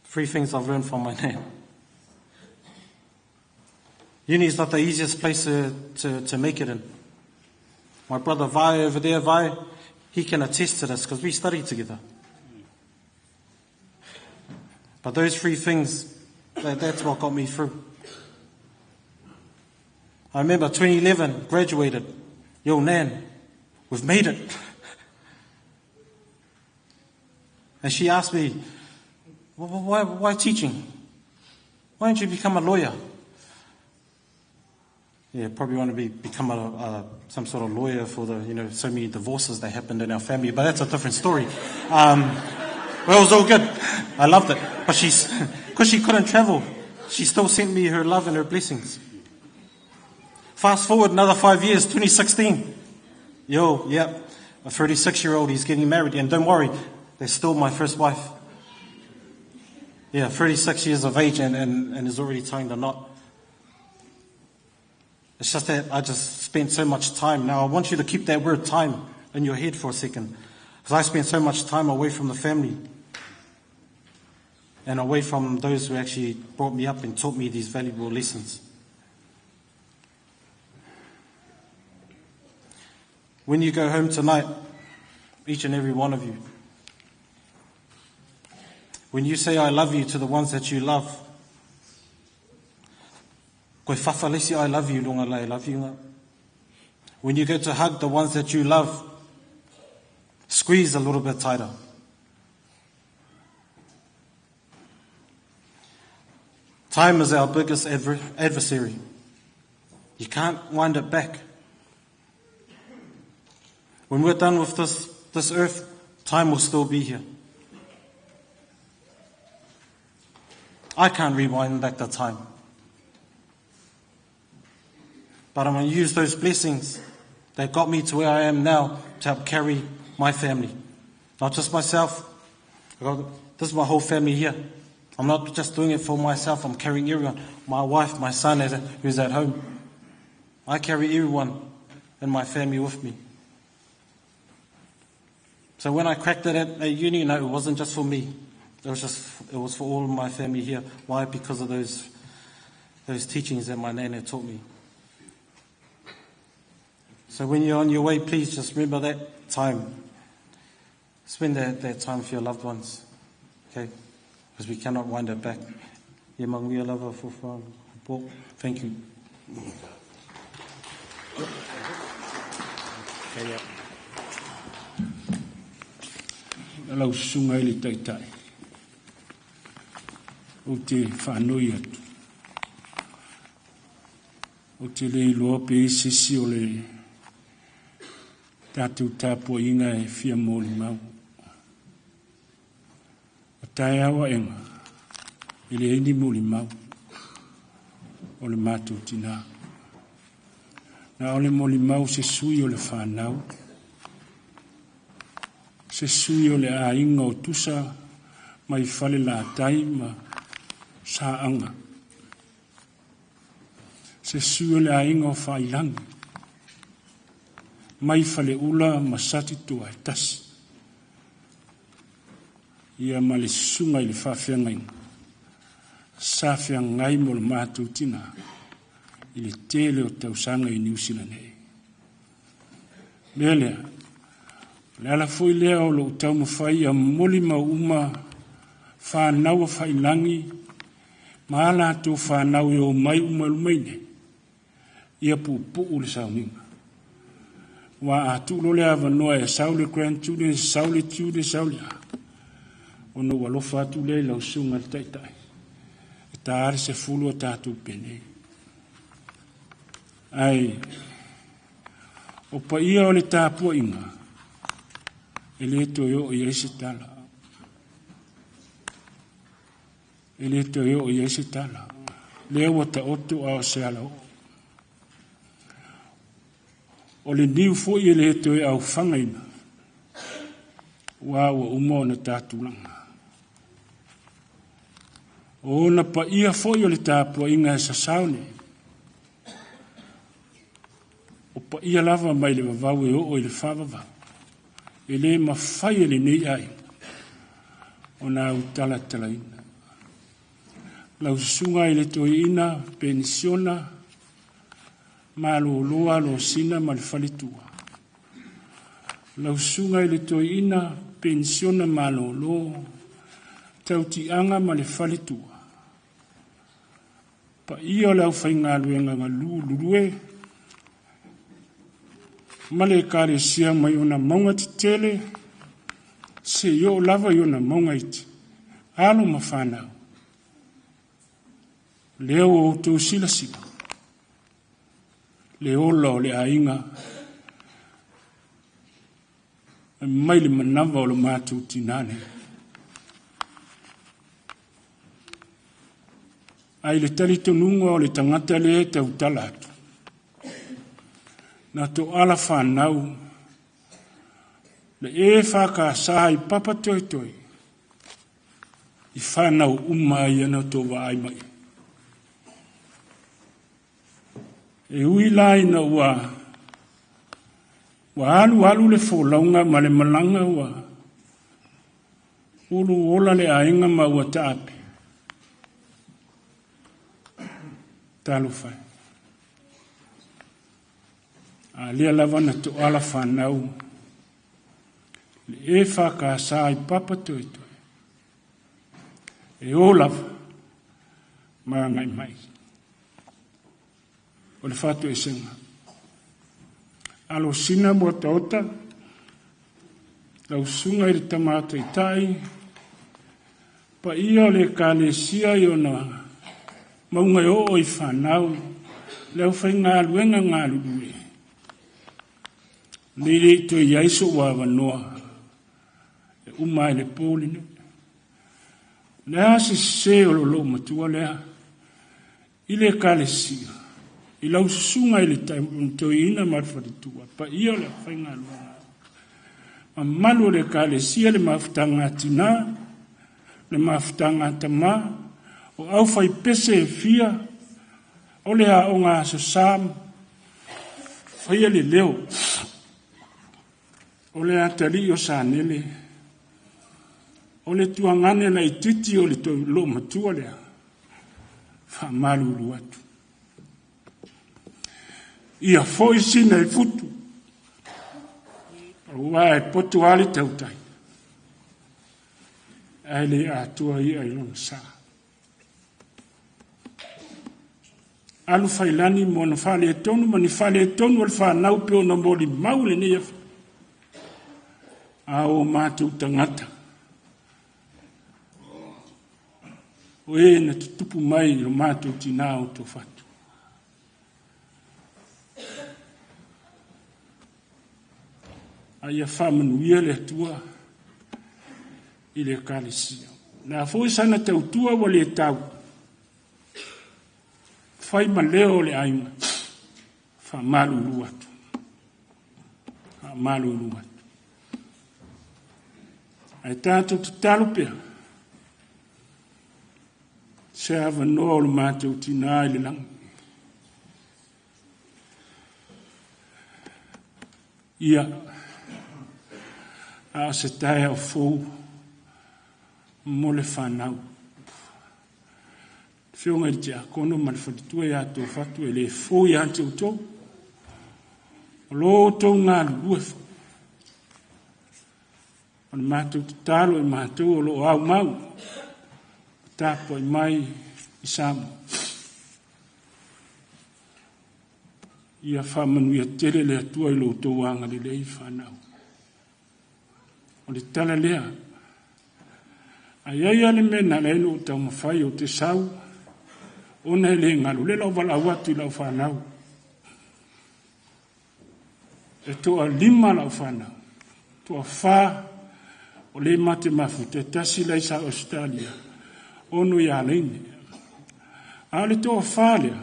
3 things I've learned from my nan. Uni is not the easiest place to make it in. My brother Vai over there, Vai, he can attest to this because we studied together. But those 3 things, that's what got me through. I remember 2011, graduated. Yo, Nan, we've made it. And she asked me, why teaching? Why don't you become a lawyer? Yeah, probably want to become some sort of lawyer for the, so many divorces that happened in our family, but that's a different story. Well, it was all good. I loved it. But because she couldn't travel, she still sent me her love and her blessings. Fast forward another 5 years, 2016. A 36-year-old, he's getting married, and don't worry, they're still my first wife. Yeah, 36 years of age and is already tying the knot. It's just that I just spent so much time. Now, I want you to keep that word time in your head for a second. Because I spent so much time away from the family. And away from those who actually brought me up and taught me these valuable lessons. When you go home tonight, each and every one of you, when you say I love you to the ones that you love, koe whawhalesi, I love you, lunga lai, I love you nga. When you go to hug the ones that you love, squeeze a little bit tighter. Time is our biggest adversary. You can't wind it back. When we're done with this earth, time will still be here. I can't rewind back the time. But I'm going to use those blessings that got me to where I am now to help carry my family. Not just myself. This is my whole family here. I'm not just doing it for myself. I'm carrying everyone. My wife, my son who's at home. I carry everyone in my family with me. So when I cracked it at uni, no, it wasn't just for me. It was for all of my family here. Why? Because of those teachings that my nana taught me. So when you're on your way, please just remember that time. Spend that time for your loved ones. Okay? Because we cannot wind it back. Thank you. Alau sungai li taitai. O te whanui atu. O te le iloa pe sisi o le tātou tāpua inga e whia mōli mau. O tai awa enga. I le eini mōli mau. O le mātou tina. Na o le mōli mau se sui o le whanau. Se sui o le a inga o tusa mai whale la tai ma sa anga. Se sui o le a inga o whailangi. mai fale ula masati tua tasi. Ia male sunga ili whawhiangai. Sawhiangai mo le mātou tina. Ili tele o tausanga i New Zealand hei. Melea, le ala foi lea o lo utau mawhai a moli ma uma whanau a whailangi ma ala tō whanau e o mai uma lumaine. Ia pu le sauninga. Wa atu lo le avanoa e saule grandchildren, saule children, saule a. Ono walofa atu le lau sunga le taitai. E taare se fulu a tātou pene. Ai, o pa ia o le tāpua inga. E le to yo o iese tala. E le to yo o iese tala. Le wata otu a o se ala o. O le niu fo i le to e au whangaina. Wa wa umo na tātulanga. O na pa ia fo i o le tāpua inga e sa saune. O pa ia lava mai le wavau e o le whawava. E le mawhai e le nei ai. O na utala talaina. Lau sunga i le toi ina, pensiona, malo loa lo sina mal falitua. Lau sunga i le toi ina, pensiona malo lo, tauti anga mal falitua. Pa ia lau whainga luenga ngā lulue, male kare sia mai ona maunga ti tele, se yo lava i ona maunga iti. Alo mawhanau. Leo o tō sila sila. Leo lo le ainga. Mai le manawa o le mātou tinane. Ai le tali tonunga o le tangata le tau talatu. Na to ala whanau. Le E.F.K.S i Papatoetoe. I whanau umai ana tō wa ai mai. E ui lai na ua alu le fōlaunga ma le malanga ua ulu ola le ainga ma ua taape. Talo fai. A lia lava na to ala whanau. Le E.F.K.S i Papatoetoe. E o lava. Ma ngai mai. O le whātu e senga. Alo sina mua taota. Lau sunga i le tamata i tai. Pa ia le kālesia i ona maunga i o i whanau. Leu whai ngā luenga ngā lulue. Nere i to i aiso wa wanoa. E umai le pōlinu. Lea se o lo matua lea. I le kālesia. I lau sunga i le toina marwharitua. Pa ia le whainga luanga. Ma malu le kālesia le mawhtanga tina. Le mawhtanga tama. O au whai pese e fia. O le a o ngā so sam. Whaia le leo. O le a tari o sa nele. O le tuangane na i titi o le to lo matua lea. Wha malu luatu. Ia foi sina i futu. Ua e potu ali tautai. Ai le atua ia i lona sa. Alu failani mo na fale e tonu, ma ni fale e tonu al whanau peo na moli maule ni ia. A o mātou tangata. O e na tutupu mai o mātou tina o to fatu. Ia whamanuia le atua i le kālesia. Nā fōi sana tau tua wa le tau. Whai ma leo le ainga. Whamalu luatu. Whamalu luatu. Ai tātou te talo pia. Se hawa noa o le mātou tina i le langi. Ia, a se tae o fou, mo le whanau. Whiunga i te akono, ma le whatitua i ato whatu, e le fou i ante o tō. O lo tō ngā lua whau. O le mātou te talo i mātou o lo au mau. Tāpo i mai i Samu. Ia whamanui a tere le atua i lo tō wanga le lei whanau. O le tala lea. Ai ai ale mena le no tau mawhai o te sau. Ona le ngalu le lau wala watu lau whanau. E toa 5 lau whanau. Toa 4 o le mate mafu te tasi lai sa Australia. Ono ia leine. A le toa 4 lea.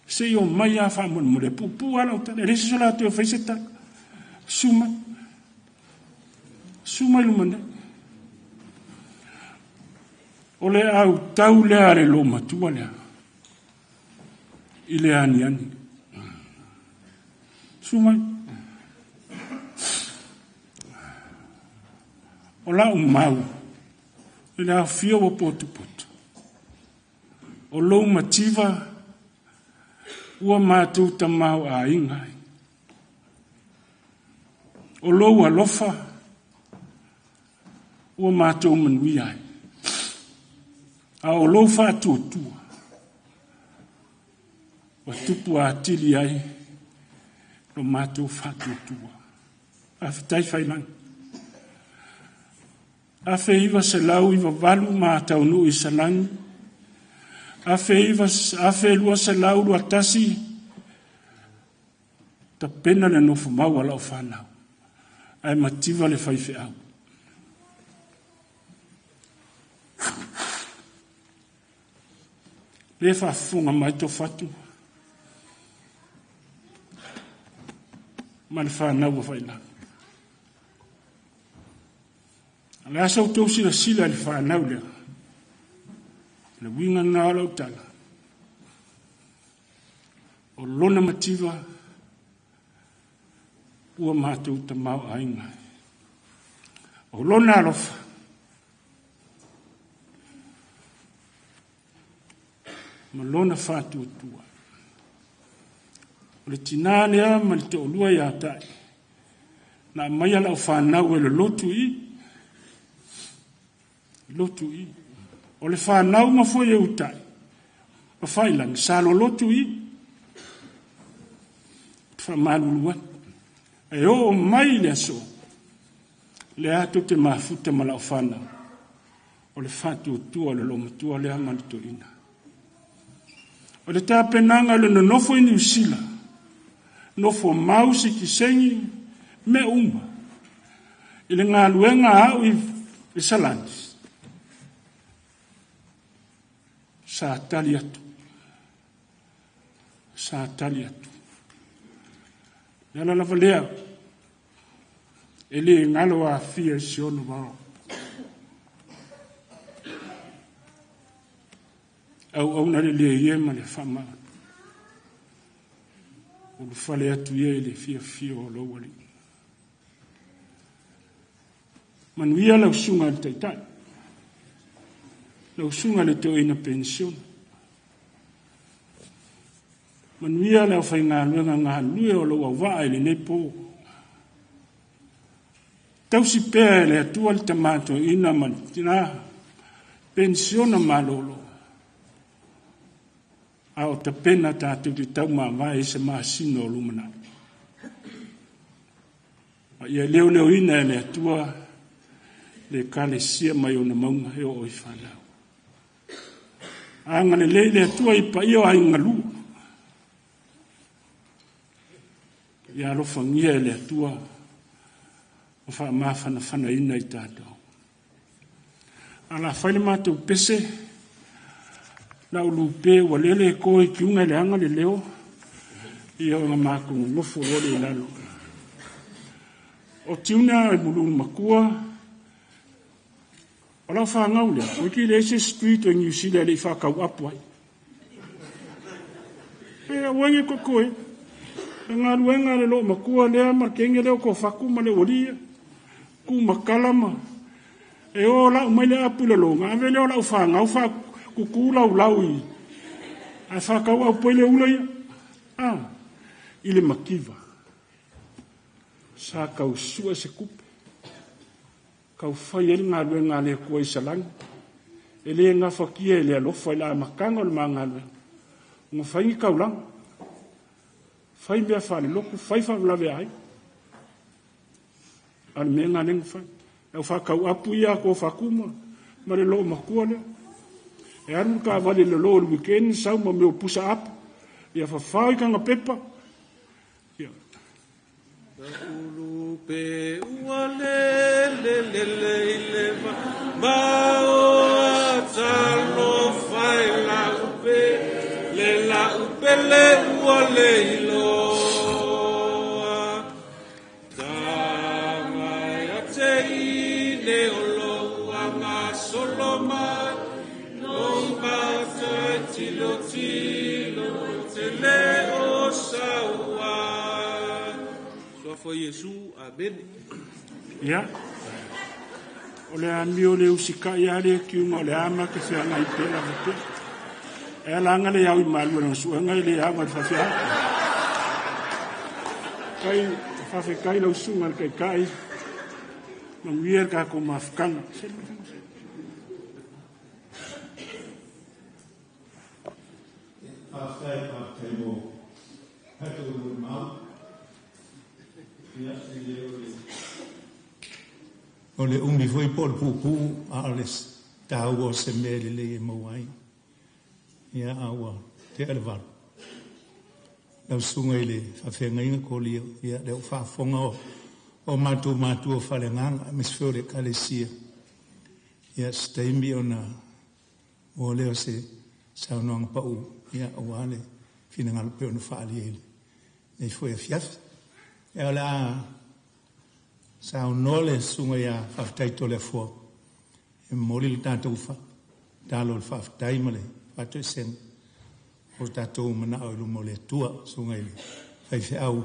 Se o mai a whamon mo le pupu ala o tane. Resi sola te o whaiseta. Suma. Suma ilumane. O le au tau lea re lo matua lea. I le ani ani. Sumai. O la mau. I le au fio o potu potu. O lo mativa. Ua mātou tamau a ingai. O lo alofa. Ua mātou manui ai. A o lo whātua. Wa tupu a tili ai. Lo mātou whātua. A whitai whailang. A whiiwa se lau iwa walu mātou nu i salangi. A whiiwa se lau lua tasi. Ta pena le nofu mau ala o whanau. Ai mativa le whaiwhi au. Le whafunga mai to whatu. Ma le whanau a whainau. Le asa o tau sila le whanau lea. Le winga ngā lau tala. O lona mativa. Ua mātou ta mau ainga. O lona alofa. Ma lona whātua tua. O le tinānea ma le te olua i Uta'i. Nā mai ala o whanau e le lotu i. Lotu i. O le whanau ma foi e Uta'i. Pa whailang, salo lotu i. Whamaluluan. E o mai le aso. Le ato te mafuta ma la o whanau. O le whātua tua le lomatua le amanito ina. O le tāpenanga le nofo i New Zealand. Nofo mausi ki sengi me uma. I le ngā luenga au i Salandis. Sa tali atu. Sa tali atu. Nala lava lea. E le ngalo a fia si ono wao. Au na le ie ma le whama. O le whale atu ie le fia o lo wali. Manuia lau sunga le taitai. Lau sunga le teo ina pension. Manuia lau whai ngā luenga ngā lue o lo wawaa le nepo. Tausi pēa le atua le tamato ina man tina pensiona malolo. A o ta pena tātou te tau mawai se maasino o lumana. A ia leo ina le atua le kale sia mai o na maunga he o i whanau. A ngane le atua i pa io ai ngalu. Ia rofa ngia le atua o wha mawhana ina i tātou. A la whaile mātou pese la ulupe wa lele ko i kiunga le anga le leo i o ngā māku ngofu o le lalo. O tiuna e mulu makua o lau whangau lea o ki le ese street o New Zealand le i whakau apuai. E a wange kokoe Ngā ruenga le lo makua lea ma kenge leo ko whaku ma le oria. Ku makalama. E o lau mai le apu le longa. Ave leo lau whanga. Au wha kuku lau i. Ai whakau au poile ula ia. I le makiva. Sa kau sua se kupe. Kau whai ele ngā ruenga le kua i salangi. E le ngā whakia e le alofa i la makanga o le mga ngā ruenga. Ngā whaingi kau lang. Fai mea whale loku, fai whawalawe ai. Ane mea ngā nengu whai. E whakau apu ia ko whakuma, ma le loo makua lea. E anu ka wale le loo le weekend, sau ma meo pusa apu. Ia whawhau i kanga pepa. Ia. Ulu pe ua le va. Mao atalo fai la upe. Le la upe le ua le iloa. Tamai a te ine o loa ma soloma. Lomba te tilo te leo saua. Soafo Yesu, amen. Ia. O le ami o le usika ia le kiunga o le ama ke whia ngai pēla me e alanga le au I malua na suanga I le au ngai whawhia. Kai whawhi kai lau sunga kai kai. Mang wia ka ko mawhikanga. Whawhai pātai mō. Hato uru mau. Ia se le o le umi foi por pupu a les tau o se mele le mawai. Ia awa te alvar. Lau sunga le whawhenga inga ko leo. Ia leo whafonga o matu o whalenganga. Misfeo le kalesia. Ia steimi o na o leo se saunoanga pau. Ia awale finangalo peo na whaali ele. Nei foi a fiaf. Ia la sa nole sunga ya faftai tole fo e mori le tata ufa dalo le faftai male fato sen o tato mana o lu mole tua sunga ile fai fe au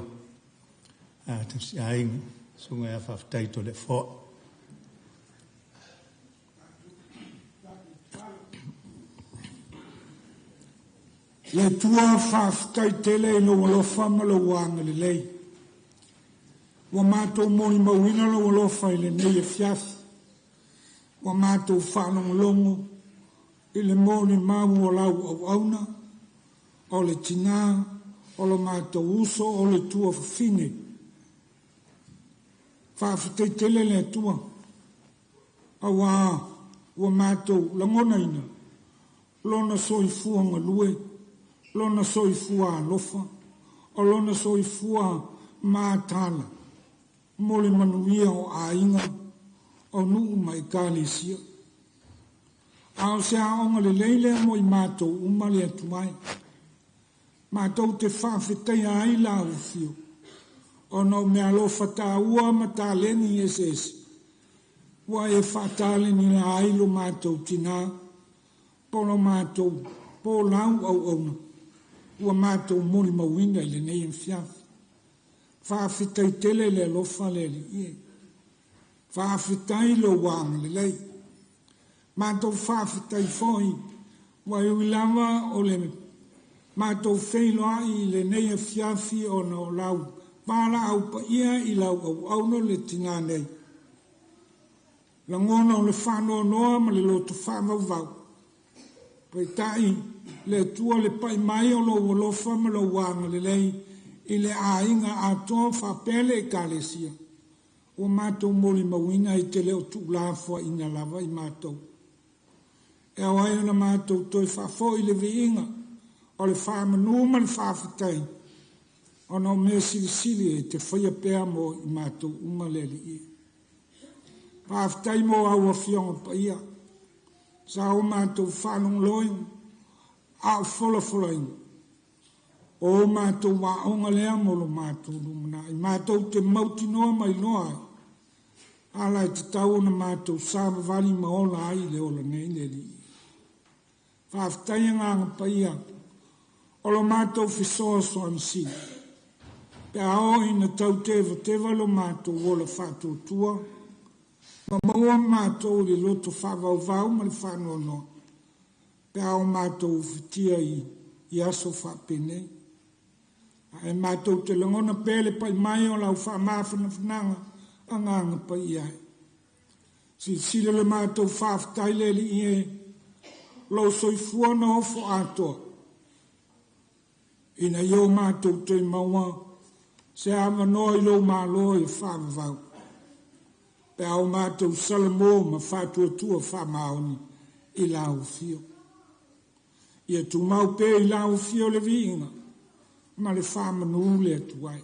a tasi aing sunga ya faftai tole fo le tua faftai tele no lo famalo wanga le lei wa mātou moni mauina lo lo fai le nei e fiafi. Wa mātou whanong longo I le moni mau o lau au auna, o le tina, o le mātou uso, o le tua fafine. Whawhitei tele le tua. Awa, wa mātou langona ina. Lona soi fuanga lue, lona soi fua lofa, o lona soi fua mātala. Mole manuia o ainga, o nuu mai kālesia. Ao se aonga le leile mo I mātou umale atu mai. Mātou te whawhetei ai la ufio. O no mea lo whata ua ma tā leni esesi. Wa e whata leni la ailo mātou tina. Polo mātou, po lau au auna. Ua mātou moli mawina le nei en fiafi. Whawhitai tele le lofa le li ie. Whawhitai lo wang le lei. Mātou whawhitai foi. Wai uilawa o le mātou wheilo ai le nei a fiafi o no lau. Pala au pa ia I lau au no le tina nei. Langona o le whanoa noa ma le loto whanau vau. Pai tai le tua le pai mai o lo lofa ma lo wang le lei. I le ainga atoa whapele e kālesia. O mātou moli mawina I te leo tūlāwha ina lava I mātou. E awai na mātou toi whafo I le viinga. O le whamanuma le whawhitai. O no me sili e te whaia pēr mo I mātou umaleli I. Whawhitai mo au a fionga pa ia. Sa o mātou whanong loing. Au fola inga. O mātou waonga lea molo mātou lumana. I mātou te mauti noa mai noa ai. Ala te tau na mātou sāma vali maola ai le ola nei le li. Whawhitai nganga pa ia. Olo mātou whisoa so amsi. Pe ao ina tau tewa lo mātou o la whātua tua. Ma maua mātou li loto whāwau ma le whānoa noa. Pe ao mātou whitia i aso whāpenei. E mātou te langona pēle pai mai o lau whaamāwhana whananga a nganga pai ai. Si sila le mātou whāwhatai le li i e lau soifua na ofo atoa. Ina iau mātou te maua se ama noa i lau māloa i whaamavau. Pe au mātou salamo ma whātua tua whaamaoni i lau fio. Ia tu mau pē i lau fio le viinga. Ma le whamanu le atuai.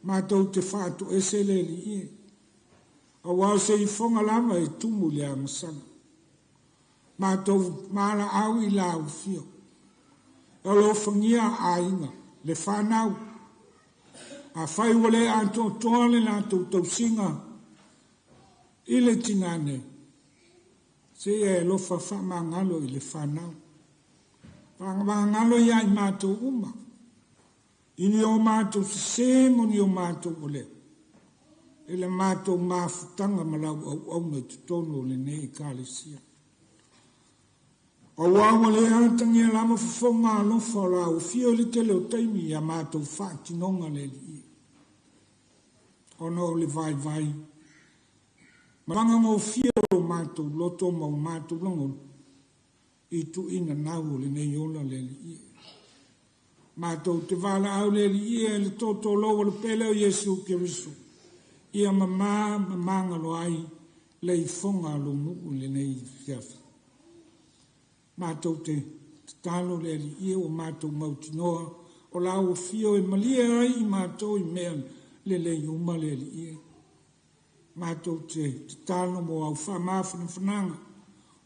Mātou te whātu ese le li ie. A wau se i whonga lama e tumu le amasana. Mātou māla au i lau fio. E lo whangia a inga, le whanau. A whai wale a toa le nātou tausinga. I le tinane. Se e lo whamangalo i le whanau. Whamangalo ia i mātou uma. Ini o mātou se moni o mātou ole. E le mātou māwhutanga malau au na tutono le nei kālesia. O wawa le antangi e lama whafonga alofa o lau fio le te leo taimi a mātou whātinonga le li. Ono le vai. Maranga ngō fio o mātou loto mau mātou langon. I tu ina nau le nei ola le li. Mātou te wala au le li e le toto loa le pele o Yesu Kirisu. Ia mamanga lo ai le i fonga lo nuu le nei fiafi. Mātou te talo le li e o mātou mautinoa o lau fio e malia ai i mātou i mea le le iuma le li e. Mātou te talo mo au whamawhana whananga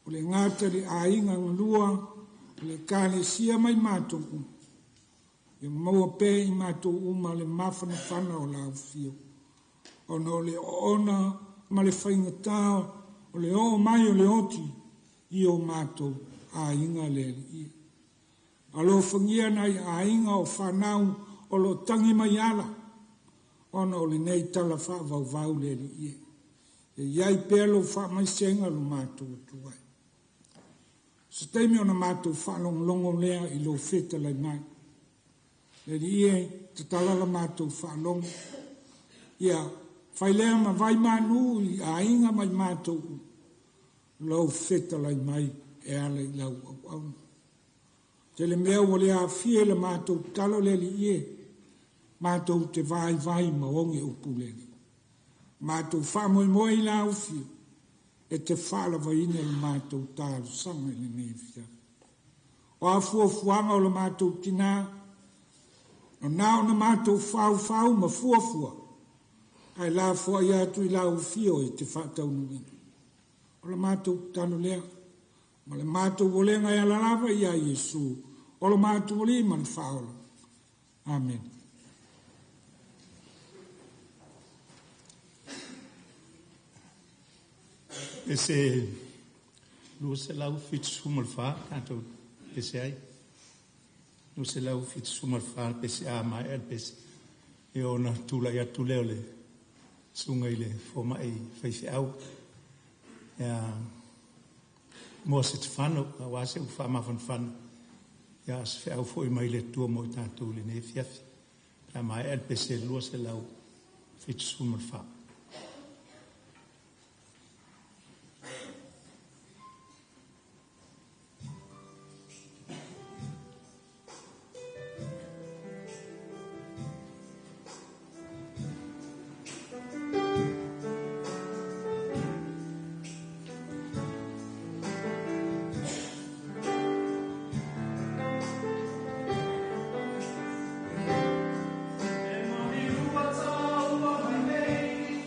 o le ngata le ainga ngalua o le kāle sia mai mātou uma. E maua pē i mātou uma le mawhana whana o lau fio. Ono le ona ma le whainga tāo o le o mai o le oti i o mātou a inga le li. Alo whangia nei a inga o whanau o lo tangi mai ala. Ono le nei tala whawau le li. E iai pēlo whamai senga lo mātou tuai. So teimi o na mātou whalong longo lea i lo feta lai mai. Le li te talala mātou whalong. Ia, whai lea ma vai manu i a inga mai mātou. Lo feta lai mai. E ala i lau au. Te le mea o le a fie le mātou talo le li ie. Mātou te vai ma onge upu le li. Mātou whamoi i lau fie. E te whala vaina le mātou tālu sanga le nefia. O a fuafuanga o le mātou tina. O nao na mātou whau ma fuafua. Ai la fua i atu i lau fie o e te whatau nui. O le mātou talo lea. Ma le mātou wolenga ia lalawa ia Yesu. O le mātou wole man whaola. Amen. E se lua se lau fitu sumal wha, kātou pese ai. Lua se lau fitu sumal wha, pese a mai el pese. E ona tula ia tuleo le sunga i le foma i whaifi au. Mo se te whano, a wase u whamawhan whano. Ia se whiau fo i mai le tua mo i tātou le ne fiafi. Ia mai elpe se lua se lau fitu sumal wha. Emani ua tau mai nei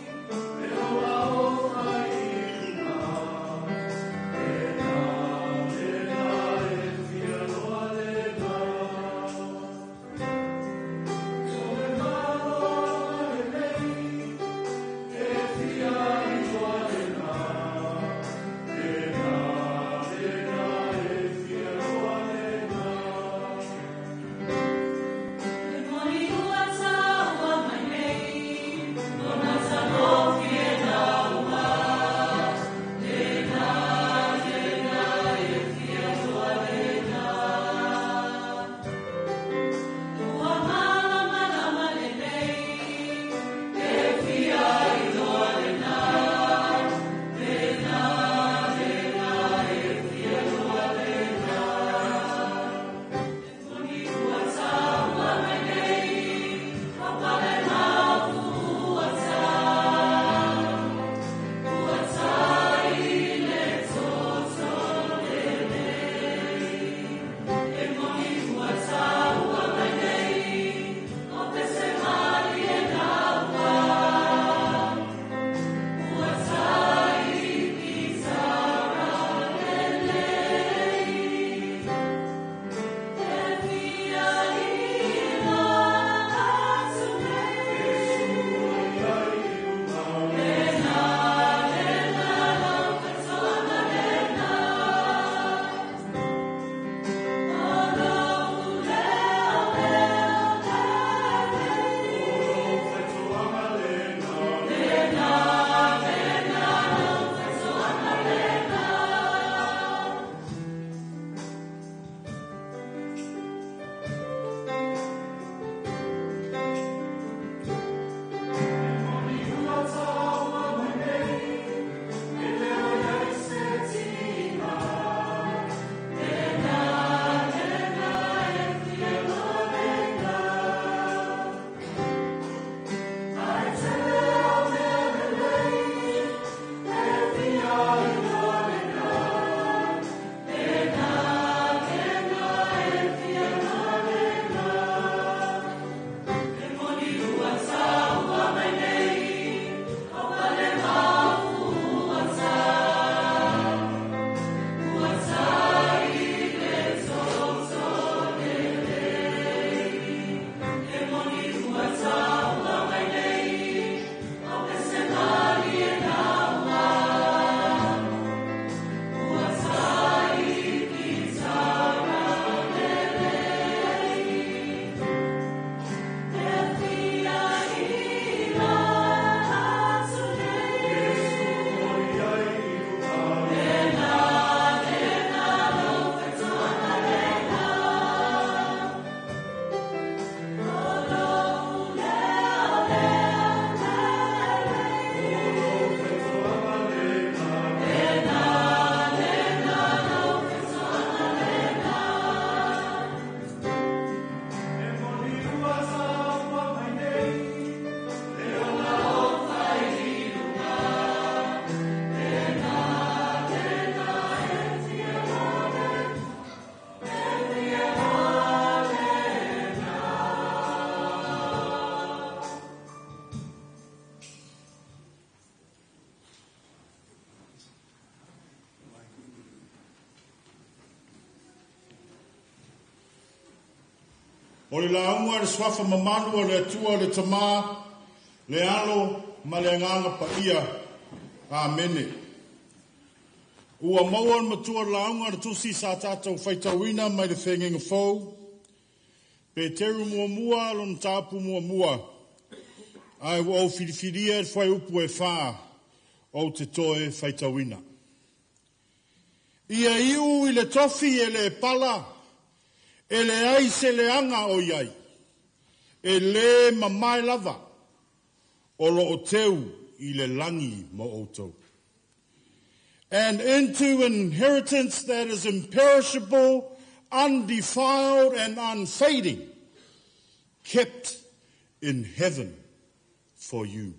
O le launga le swafa mamanu o le atua le tamā, le alo ma le nganga pa ia. Amene. Ua maua matua launga le tusi sa tātou whaitawina mai le whengenga fau. Pe teru mua mua lon tāpu mua mua. Ai wa o whiriwhiria e whai upu e whā o te toe whaitawina. Ia iu I le tofi e le pala, e le ai se le anga o iai, e le mamai lava, o lo o teu I le langi mo outou. And into an inheritance that is imperishable, undefiled and unfading, kept in heaven for you.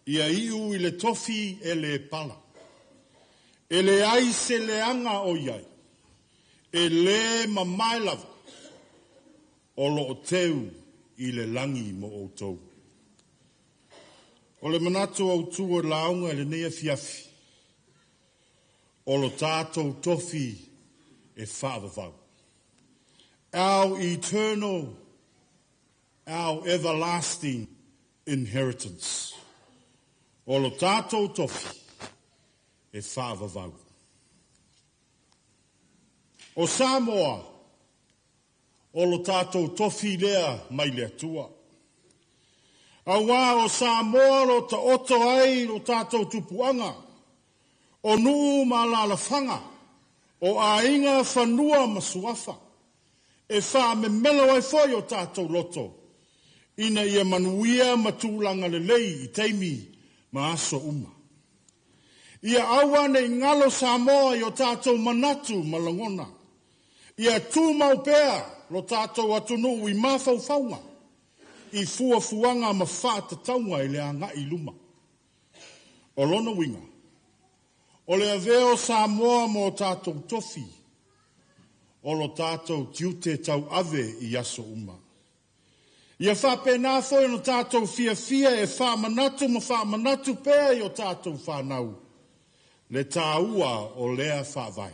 Ia iu I le tofi e le pala. E le ai se le anga o iai. E le mamai lava. O lo o teu I le langi mo outou. O le manatu au tua launga e le nea fiafi. O lo tātou tofi e whaavavau. Our eternal, our everlasting inheritance. O lo tātou tofi e whaavavau. O Samoa, o lo tātou tofi lea mai lea tua. A wā o Samoa lo ta oto ai lo tātou tupuanga. O nuu ma lalawhanga. O ainga whanua masuafa. E wha me melo ai foi o tātou loto. Ina ia manuia matulanga le lei I teimi ma aso uma. Ia awane ngalo Samoa I o tātou manatu malangona. Ia tū maupea lo tātou atunu I mawhauwhaunga. I fuafuanga ma whātataunga I le anga I luma. O lona winga. O le aveo Samoa mo tātou tofi. O lo tātou tiute tau ave I aso uma. Ia whapena foi no tātou fia e whamanatu ma whamanatu pēa I o tātou whanau. Le tāua o lea whawai.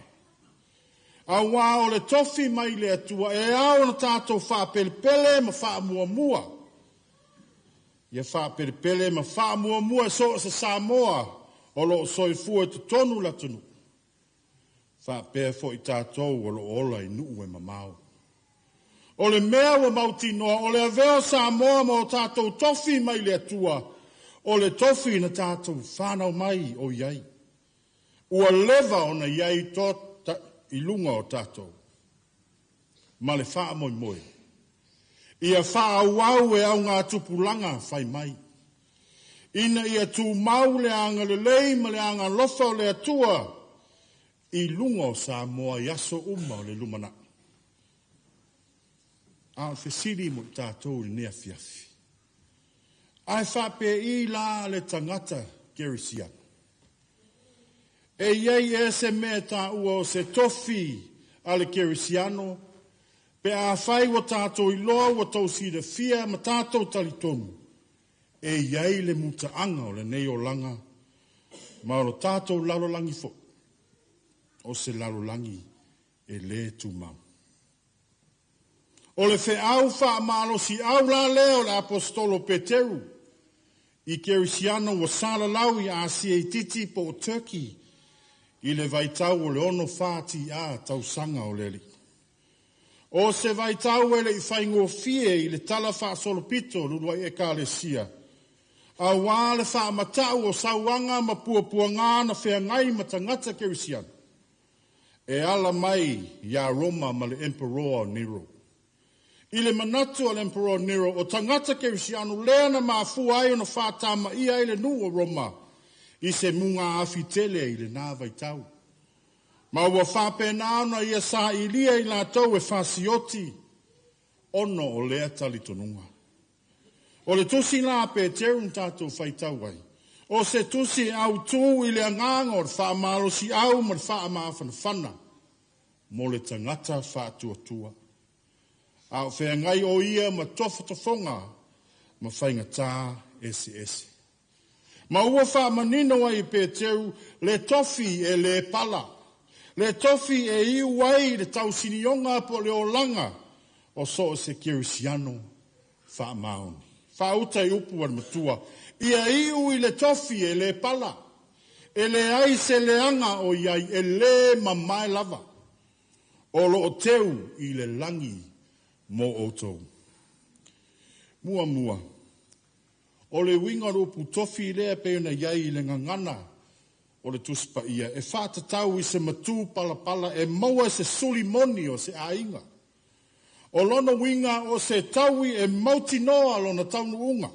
A wā o le tofi mai le atua e au no tātou whapelepele ma whamuamua. Ia whapelepele ma whamuamua so sa Samoa o lo soifua te tonu la tunu. Whapea fo I tātou o lo ola I nuu e mamau. O le mea wa mauti noa, o le aveo Samoa ma o tātou tofi mai le atua, o le tofi na tātou whanau mai o iai. Ua leva o na iai tot I lunga o tātou. Ma le wha moi moi. Ia wha au e au ngā tupulanga whai mai. Ina ia tū mau le anga le lei ma le anga lofa o le atua. I lunga o Samoa I aso uma o le lumana. A whesiri mo tātou I nea fiafi. Ai whape I la le tangata Gerisian. E iei e se mea tā ua o se tofi ale Kerisiano, pe a whai wa tātou I loa wa tau si de fia ma tātou talitonu. E iei le muta anga o le nei o langa, ma o tātou lalolangi fo. O se lalolangi e le tu mau. O le fe au wha malo si au la leo le apostolo Peteru, I Kerisiano wa sala lau I Asia I titi po o Turkey, I le vaitau o le ono whāti a tau sanga o leli. O se vaitau ele I whaingo fie I le tala wha solopito lulua I ekalesia. A wā le wha matau o sauanga ma pua ngā na whea ngai ma tangata Kerisian. E ala mai ia Roma ma le Emperor Nero. I le manatu o le Emperor Nero o tangata Kerisiano lea na mafua ai o na whātama ia I le nu o Roma. I se munga awhitele I le nā vaitau. Ma ua whapena ana ia sa ilia I la tau e whasioti ono o lea talitonunga. O le tusi la pe teru tātou whaitau ai. O se tusi au tū I le anganga o le whaamalo si au ma le whaamawhana whana. Mo le tangata whaatuatua. Au whea ngai o ia ma tofa ma whainga tā ese. Ma ua wha manino ai Peteru, le tofi e le pala. Le tofi e iu ai le tau sinionga po le olanga o so se kirisiano fa maoni. Fa uta i upu al matua. Ia iu i le tofi e le pala. E le ai se le anga o iai e le mamai lava. O lo o teu i le langi mo outou. Mua mua. O le winga rupu tofi lea peona iai i le ngangana o le tuspa ia. E whātatau i se matu pala pala e maua se sulimoni o se ainga. O lona winga o se taui e mauti noa lona taunu unga.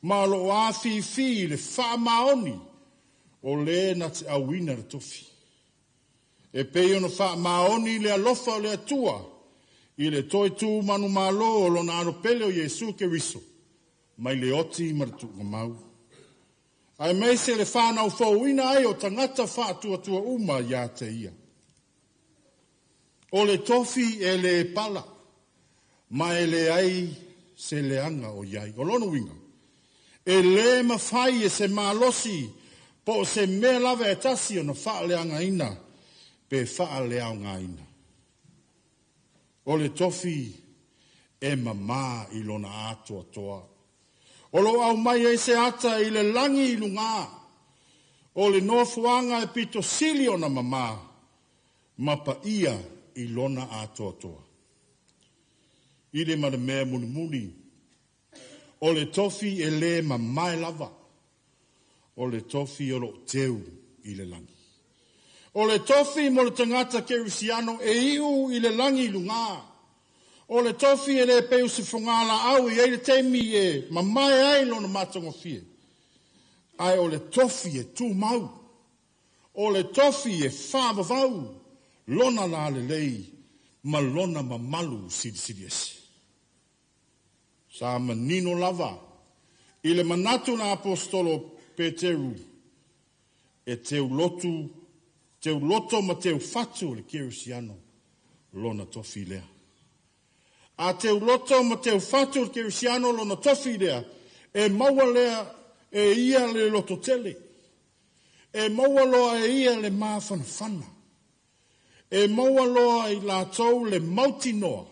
Ma lo a fi le wha maoni o le na te awina le tofi. E pei ona wha maoni le alofa o le atua i le toi tū manu malo o lona ano pele o Jesu ke riso. Mai le oti maratu mau. Ai mei se le whanau fōwina ai o tangata whātua uma ia te ia. O le tofi e le pala, ma e le ai se le anga o iai. O lono winga. E le mawhai e se malosi, po se me lava e tasi o na wha le anga ina, pe wha le anga ina. O le tofi e mama i lona atua toa. O lo au mai e se ata i le langi i lunga. O le nofuanga e pito sili o na mama, mapa ia i lona atua toa. I le mana mea muni. O le tofi e le mamai lava. O le tofi o lo teu i le langi. O le tofi mo le tangata kerisiano e iu i le langi lunga. O le tofi e le peu se whongala au i eile teimi e mamai ai lona matongo fie. Ai o le tofi e tū mau. O le tofi e whāwawau. Lona la le lei ma lona mamalu sidi esi. Sa manino lava. I le manatu na apostolo Peteru e teu loto ma teu fatu le kerisiano lona tofi lea. A teu loto ma teu fatu le kerisiano lona tofi lea e maua lea e ia le loto tele. E maua loa e ia le mawhanawhana. E maua loa i la tau le mauti noa.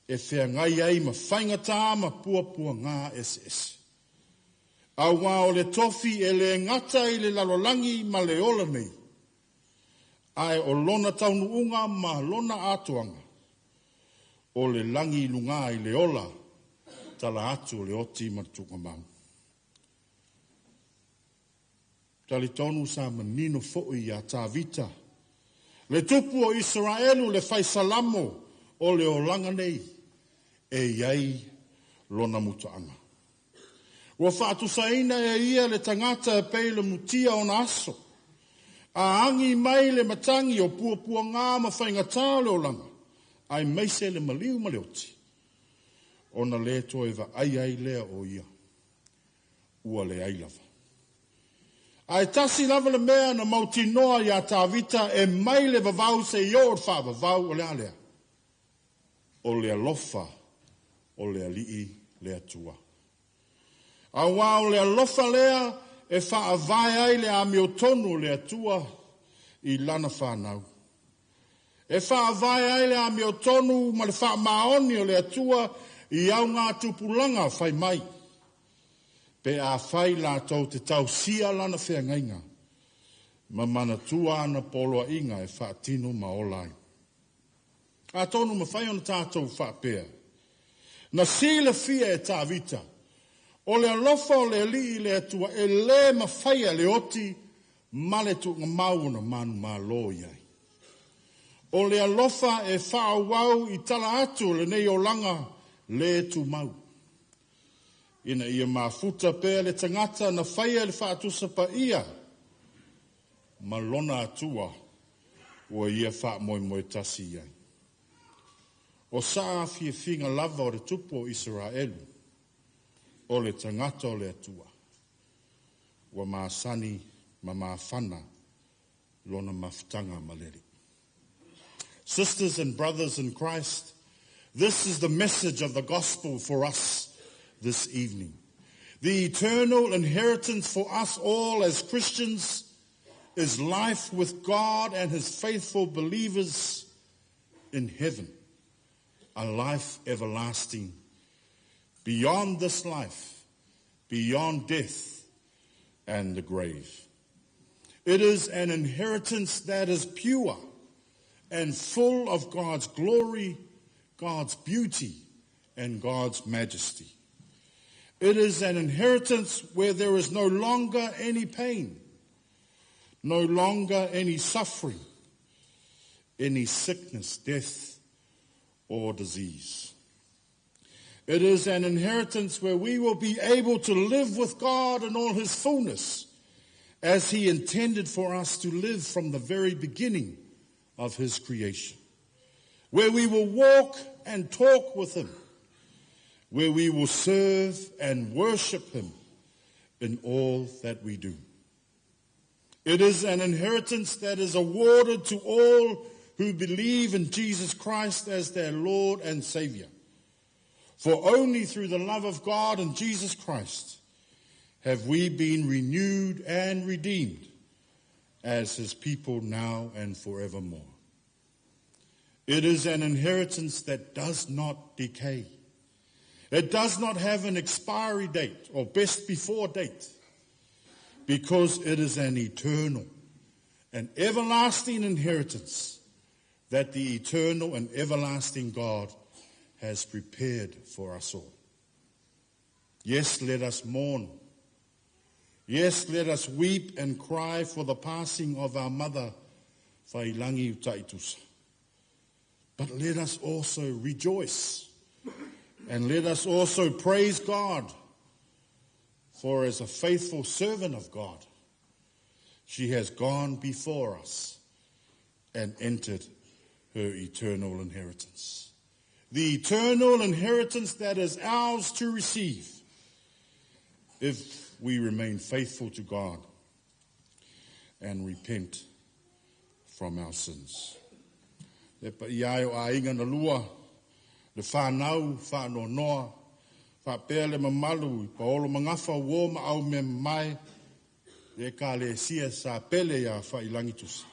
E whea ngai ai ma whaingata ma pua ngā SS. Au ngā o le tofi e le ngata i le lalolangi ma le ola nei. Ai o lona taunu unga ma lona atuanga. O le langi lunga i le ola tala atu le oti matuka mau. Tali tonu sa manino fo'i a tā vita. Le tupu o Israelu le fai salamo o le olanga nei e iai lona mutaanga. Ua whaatusaina e ia le tangata e pei le mutia o na aso. A angi mai le matangi o pua ngā ma whaingatā le olanga. Ai meise le maliu ma le oti. Ona le toeva ai lea o ia. Ua le ai lava. Ai tasi lava le mea na mauti noa ia tā vita e mai le vavau se ior wha vavau o lea lea. O lea lofa, o lea lii lea tua. A wao lea lofa lea e wha avai ai lea amio tonu lea tua i lana whanau. E wha avai ai lea amio tonu ma le wha maoni o lea tua i au ngā tupulanga whai mai. Pe a whai la tau te tau sia lana whea ngainga. Ma mana tua ana poloa inga e wha tino ma olai. A tonu ma whai ona tātou wha pēr. Na sila fia e tā vita. O le alofa o le li le atua e le ma whaia le oti ma le tu ngā mauna manu ma lo iai. O le alofa e wha wau i tala atu le nei o langa le tu mau. Ina ia mafuta pēr le tangata na whaia le whaatusa pa ia. Ma lona atua o ia wha moe tasi iai. O saa fia finga lava o le tupo Israelu. O le tangata o le atua. Wa maasani ma maafana lona mafutanga maleri. Sisters and brothers in Christ, this is the message of the gospel for us this evening. The eternal inheritance for us all as Christians is life with God and his faithful believers in heaven. a life everlasting, beyond this life, beyond death and the grave. It is an inheritance that is pure and full of God's glory, God's beauty, and God's majesty. It is an inheritance where there is no longer any pain, no longer any suffering, any sickness, death, or disease. It is an inheritance where we will be able to live with God in all his fullness, as he intended for us to live from the very beginning of his creation, where we will walk and talk with him, where we will serve and worship him in all that we do. It is an inheritance that is awarded to all who believe in Jesus Christ as their Lord and Savior. For only through the love of God and Jesus Christ have we been renewed and redeemed as his people now and forevermore. It is an inheritance that does not decay. It does not have an expiry date or best before date, because it is an eternal and everlasting inheritance that the eternal and everlasting God has prepared for us all. Yes, let us mourn. Yes, let us weep and cry for the passing of our mother, Failagi Uta'i Tusa. But let us also rejoice, and let us also praise God, for as a faithful servant of God, she has gone before us and entered her eternal inheritance. The eternal inheritance that is ours to receive if we remain faithful to God and repent from our sins. Le pa iaio a inga na lua, le whanau, whano noa, whapea le mamalu, I paolo mangafa uo ma au me mai, le ka le sia sa pele ya Failagi Tusa.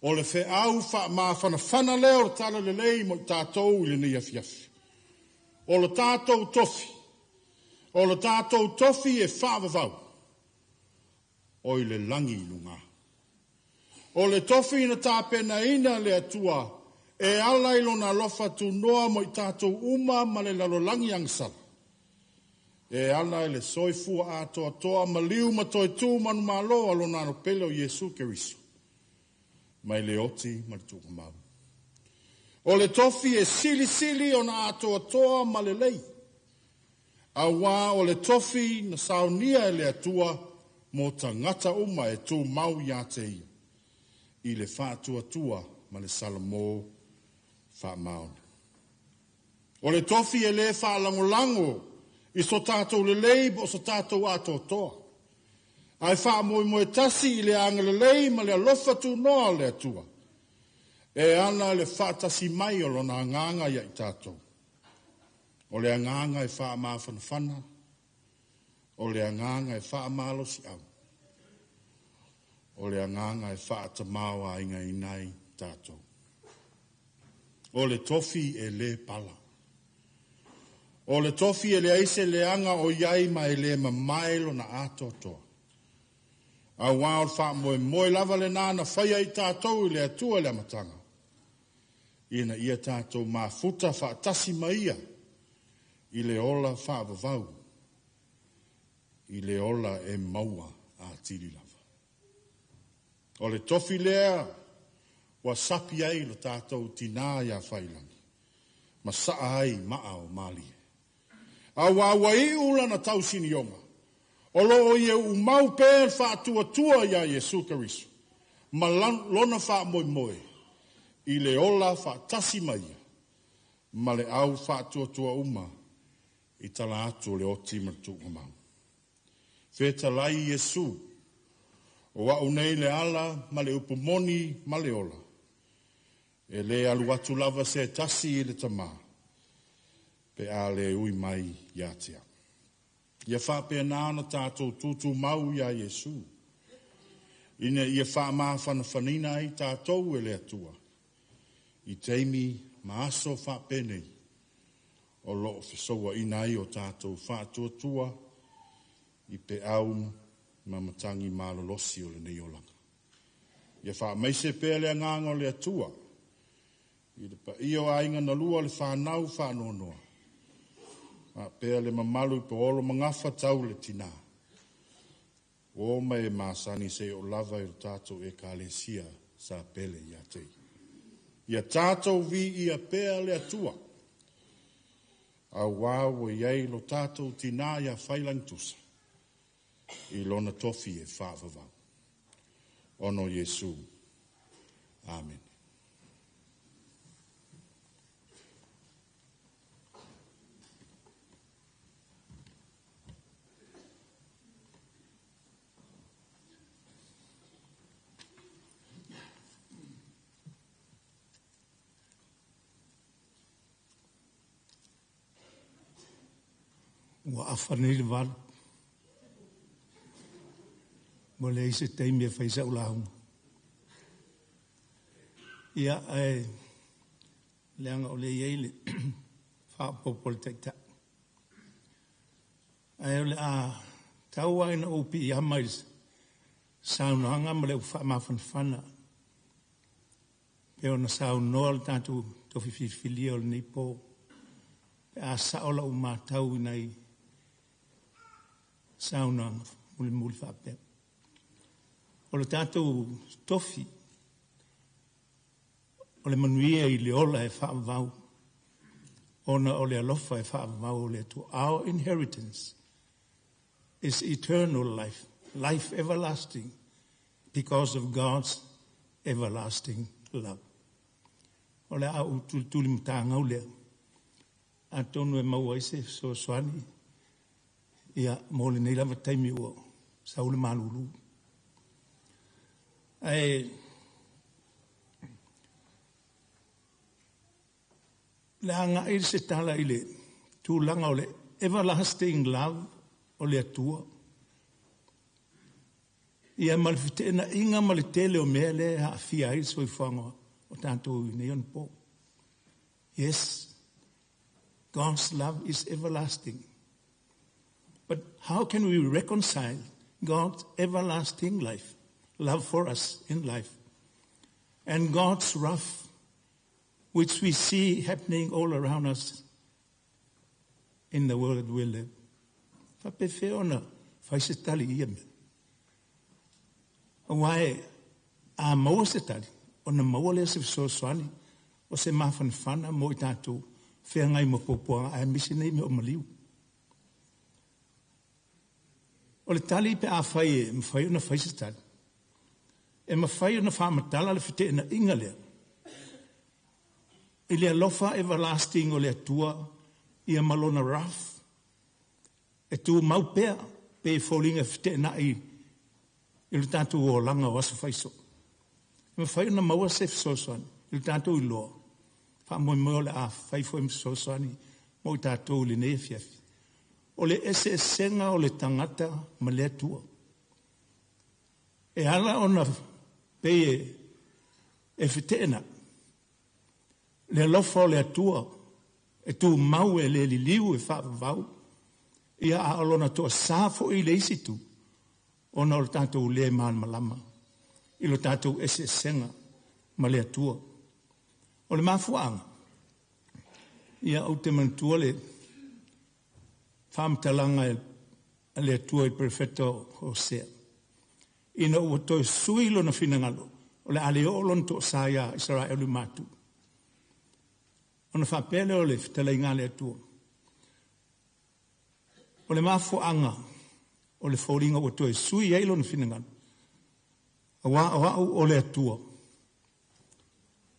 O le whe au wha ma whana leo le tala le lei mo tātou I le nei afiafi. O le tātou tofi, o le tātou tofi e whaavavau, o I le langi lunga. O le tofi na tāpena ina le atua, e ala ilona lofa tu noa mo I tātou uma ma le lalolangi angsala. E ala le soifua atoa toa ma liu ma toi tū manu malo alona no pele o Yesu Keriso. Mai le oti ma le tuka mau. O le tofi e sili o na atoa toa ma le lei. A wā o le tofi na saunia e le atua mo tangata uma e tū mau ia te ia. I le whātua tua ma le salamo whamaone. O le tofi e le whaalangolango I so tātou le lei o so tātou atoa toa. Ai whaamoe tasi I le anga le lei ma le alofa tu noa le atua. E ana le whaatasi mai o lona nganga ia I tātou. O le nganga e whaamawhanawhana. O le nganga e whaamalo si au. O le nganga e whaatamawa inga inai tātou. O le tofi e le pala. O le tofi e le aise le anga o iai ma e le mamaelo na ato toa. A wāo wha moe lava le nāna whaia I tātou I le atua le amatanga. Ina ia tātou mā futa wha tasi maia I le ola wha vavau. I le ola e maua a tiri lava. O le tofi lea wa sapi ai lo tātou tina ia Failagi. Ma saa ai maa o malie. A wawai ula na tausini yonga. O lo o ye umau pēr whātua tua ia Yesu Keriso. Ma lona wha moe. I le ola wha tasi maia. Ma le au whātua tua uma. I tala atu le oti martuka mau. Wheta lai Yesu. O wa unei le ala ma le upumoni ma le ola. E le alu atu lava se tasi I le tamaa. Pe a le ui mai ia tia. Ia whape nāna tātou tūtū mau ia Yesu. Ina ia wha whanina I tātou e le atua. I teimi maaso whape nei. o loo fesoa ina i o tātou whātuatua i pe au mamatangi malolosi o le nei olanga. Ia wha meise pēr lea ngāngo lea tua, i le pa io ainga na lua le whanau whanonoa. Ma pēr le mamalu i pa olo mangafa tau le tina. O mai masani se o lava i tātou e kālesia sa pele ia tei. Ia tātou vi ia pēr lea tua. A wāua iei lo tātou tina ia Failagi Tusa. I lona tofi e whaavavau. Ono Yesu. Amen. Wa afanil val. Mo le ise teimi e whaisa ulahunga. Ia leanga o le ieile whaapopole taita. Ai o le a taua ina upi i amais saunanga ma le ufa mawhanwhana. Peo na saunoa le tātou tofi whiwhilia o le nipo. Pe a saola o mātau nei saunanga muli whapea. O le tātou tofi, o le manuia i le ola e whaavau, ona o le alofa e whaavau o le tu. Our inheritance is eternal life, life everlasting, because of God's everlasting love. O le au tuli mtanga o lea, a tonu e maua ise so swani, ia mo le nei lava taimi ua, sa ule malulu. Le anga i se tala i le tūlanga o le everlasting love o le atua. Ia malifitena inga malitele o mea le ha fia i soi whangoa o tātou i neon po. Yes, God's love is everlasting. But how can we reconcile God's everlasting life, love for us in life, and God's wrath, which we see happening all around us in the world we live? Whapewheona, whaisetali ia me. Wai, a maua se tali, o na maua lea se soani, o se mawhanwhana mo i tātou, whea ngai mo popoa, a misi nei me o maliu. O le tali pe a whai e mwhai o na whaisetali. E mawhai o na whamatala le white na inga lea. I lea lofa everlasting o lea tua, ia malona wrath. E tu maupea, pe fōlinga white na i le tātou o langa o asa whaiso. E mawhai o na maua se whaisoani, i le tātou i loa. Wha moe moe o le a whaifo e whaisoani, mo i tātou le ne fiafi. O le ese senga o le tangata ma lea tua. E ala ona peye e whiteena. Le lofa o le atua, e tu mau e le liliu e whaavau, ia a alona toa sāfo i le isitu, ona o le tātou le maan malama, i lo tātou ese senga ma le atua. O le mafuanga, ia au te mantua le whamtalanga e le atua i prefeto Hosea. Ina ua toi suilo na whinangalo, o le ale olon to saia Israelu matu. O na whapele o le whitalai ngā le atua. O le mafuanga, o le whauringa ua toi sui eilo na whinangalo. Awa o le atua,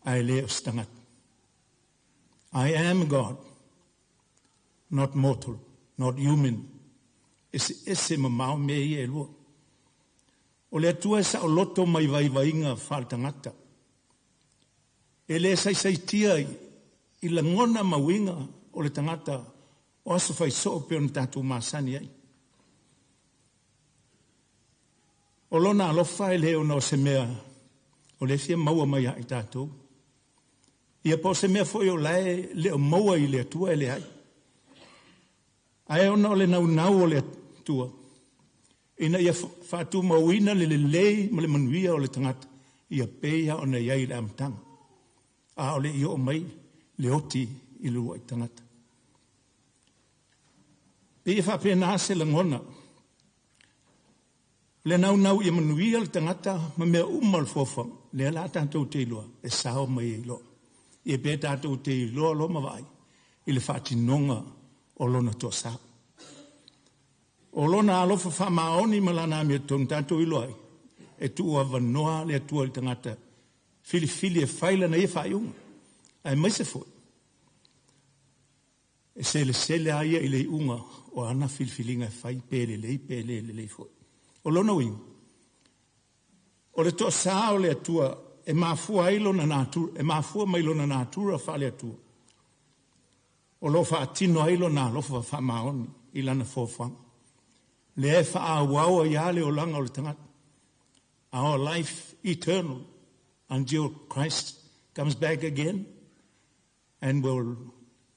ai le o stangat. I am God, not mortal, not human. Ese mamau me i e lua. O le atua sa o loto mai vai-vainga whaatangata. E le sai-tia i la ngona mawinga o le tangata o aso whai so pe on tātou māsani ai. O lona alofa e leo no se mea o le fia maua mai ai tātou. Ia po se mea foi o lae leo maua i le atua e le ai. Ai ona o le nau o le tua. Ina ia whātu mauina le lei ma le manuia o le tangata. Ia peia o na iai le amtanga. A o le i o mai le oti i lua i tangata. Pia whapea nase le ngona. Le nau ia manuia le tangata ma mea umal fofang. Le ala tātou te iloa. E sao mai e iloa. Ia pia tātou te iloa lo ma vai. I le whātinonga o lona toa sao. O lona alofa whamaoni malana mea tong tātou iloa. E tua vanoa le atua le tangata. Fili e whaila na e whaiunga. Ai mai se fo. E sele aia i le unga o ana filifilinga e whai pele le fo. O lona winga. O le toa sao le atua e mafua ilo na natura, e mafua mailo na natura fa le atua. O lo fa atino ilo na lo fa whamaoni i lana fofanga. Le e wha awau ia le o langa o le tangata. Our life eternal until Christ comes back again and will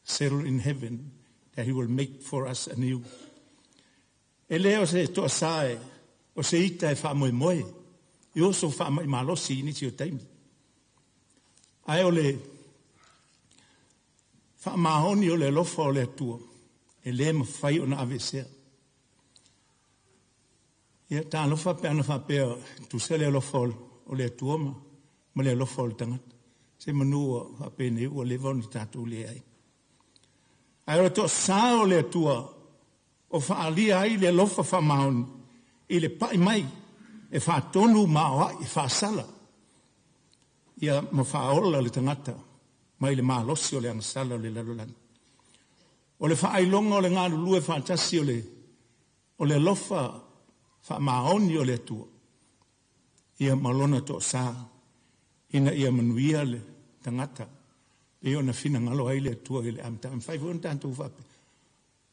settle in heaven, that he will make for us anew. E leo se toa sae, o se ita e wha moe moe, i oso wha mai malosi ini ti o taimi. Ai o le wha mahoni o le lofa o le atua, e le ma whai o na avesea. Ia tā lofa pe ana whapea, tu se le lofa o le atua ma le lofa o le tangata. Se manua whapea ne ua lewa ni tātou le ai. Ai o to sā o le atua, o whaalia ai le lofa wha maoni, i le pai mai, e wha tonu maoa, i wha sala. Ia ma wha ola le tangata, mai le maa losi o le angasala o le lalolani. O le wha ailonga o le ngā lulue wha tasi o le lofa wha maoni o le atua. Ia malona to sā, ina ia manuia le tangata, e ona fina ngalo ai le atua i le amta. Mwhai vuon tātou whape.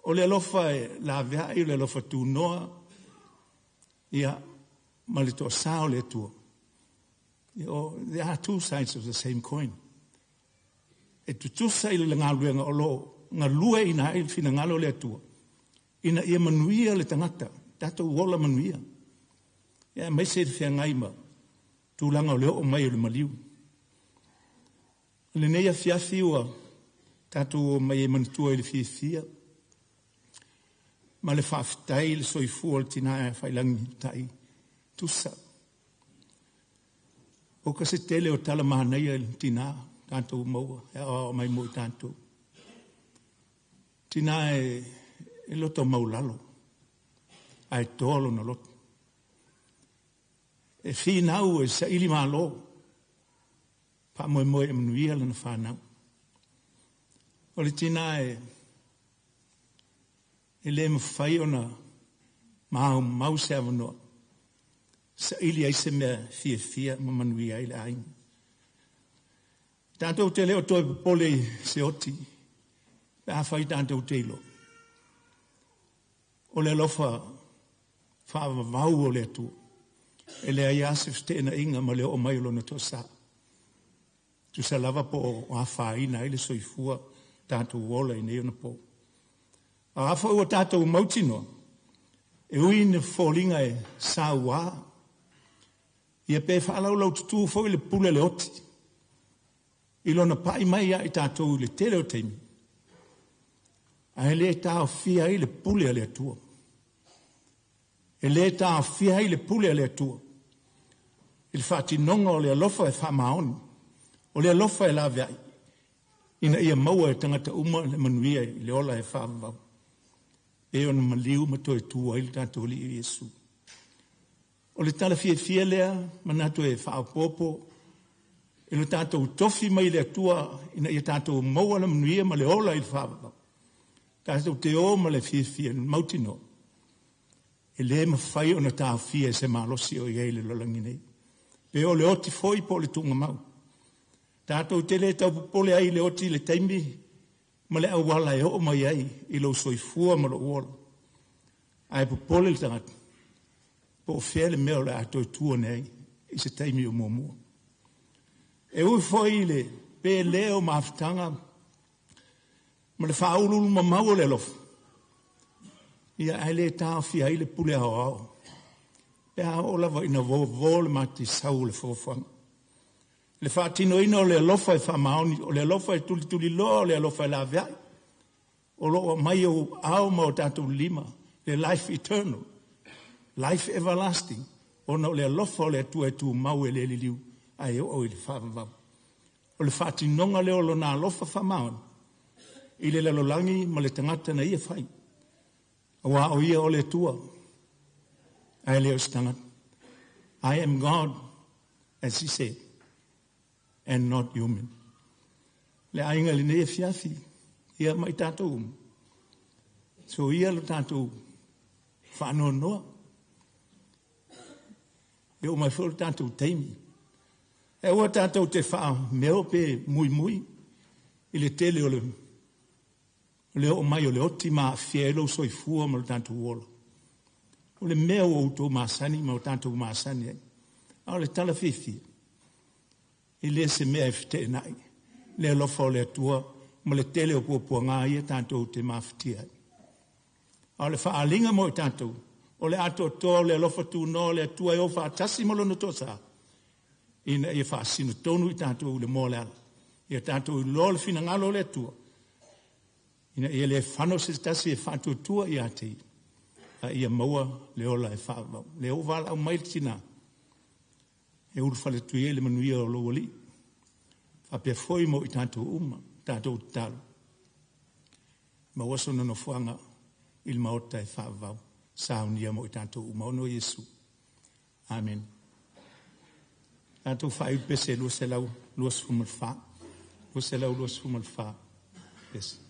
O le alofa e la vea i le alofa tū noa, ia ma le to sā o le atua. There are two sides of the same coin. E tutusa i le ngā luenga o lo, ngā lue ina ai fina ngalo le atua. Ina ia manuia le tangata, tātou wola manuia. Ia mai se fia ngaima, tūlanga o leo o mai o le maliu. Le neia fiafi ua, tātou o mai e manitua i le fia. Ma le whaafitai le soifu o le tina e Failagi Uta'i Tusa. O ka se tele o tala mahanai e le tina, tātou maua, e o mai mo tātou. Tina e loto maulalo, ai tolo na loto. E whinau e sa ili malo, pa moe moe e manuia lana whanau. O le tina e le mawhai ona mau se avanoa. Sa ili ai se mea fia ma manuia i le aing. Tātou te leo toi pole se oti, pe a whai tātou te ilo. O le lofa whaava vau o le atu. E le ai asif tēna inga ma leo o mai lona to sa. Tu sa lava po o a whaina i le soifua tātou wola i neona po. A awha ua tātou mautino, e ui ne fōlinga e sa ua. Ia pe whaalau lau tutu fo i le pule le oti. I lona pai mai a i tātou le tele o teimi. A le tā o fia i le pule le atua. E le tā o fia i le pule le atua. I le whaatinonga o le alofa e whamaoni. O le alofa e la veai. Ina ia maua e tangata uma le manuia i le ola e whaavavau. E ona maliu mato e tua i le tātou li i Jesu. O le tala fia lea, manato e whaapopo, e le tātou tofi mai le atua, ina ia tātou maua na manuia ma le ola i le whaavavau. Tātou te o ma le fia, mautino. E le mawhai o na tā fia se malosi o iei le lolangi nei. Pe o le oti foi po le tunga mau. Tātou te le tau pole ai le oti le taimi, ma le awala e o mai ai, i lo soifua ma lo uola. Ai po pole le tangata. Po fea le meo le ato e tua nei, i se taimi o mua. E ui foi le pe leo maafutanga, ma le whaululu ma mau le lofa. Ia ai le tā fia i le pule hao ao. Pea o lava ina vo le mati sau le fofanga. Le whaatino ina o le alofa e whamaoni, o le alofa e tuli loa, o le alofa e la veai. O lo mai o ao ma o tātou lima, le life eternal, life everlasting. O na o le alofa o le atua e tu mau e le liliu, ai o i le whaamavau. O le whaatinonga leo lo na alofa whamaoni, i le lalolangi ma le tangata na ia whai. Wa o ia o le tua, ai leo stangata. I am God, as he said, and not human. Le ainga le ne fiafi, ia mai tātou. So ia lo tātou whanoa noa. E o mai whoro tātou teimi. E ua tātou te wha meo pe mui, i le tele o le o mai o le oti ma fielo soi fua ma lo tātou ola. O le meo o tō māsani ma o tātou māsani ai. A le tala whiwhi. I le se mea fite nai. Le alofa o le atua, ma le tele o pua ngā ia tātou te mawhitia. A le whaalinga mo i tātou. O le ato toa, le alofa tū no, le atua e o whaatasi mo lono tosa. Ina ia whaasino tonu i tātou le mō le ala. Ia tātou i lo le fina ngalo le atua. Ina ia le whano se tasi e whātua tua i ati. A ia maua le ola e whaavau. Le o wala au mai tina. E uru whale tui e le manuia o lo wali. A pia foi mo i tātou uma, tātou talo. Ma waso nono fuanga il maota e whaavau. Saunia mo i tātou uma ono Yesu. Amen. Tātou whai pese lua se lau, lua sfumal wha. Lua se lau, lua sfumal wha. Pese.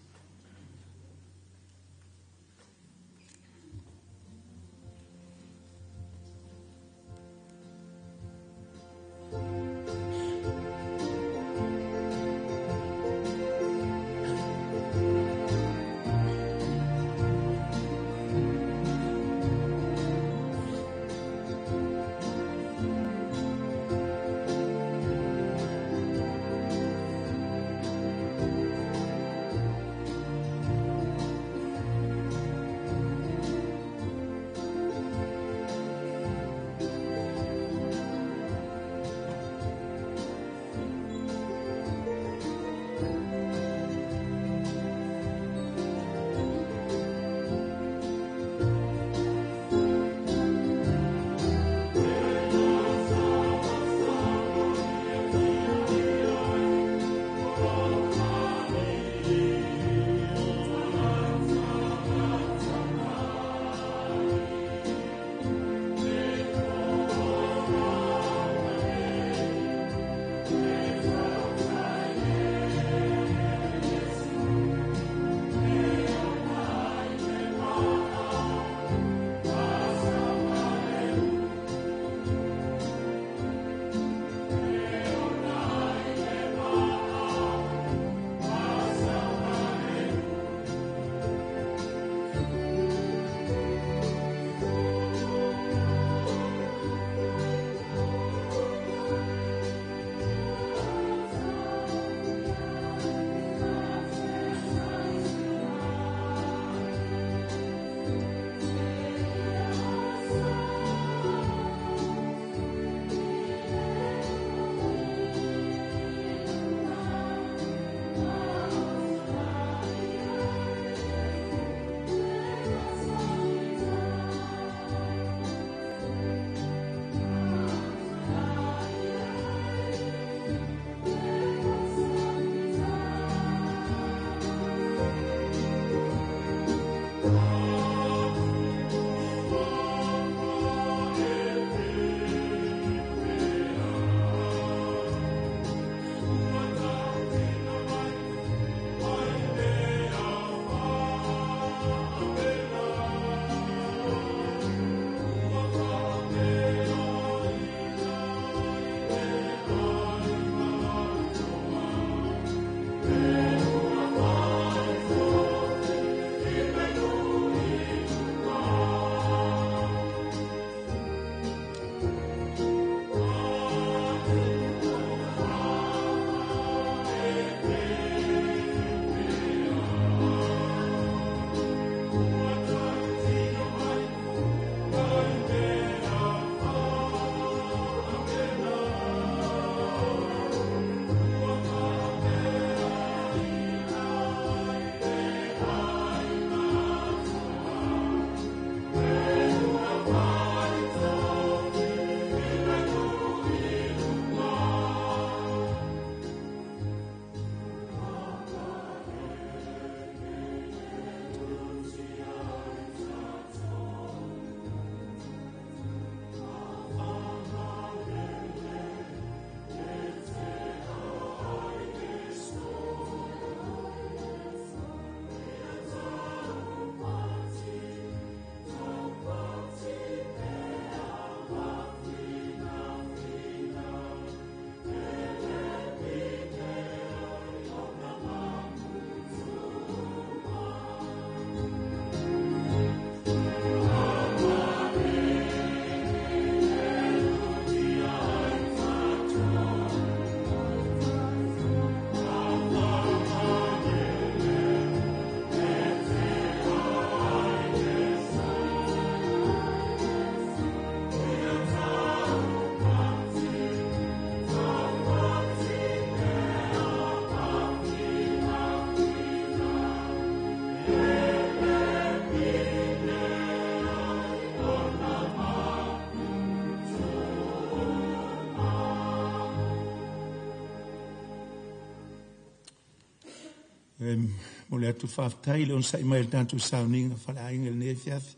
Mo le atu whaftai le on sa mai le tantu sauninga whala inga le nefiafi.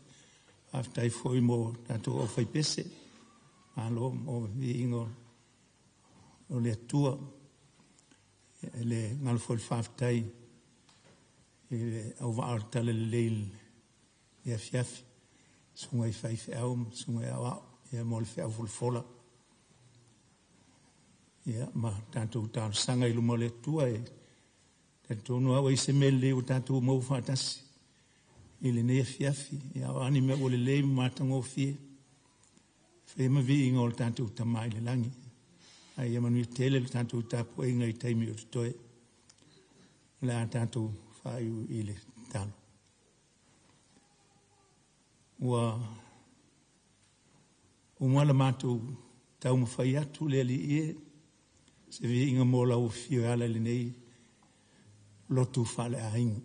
Whaftai foi mo tantu o whai pese. Malo mo vi ingo o le atua. Le ngalfo le whaftai. Au wa artale le leil nefiafi. Sunga I whai whiau, sunga I awa. Ia mo le whiau fulfola. Ia ma tantu tāru sanga ilu mo le atua e. Tonu awa I se mele o tātou mau whātasi. I le nea fiafi. I awa ani mea o le lei mātanga o fie. Whai mavi inga o le tātou tamai le langi. Ai amanu I tele le tātou tāpua inga I taimi o tutoe. Le a tātou whaiu I le talo. Ua umala mātou tau mawhai atu le ali ie. Se vi inga mo lau fio ala le nei. Lotu whale a inga.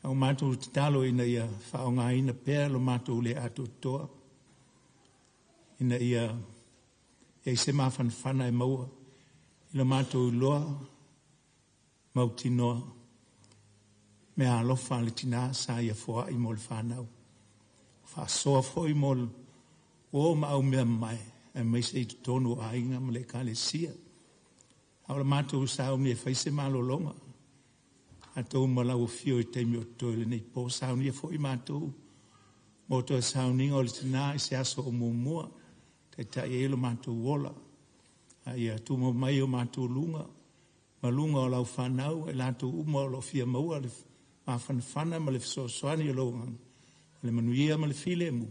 Au mātou te talo ina ia whaonga ina pēr lo mātou le ato toa. Ina ia e se mawhan whana e maua. Ina mātou loa mauti noa. Mea alofa le tina sa ia fua I mol whanau. Whasoa fua I mol o ma au mea mai. E mai se I tonu a inga ma le ka le sia. Aula mātou sao ni e whaise malo longa. A tau malau fio I teimi o toile nei po sao ni e fo I mātou. Moto e sao ni o le tina I se aso o mumua. Te ta e elo mātou wola. A ia tu mo mai o mātou lunga. Ma lunga o lau whanau e lātou uma o lo fia maua le mawhanawhana ma le fisosoani o longa. O le manuia ma le file mu.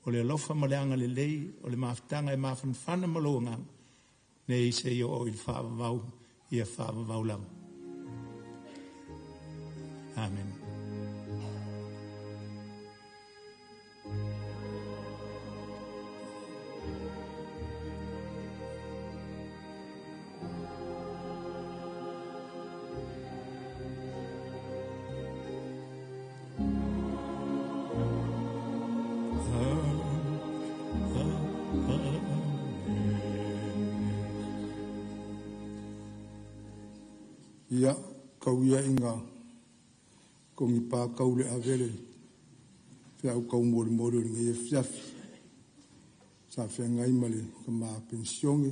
O le alofa ma le anga le lei. O le mawhtanga e mawhanawhana ma longa. Nei se I o il whaavavau I a whaavavau lau. Amen. Ia kauia inga kongi pā kaule a vele whiau kau mori mori o ngai e whiafi sa whia ngai male ka mā pensiongi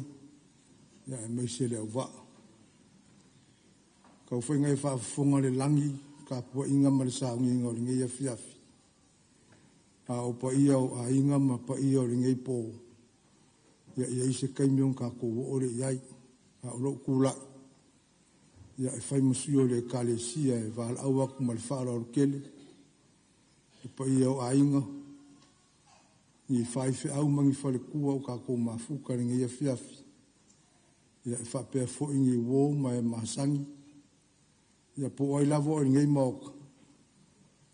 ia e maise le au wa kau whai ngai whaafonga le langi ka pua inga male sa ungi inga o ngai e whiafi a o pa ia o a inga ma pa ia o ngai po ia ia ise kaimion ka kowo ore iai a o lo kulai ia e whai masuio le kalesia e wāl auaku ma le whaara o kele. E pa ia o ainga. Ni whai whi au mangi whale kua o ka kou mafuka ringa ia whiafi. Ia e whapea fo ingi wō ma e mahasangi. Ia po ai lavo o ringa I maoka.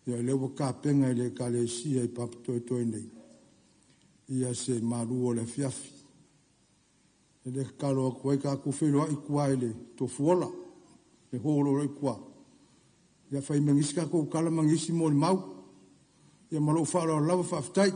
Ia lewa ka penga le kalesia I Papatoetoe nei. Ia se maru o le whiafi. E le kalo a kuai ka kufelo I kuai le tofuola. E holo roi kua. Ia whai mangisi ka kou kala mangisi mo le mau. Ia malo whaara o lawa whaftai.